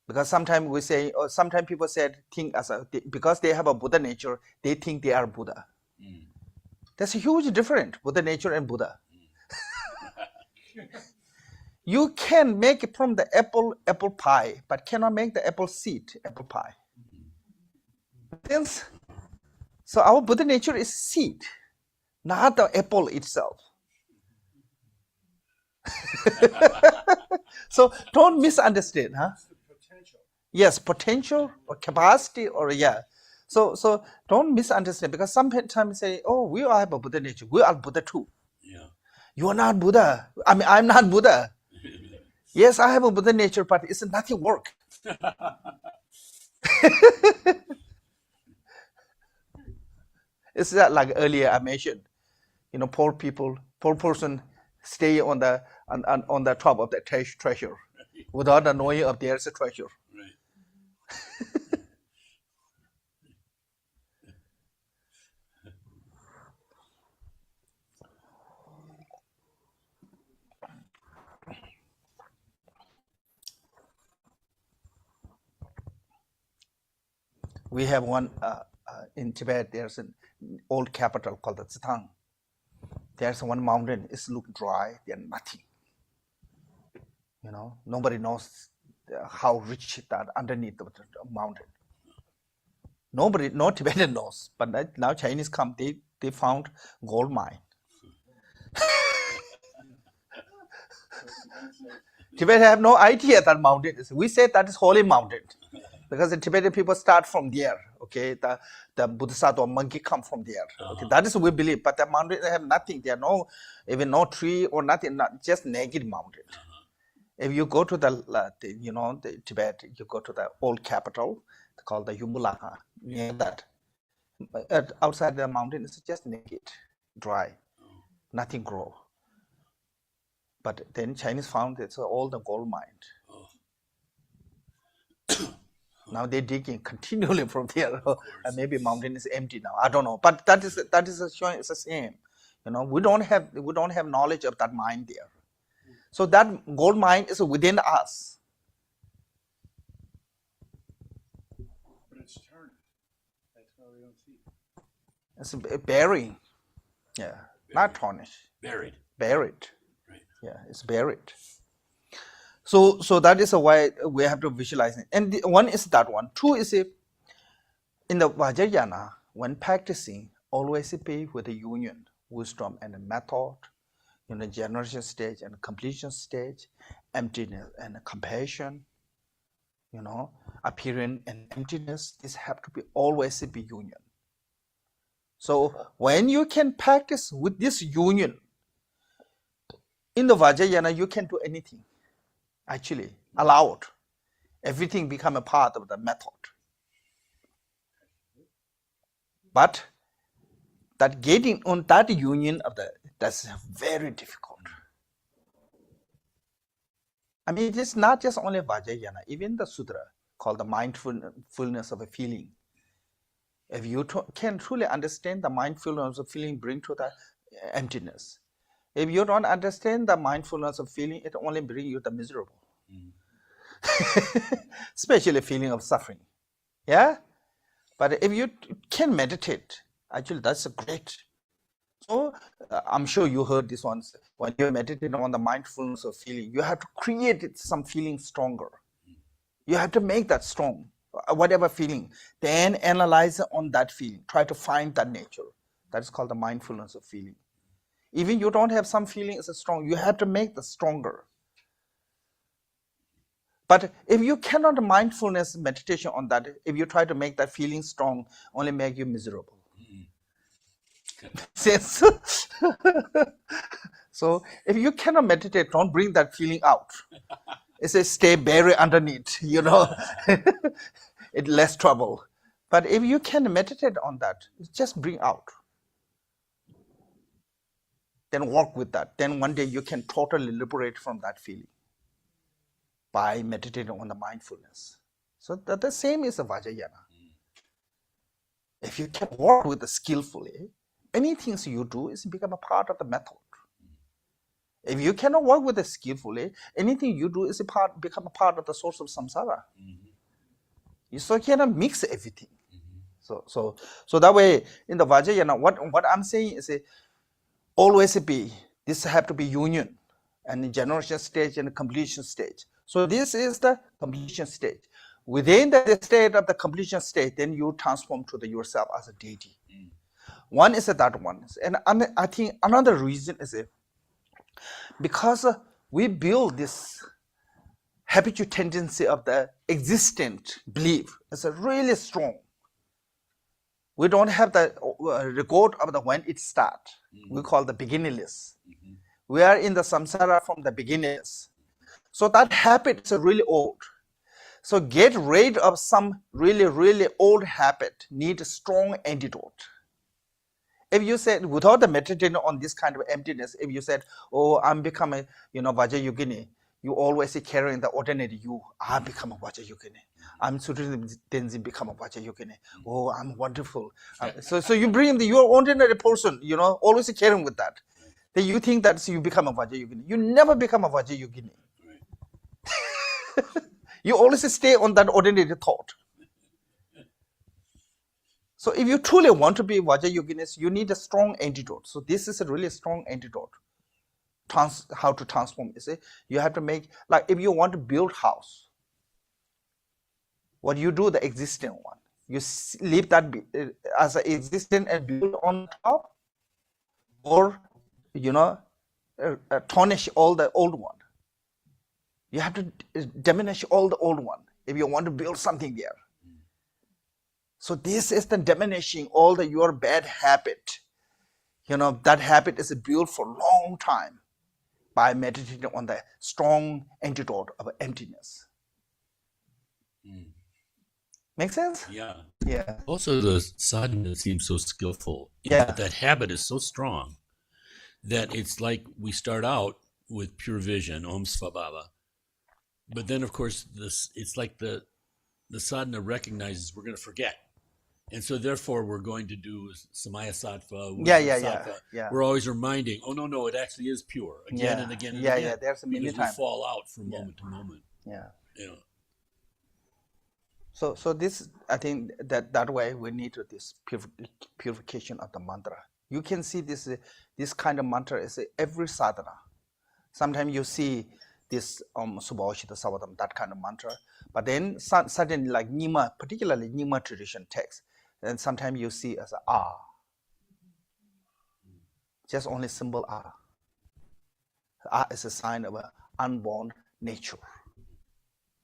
Because sometimes we say, or sometimes people think because they have a Buddha nature, they think they are Buddha. That's a huge difference, Buddha nature and Buddha. You can make it from the apple pie, but cannot make the apple seed apple pie. So our Buddha nature is seed, not the apple itself. So don't misunderstand, huh? Potential. Yes, potential or capacity or yeah. So don't misunderstand, because sometimes say, oh, we all have a Buddha nature. We are Buddha too. Yeah. You are not Buddha. I mean, I'm not Buddha. Yes, I have a Buddha nature, but it's nothing work. It's that like earlier I mentioned, poor person stay on the on the top of the treasure without the knowing of there's a treasure. Right. We have one in Tibet. There's an old capital called the Tsultrim. There's one mountain. It's look dry. There's nothing. Nobody knows how rich that underneath the mountain. Nobody, no Tibetan knows. But now Chinese come. They found gold mine. Tibet have no idea that mountain is. We say that is holy mountain, because the Tibetan people start from there. Okay, the Bodhisattva monkey come from there. Okay, that is what we believe. But the mountain they have nothing. There are even no tree or nothing. Just naked mountain. If you go to the Tibet, you go to the old capital called the Yumbulaka. Near that, outside the mountain is just naked, dry, nothing grow. But then Chinese found it's all the gold mine. Now they're digging continually from there, and maybe mountain is empty now. I don't know, but that is showing it's the same. We don't have knowledge of that mine there. So that gold mine is within us. But it's turning. That's why we don't see it. It's buried. Yeah, not tarnished. Buried. Buried. Right. Yeah, it's buried. So that is why we have to visualize it. And one is that one. Two is in the Vajrayana, when practicing, always be with the union, wisdom and the method, generation stage and completion stage, emptiness and compassion, appearance and emptiness. This have to be always be union. So when you can practice with this union, in the Vajrayana, you can do anything. Actually, allowed. Everything become a part of the method. But that getting on that union that's very difficult. I mean, it's not just only Vajrayana, even the sutra called the mindfulness of a feeling. If you can truly understand the mindfulness of feeling, bring to the emptiness. If you don't understand the mindfulness of feeling, it only brings you the miserable. Especially feeling of suffering. Yeah? But if you can meditate, actually that's great. So I'm sure you heard this once. When you're meditating on the mindfulness of feeling, you have to create some feeling stronger. You have to make that strong, whatever feeling. Then analyze on that feeling. Try to find that nature. That is called the mindfulness of feeling. Even you don't have some feeling is strong, you have to make the stronger. But if you cannot mindfulness meditation on that, if you try to make that feeling strong, only make you miserable. So if you cannot meditate, don't bring that feeling out. It says stay buried underneath, it's less trouble. But if you can meditate on that, just bring out. Then work with that. Then one day you can totally liberate from that feeling by meditating on the mindfulness. So that the same is a Vajrayana. If you can work with it skillfully, anything you do is become a part of the method. If you cannot work with it skillfully, anything you do is become a part of the source of samsara. You so cannot mix everything. So that way in the Vajrayana, what I'm saying is always be this have to be union and the generation stage and the completion stage. So this is the completion stage. Within the state of the completion state, then you transform to the yourself as a deity. One is that one, and I think another reason is because we build this habitual tendency of the existent belief is really strong. We don't have the record of the when it start. We call the beginningless. We are in the samsara from the beginningless. So that habit is really old. So get rid of some really old habit, need a strong antidote. If you said, without the meditating on this kind of emptiness, if you said, oh, I'm becoming, Vajrayogini, you always carrying the ordinary you, I become a Vajrayogini. I'm Tsultrim Tenzin become a Vajrayogini. Oh, I'm wonderful. So you bring your ordinary person, always carrying with that. Then you think that you become a Vajrayogini. You never become a Vajrayogini. You always stay on that ordinary thought. So if you truly want to be Vajrayoginis, you need a strong antidote. So this is a really strong antidote. How to transform, you have to make, like if you want to build house, what you do, the existing one, you leave that as an existing and build on top, or tarnish all the old one. You have to diminish all the old one if you want to build something there. So this is the diminishing all your bad habit. That habit is built for a long time by meditating on the strong antidote of emptiness. Make sense? Yeah. Yeah. Also, the sadhana seems so skillful. Yeah. That habit is so strong that it's like we start out with pure vision, Om Svabhava. But then, of course, it's like the sadhana recognizes we're going to forget. And so, therefore, we're going to do Samaya Sattva. Yeah. We're always reminding, oh, no, it actually is pure. Again and again and again. Yeah, there's many because times. we fall out from moment to moment. Yeah. So So this, I think that way we need this purification of the mantra. You can see this kind of mantra is every sadhana. Sometimes you see this Subhashita Savadam, that kind of mantra, but then suddenly like Nima, particularly Nima tradition text, and sometimes you see as a just only symbol is a sign of an unborn nature.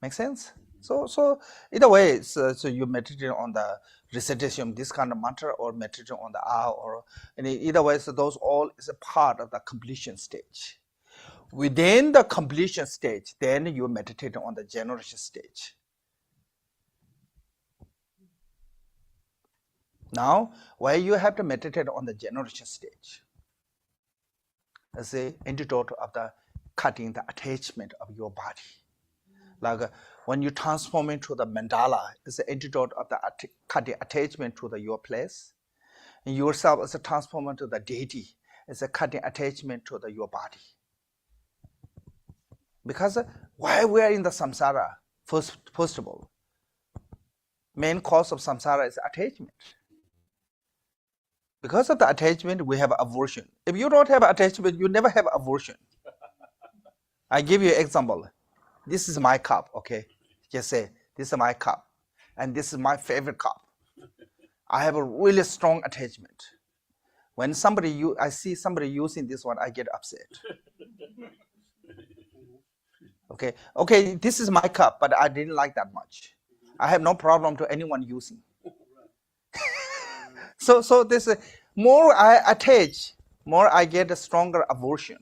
Make sense? So either way, so you meditate on the recitation of this kind of mantra, or meditate on the or either way, so those all is a part of the completion stage. Within the completion stage, then you meditate on the generation stage. Now, why you have to meditate on the generation stage? As the antidote of the cutting the attachment of your body. Like when you transform into the mandala, it's the antidote of the cutting attachment to your place. And yourself as a transformer to the deity, it's a cutting attachment to your body. Because why we are in the samsara, first of all, main cause of samsara is attachment. Because of the attachment, we have aversion. If you don't have attachment, you never have aversion. I give you an example. This is my cup, okay? Just say, this is my cup, and this is my favorite cup. I have a really strong attachment. When I see somebody using this one, I get upset. Okay, this is my cup, but I didn't like that much. I have no problem to anyone using. So this more I attach, more I get a stronger aversion.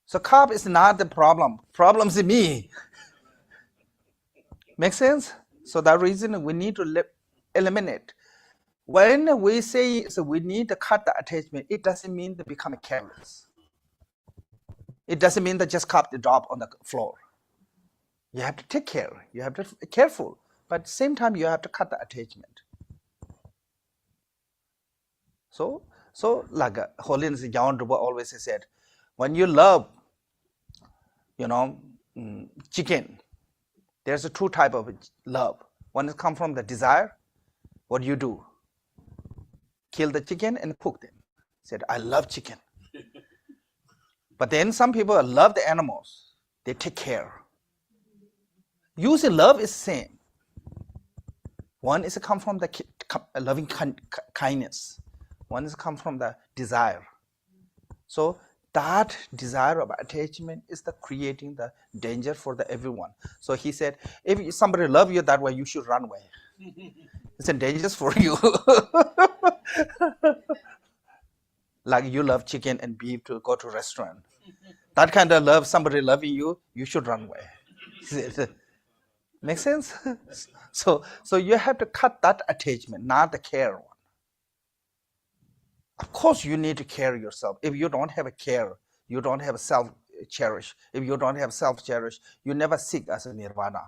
So cup is not the problem. Problem is me. Make sense? So that reason we need to eliminate. When we say we need to cut the attachment, it doesn't mean to become careless. It doesn't mean that just cup the drop on the floor. You have to take care. You have to be careful. but at the same time you have to cut the attachment. So like Holiness John Ruba always said, when you love, chicken, there's a two type of love. One is come from the desire. What do you do? Kill the chicken and cook them. Said, I love chicken. But then some people love the animals. They take care. Usually love is same. One is come from the loving kindness. One is come from the desire. So that desire of attachment is the creating the danger for the everyone. So he said, if somebody love you that way, you should run away. It's a dangerous for you. Like you love chicken and beef to go to restaurant. That kind of love, somebody loving you, you should run away. Make sense? So you have to cut that attachment, not the care one. Of course, you need to care yourself. If you don't have a care, you don't have a self-cherish. If you don't have self-cherish, you never seek as a nirvana.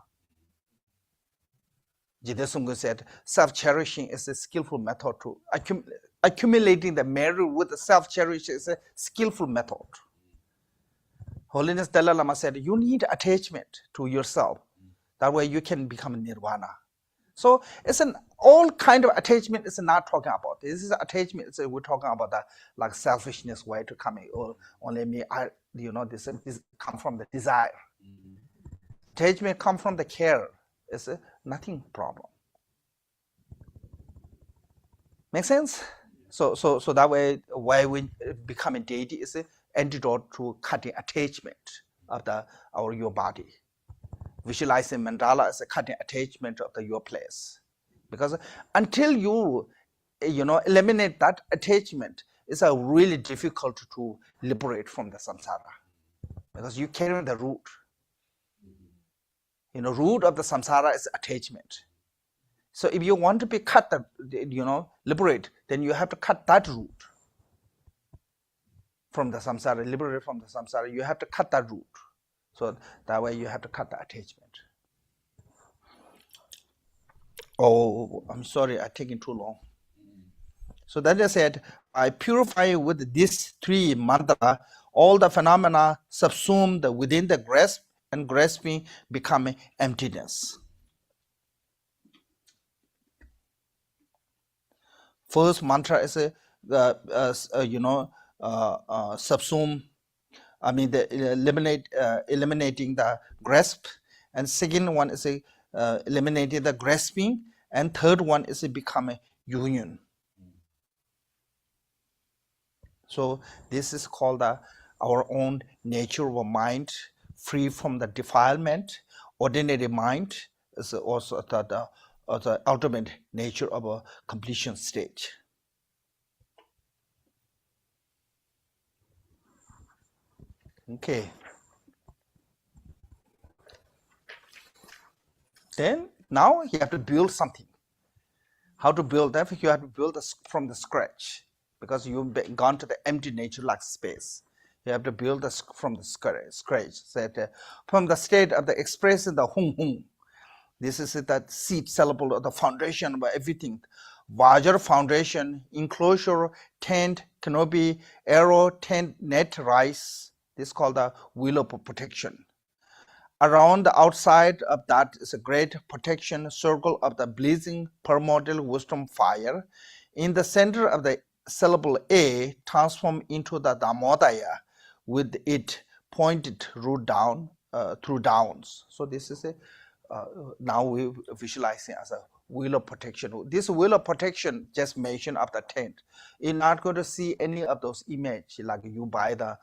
Jidesunggu said, self-cherishing is a skillful method to accumulating the merit with the self-cherish is a skillful method. Holiness Dalai Lama said, you need attachment to yourself. That way you can become nirvana. So it's all kind of attachment is not talking about. This is attachment. So we're talking about the like selfishness way to come in. Or only me, this come from the desire. Attachment come from the care. It's nothing problem. Make sense? So that way, why we become a deity is an antidote to cutting attachment of your body. Visualizing mandala as a cutting attachment of your place, because until you eliminate that attachment, it's really difficult to liberate from the samsara, because you carry the root. Root of the samsara is attachment. So if you want to be liberate, then you have to cut that root from the samsara, liberate from the samsara. You have to cut that root. So that way you have to cut the attachment. Oh, I'm sorry, I'm taking too long. So that I said, I purify with these three mantra, all the phenomena subsumed within the grasp, and grasping become emptiness. First mantra is subsume. Eliminating the grasp, and second one is eliminating the grasping, and third one is become a union. So this is called our own nature of mind, free from the defilement. Ordinary mind is also the ultimate nature of a completion stage. Okay. Then now you have to build something. How to build that? You have to build from the scratch, because you've gone to the empty nature like space. You have to build from the scratch. From the state of the expression, the hum. This is that seed syllable of the foundation of everything. Vajra foundation, enclosure, tent, canopy, arrow, tent, net, rice. This is called the wheel of protection. Around the outside of that is a great protection circle of the blazing primordial wisdom fire. In the center of the syllable A, transform into the Dhammadaya with it pointed root down through downs. So this is now we visualizing as a wheel of protection. This wheel of protection just mentioned of the tent. You're not going to see any of those images like you buy the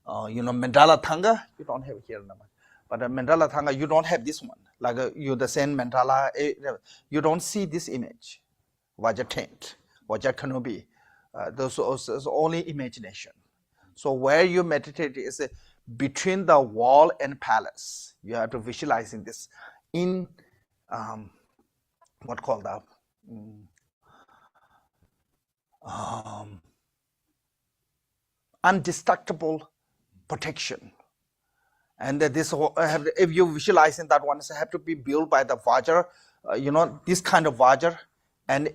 mandala thanga. You don't have it here, but a mandala thanga you don't have this one. Like you the same mandala, you don't see this image. Vajra tent, Vajra canopy. Those is only imagination. So where you meditate is between the wall and palace. You have to visualizing this in what called the undestructible protection. And that this if you visualizing that one, it have to be built by the Vajra this kind of Vajra, and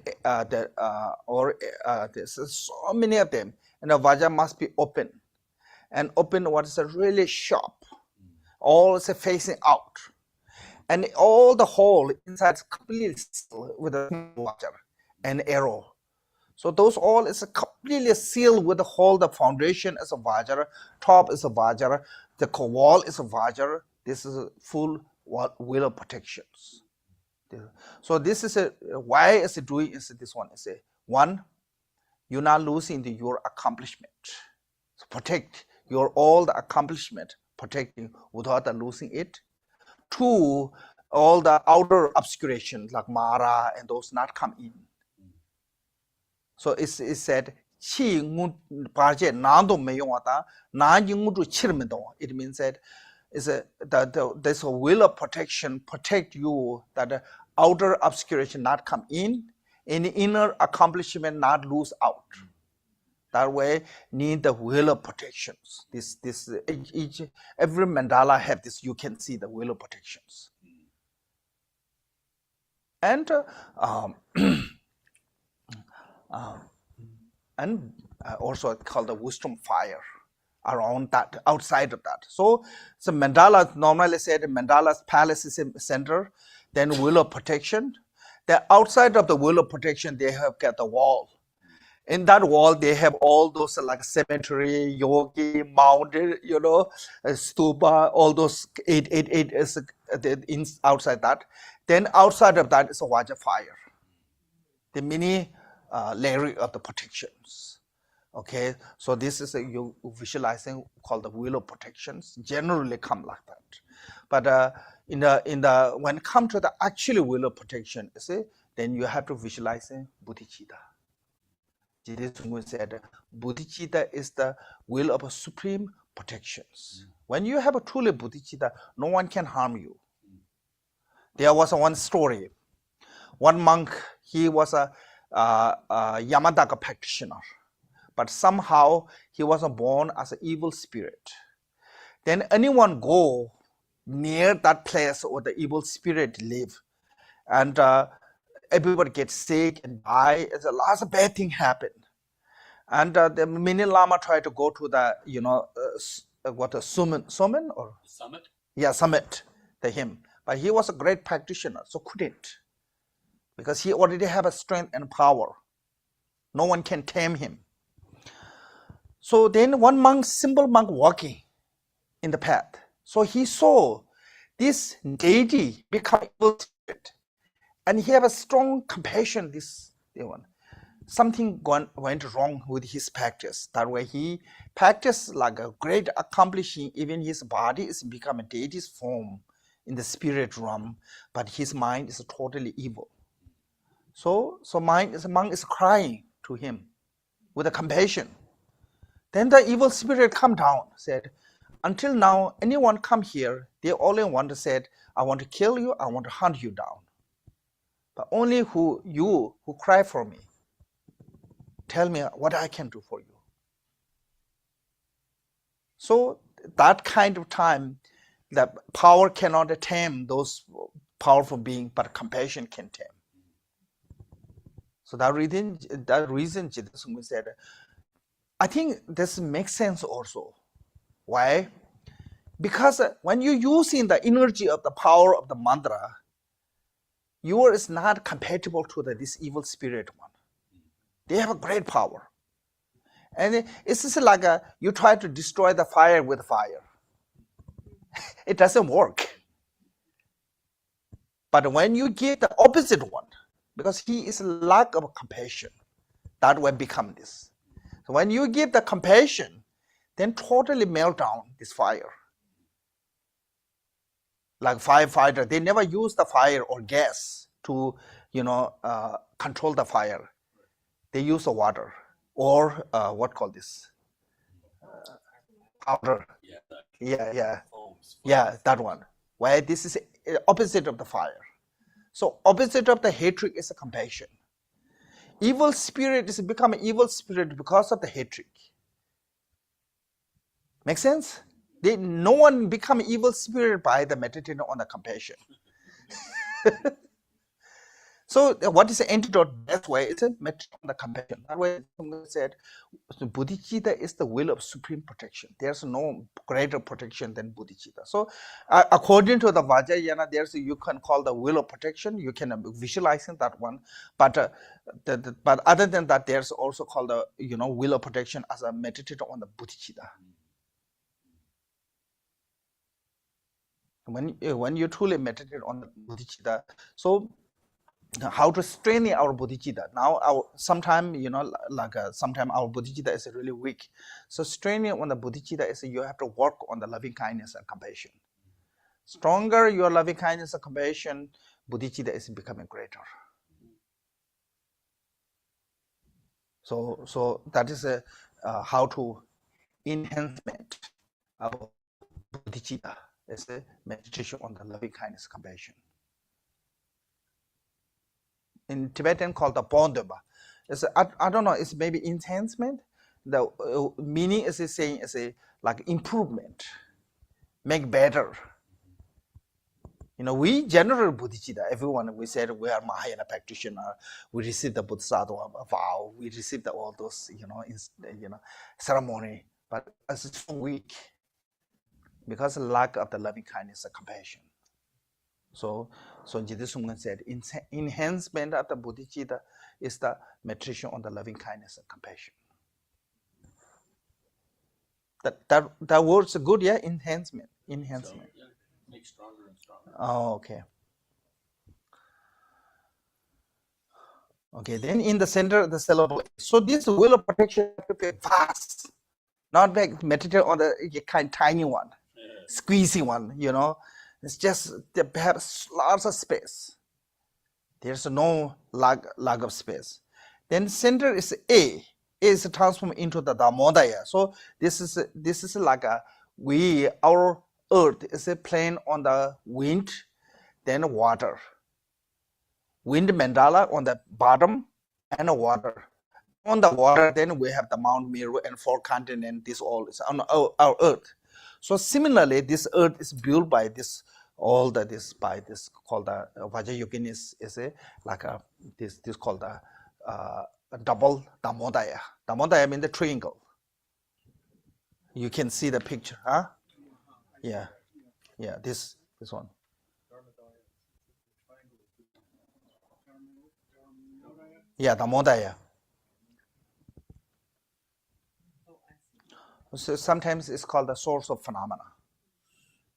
there's so many of them, and the Vajra must be open, and open what is really sharp, all is facing out, and all the hole inside is completely sealed with a Vajra and arrow. So those all is completely sealed with the whole. The foundation is a Vajra, top is a Vajra, the wall is a Vajra. This is a full will of protections. So this is why is it doing is this one is one, you're not losing your accomplishment. So protect your all the accomplishment, protecting without losing it. Two, all the outer obscuration like Mara and those not come in. So it said, it means that there's a will of protection, protect you, that the outer obscuration not come in, and the inner accomplishment not lose out. That way, need the will of protections. Every mandala have this. You can see the will of protections, and also called the wisdom fire around that, outside of that. So mandala normally said mandala's palace is in the center, then will of protection. Then outside of the will of protection, they have got the wall. In that wall, they have all those like cemetery, yogi, mountain, stupa, all those eight is outside that. Then outside of that is a Vajra fire. The mini layer of the protections. Okay, so this is you visualizing called the will of protections. Generally come like that, but when it comes to the actual will of protection, then you have to visualize bodhicitta. Jiddu said bodhicitta is the will of a supreme protections. When you have a truly bodhicitta, no one can harm you. There was one story. One monk, he was a Yamadaka practitioner, but somehow he was born as an evil spirit. Then anyone go near that place where the evil spirit live, and everybody gets sick and die. It's a lot of bad thing happen. And the mini lama tried to go to the what a summit or Summit? Yeah, summit to him, but he was a great practitioner, so couldn't, because he already have a strength and power. No one can tame him. So then one monk, simple monk, walking in the path. So he saw this deity become evil spirit, and he have a strong compassion. This one, something went wrong with his practice. That way he practiced like a great accomplishing. Even his body is become a deity's form in the spirit realm, but his mind is totally evil. So monk is crying to him with a compassion. Then the evil spirit come down, said, until now, anyone come here, they only want to say, I want to kill you, I want to hunt you down. But only you who cry for me, tell me what I can do for you. So that kind of time, the power cannot tame those powerful beings, but compassion can tame. So that reason Jiddu Sungpa said, I think this makes sense also. Why? Because when you're using the energy of the power of the mantra, yours is not compatible to this evil spirit one. They have a great power. And it's just like you try to destroy the fire with fire. It doesn't work. But when you give the opposite one, because he is lack of compassion, that will become this. So when you give the compassion, then totally melt down this fire. Like firefighter, they never use the fire or gas to, control the fire. They use the water or what call this? Powder. Yeah, that one. Why this is opposite of the fire. So opposite of the hatred is a compassion. Evil spirit is become evil spirit because of the hatred. Make sense? No one become evil spirit by the meditating on the compassion. So what is the antidote? Best way is a meditation on the compassion. That way, someone said, so bodhicitta is the will of supreme protection. There's no greater protection than bodhicitta. So according to the Vajrayogini, there's you can call the will of protection. You can visualizing that one, but but other than that, there's also called the will of protection as a meditate on the bodhicitta. When you truly meditate on the bodhicitta, so how to strengthen our bodhicitta. Now sometimes sometimes our bodhicitta is really weak. So strengthening on the bodhicitta is you have to work on the loving kindness and compassion. Stronger your loving kindness and compassion, bodhicitta is becoming greater. So that is how to enhancement our bodhicitta is a meditation on the loving kindness and compassion. In Tibetan called the Bondaba. I don't know, it's maybe enhancement. The meaning is saying is like improvement, make better. We general bodhicitta, everyone, we said we are Mahayana practitioner, we receive the Bodhisattva vow, we receive all those, ceremony, but it's so weak because of lack of the loving kindness and compassion. So Jiddu Sumgön said, enhancement of the bodhicitta is the meditation on the loving kindness and compassion. That word's good, yeah? Enhancement. So, yeah, make stronger and stronger. Oh, okay. Okay, then in the center of the syllable. So this will of protection has to be vast, not like meditate on the kind tiny one, squeezy one, It's just perhaps lots of space. There's no lack of space. Then center is A. A is transformed into the Dharmodaya. So this is like our earth is a plane on the wind, then water. Wind mandala on the bottom and water. On the water, then we have the Mount Meru and 4 continents. This all is on our earth. So similarly, this earth is built by this called the Vajrayogini is this called the double Dharmodaya. Dharmodaya means the triangle. You can see the picture, huh? Yeah, this one. Yeah, Dharmodaya. So sometimes it's called the source of phenomena,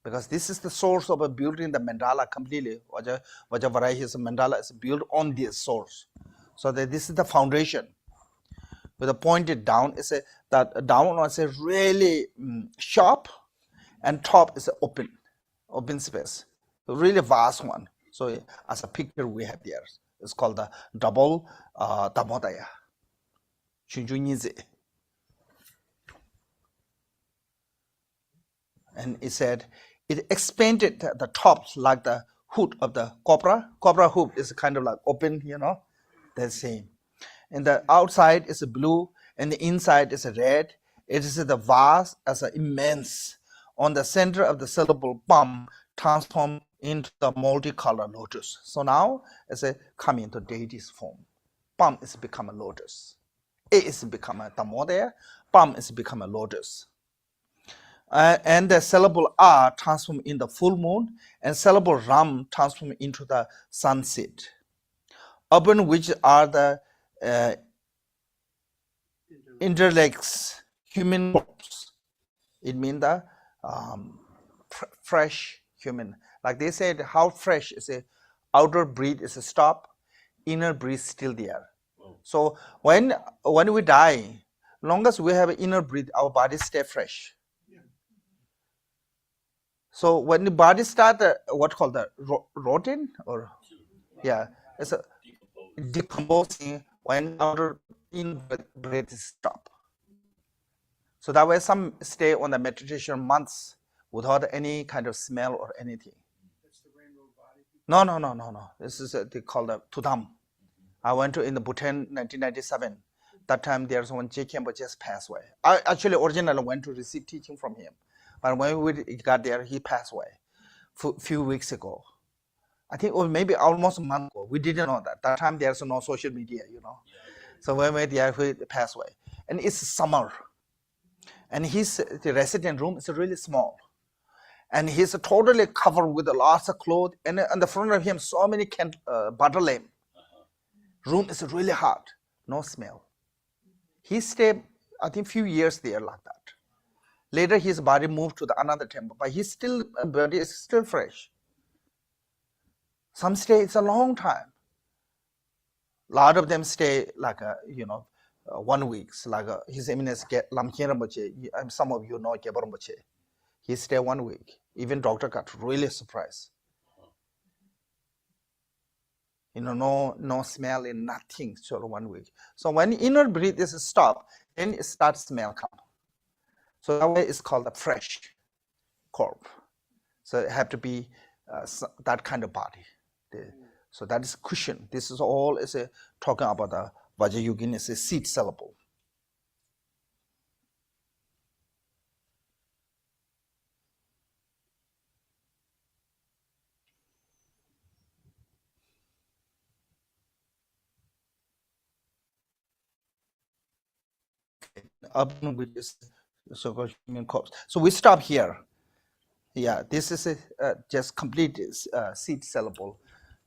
because this is the source of building the mandala completely. Vajrayogini's mandala is built on this source. So this is the foundation. With a pointed down, that down is a really sharp, and top is an open space, a really vast one. So as a picture we have there, it's called the double Dharmodaya. Shunjunyize. And it said it expanded the tops like the hood of the cobra. Cobra hood is kind of like open, the same. And the outside is blue, and the inside is red. It is the vast as immense. On the center of the syllable Pam transformed into the multicolored lotus. So now it's coming into deity's form. Pam is become a lotus. A is become a Dharmodaya. Pam is become a lotus. And the syllable R transformed in the full moon, and syllable Ram transformed into the sunset. Upon which are the interlegs human corpse. It means the fresh human. Like they said, how fresh is outer breath is a stop, inner breath still there. So when we die, long as we have inner breath, our body stay fresh. So when the body start what called the rotting, or it's a decomposing when outer in breath is stop. So that way some stay on the meditation months without any kind of smell or anything. That's the rainbow body. No. This is they call the Tudam. I went to in the Bhutan 1997. That time there's one J. Khenpo just passed away. I actually originally went to receive teaching from him. But when we got there, he passed away few weeks ago. I think, or maybe almost a month ago. We didn't know that. That time there's no social media, So when he passed away, and it's summer, and the resident room is really small, and he's totally covered with lots of clothes, and on the front of him so many butter lamp. Room is really hot, no smell. He stayed, I think, few years there like that. Later, his body moved to another temple, but his body is still fresh. Some stay it's a long time. A lot of them stay like 1 week. Like His Eminence Lamkhen Rinpoche, some of you know Gebar Rinpoche. He stayed 1 week. Even doctor got really surprised. No smell and nothing, so 1 week. So when inner breath is stopped, then it starts smell come. So that way it's called a fresh corpse. So it have to be that kind of body. So that is cushion. This is all talking about the Vajrayogini is a seed syllable. Urban, which is so-called human corpse. So we stop here. Yeah, this is just complete seed syllable.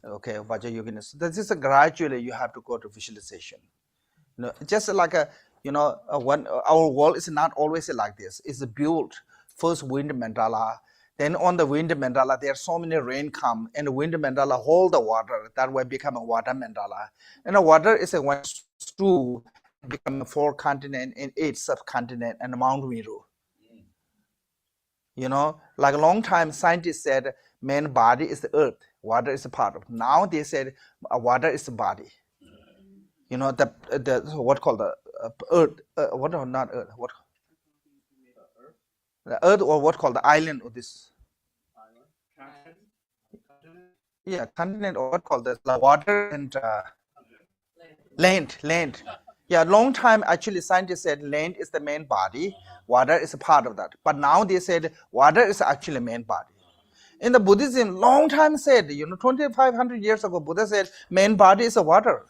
Okay, Vajrayogini. So this is gradually you have to go to visualization. Just like when our world is not always like this. It's built first wind mandala. Then on the wind mandala, there are so many rain come, and the wind mandala hold the water. That way become a water mandala. And the water is a one stool, become 4 continent and 8 subcontinent and Mount Meru. Like a long time scientists said, man body is the earth, water is a part of. Now they said water is the body. The what called the earth? What or not earth? What? The earth or what called the island of this? Yeah, continent or what called the water and land. Yeah, long time actually scientists said land is the main body, water is a part of that. But now they said water is actually main body. In the Buddhism, long time said, 2,500 years ago, Buddha said main body is a water.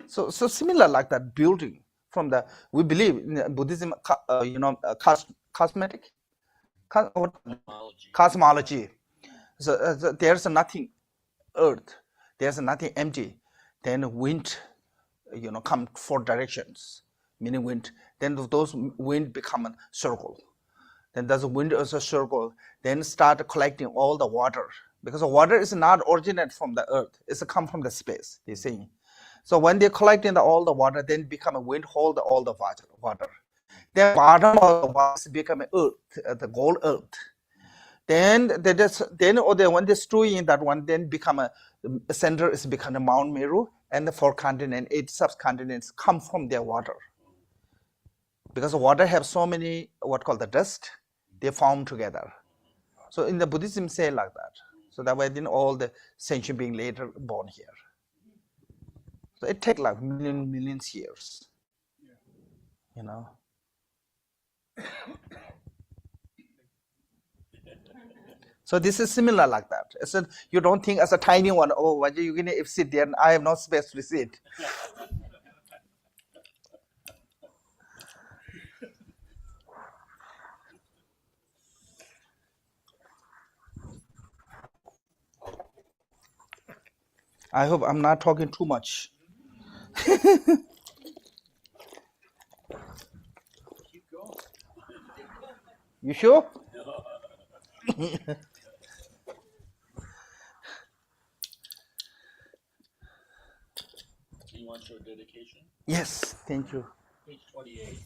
So similar like that building from we believe in Buddhism, cosmetic, cosmology. So there's nothing earth, there's nothing empty. Then wind, come 4 directions, meaning wind. Then those wind become a circle. Then does the wind as a circle, then start collecting all the water. Because the water is not originate from the earth, it's come from the space, they say. So when they collect in all the water, then become a wind, hold all the water. Then bottom of the water become earth, the gold earth. Then when they stew in that one, then become a center is become a Mount Meru, and the 4 continents, 8 subcontinents come from their water. Because the water have so many what called the dust, they form together. So in the Buddhism say like that. So that way then all the sentient being later born here. So it takes like millions years. So this is similar like that. So you don't think as a tiny one, oh, Vajrayogini, if sit there, I have no space to sit. I hope I'm not talking too much. You sure? You want your dedication? Yes, thank you. Page 28.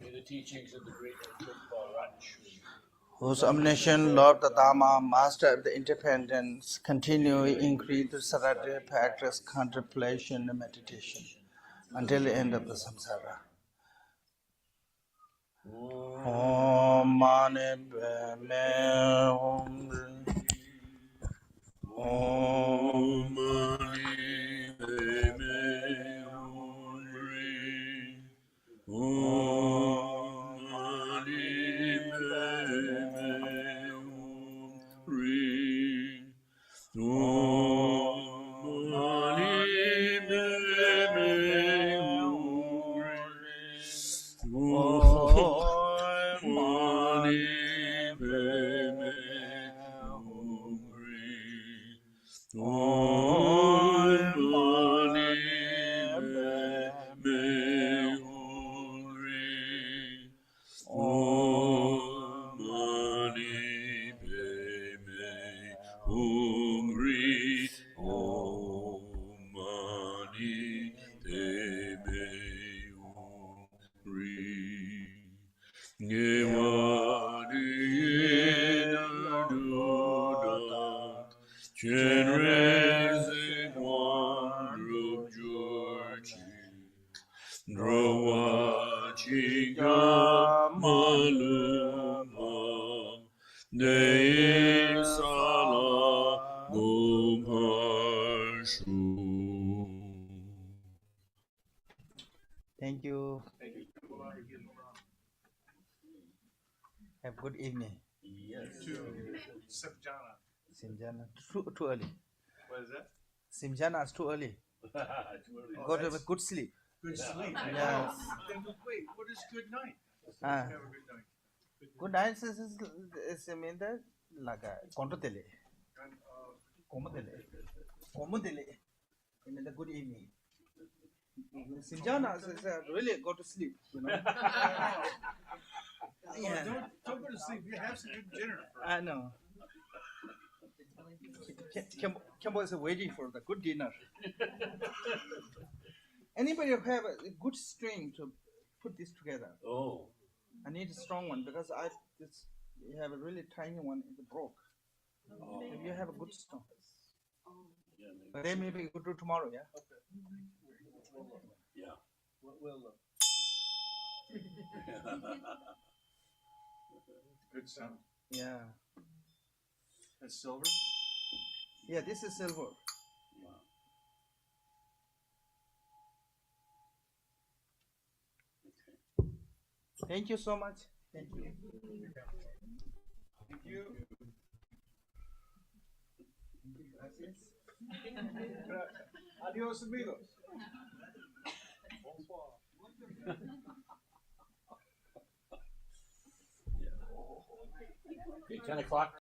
May the teachings of the great Khenpo Ratnashri, Whose omniscient Lord the Dharma, Master of the Independence, continually increase the serenity, practice, contemplation, and meditation until the end of the samsara. Om Mani Padme Hum. Om Thank you. Have good evening. Sabjana. Simjana. Too early. What is that? Simjana is too early. Go to a good sleep. Good sleep. Yes. Then wait, what is good night? Ah. Have a good night. Good night is I mean that laga kontotele. Komodele. I mean the good evening. Simjana says really go to sleep, you know. Yeah. Don't go to sleep. You have some good dinner. I know. Khenpo is waiting for the good dinner. Anybody who have a good string to put this together? Oh. I need a strong one because you have a really tiny one, it broke. If you have a good string. But they maybe go do tomorrow, yeah? Yeah. We'll look. Good sound. Yeah. That's silver? Yeah, this is silver. Thank you so much. Thank you. Thank you. Gracias. Adios, amigos. Okay, 10 o'clock.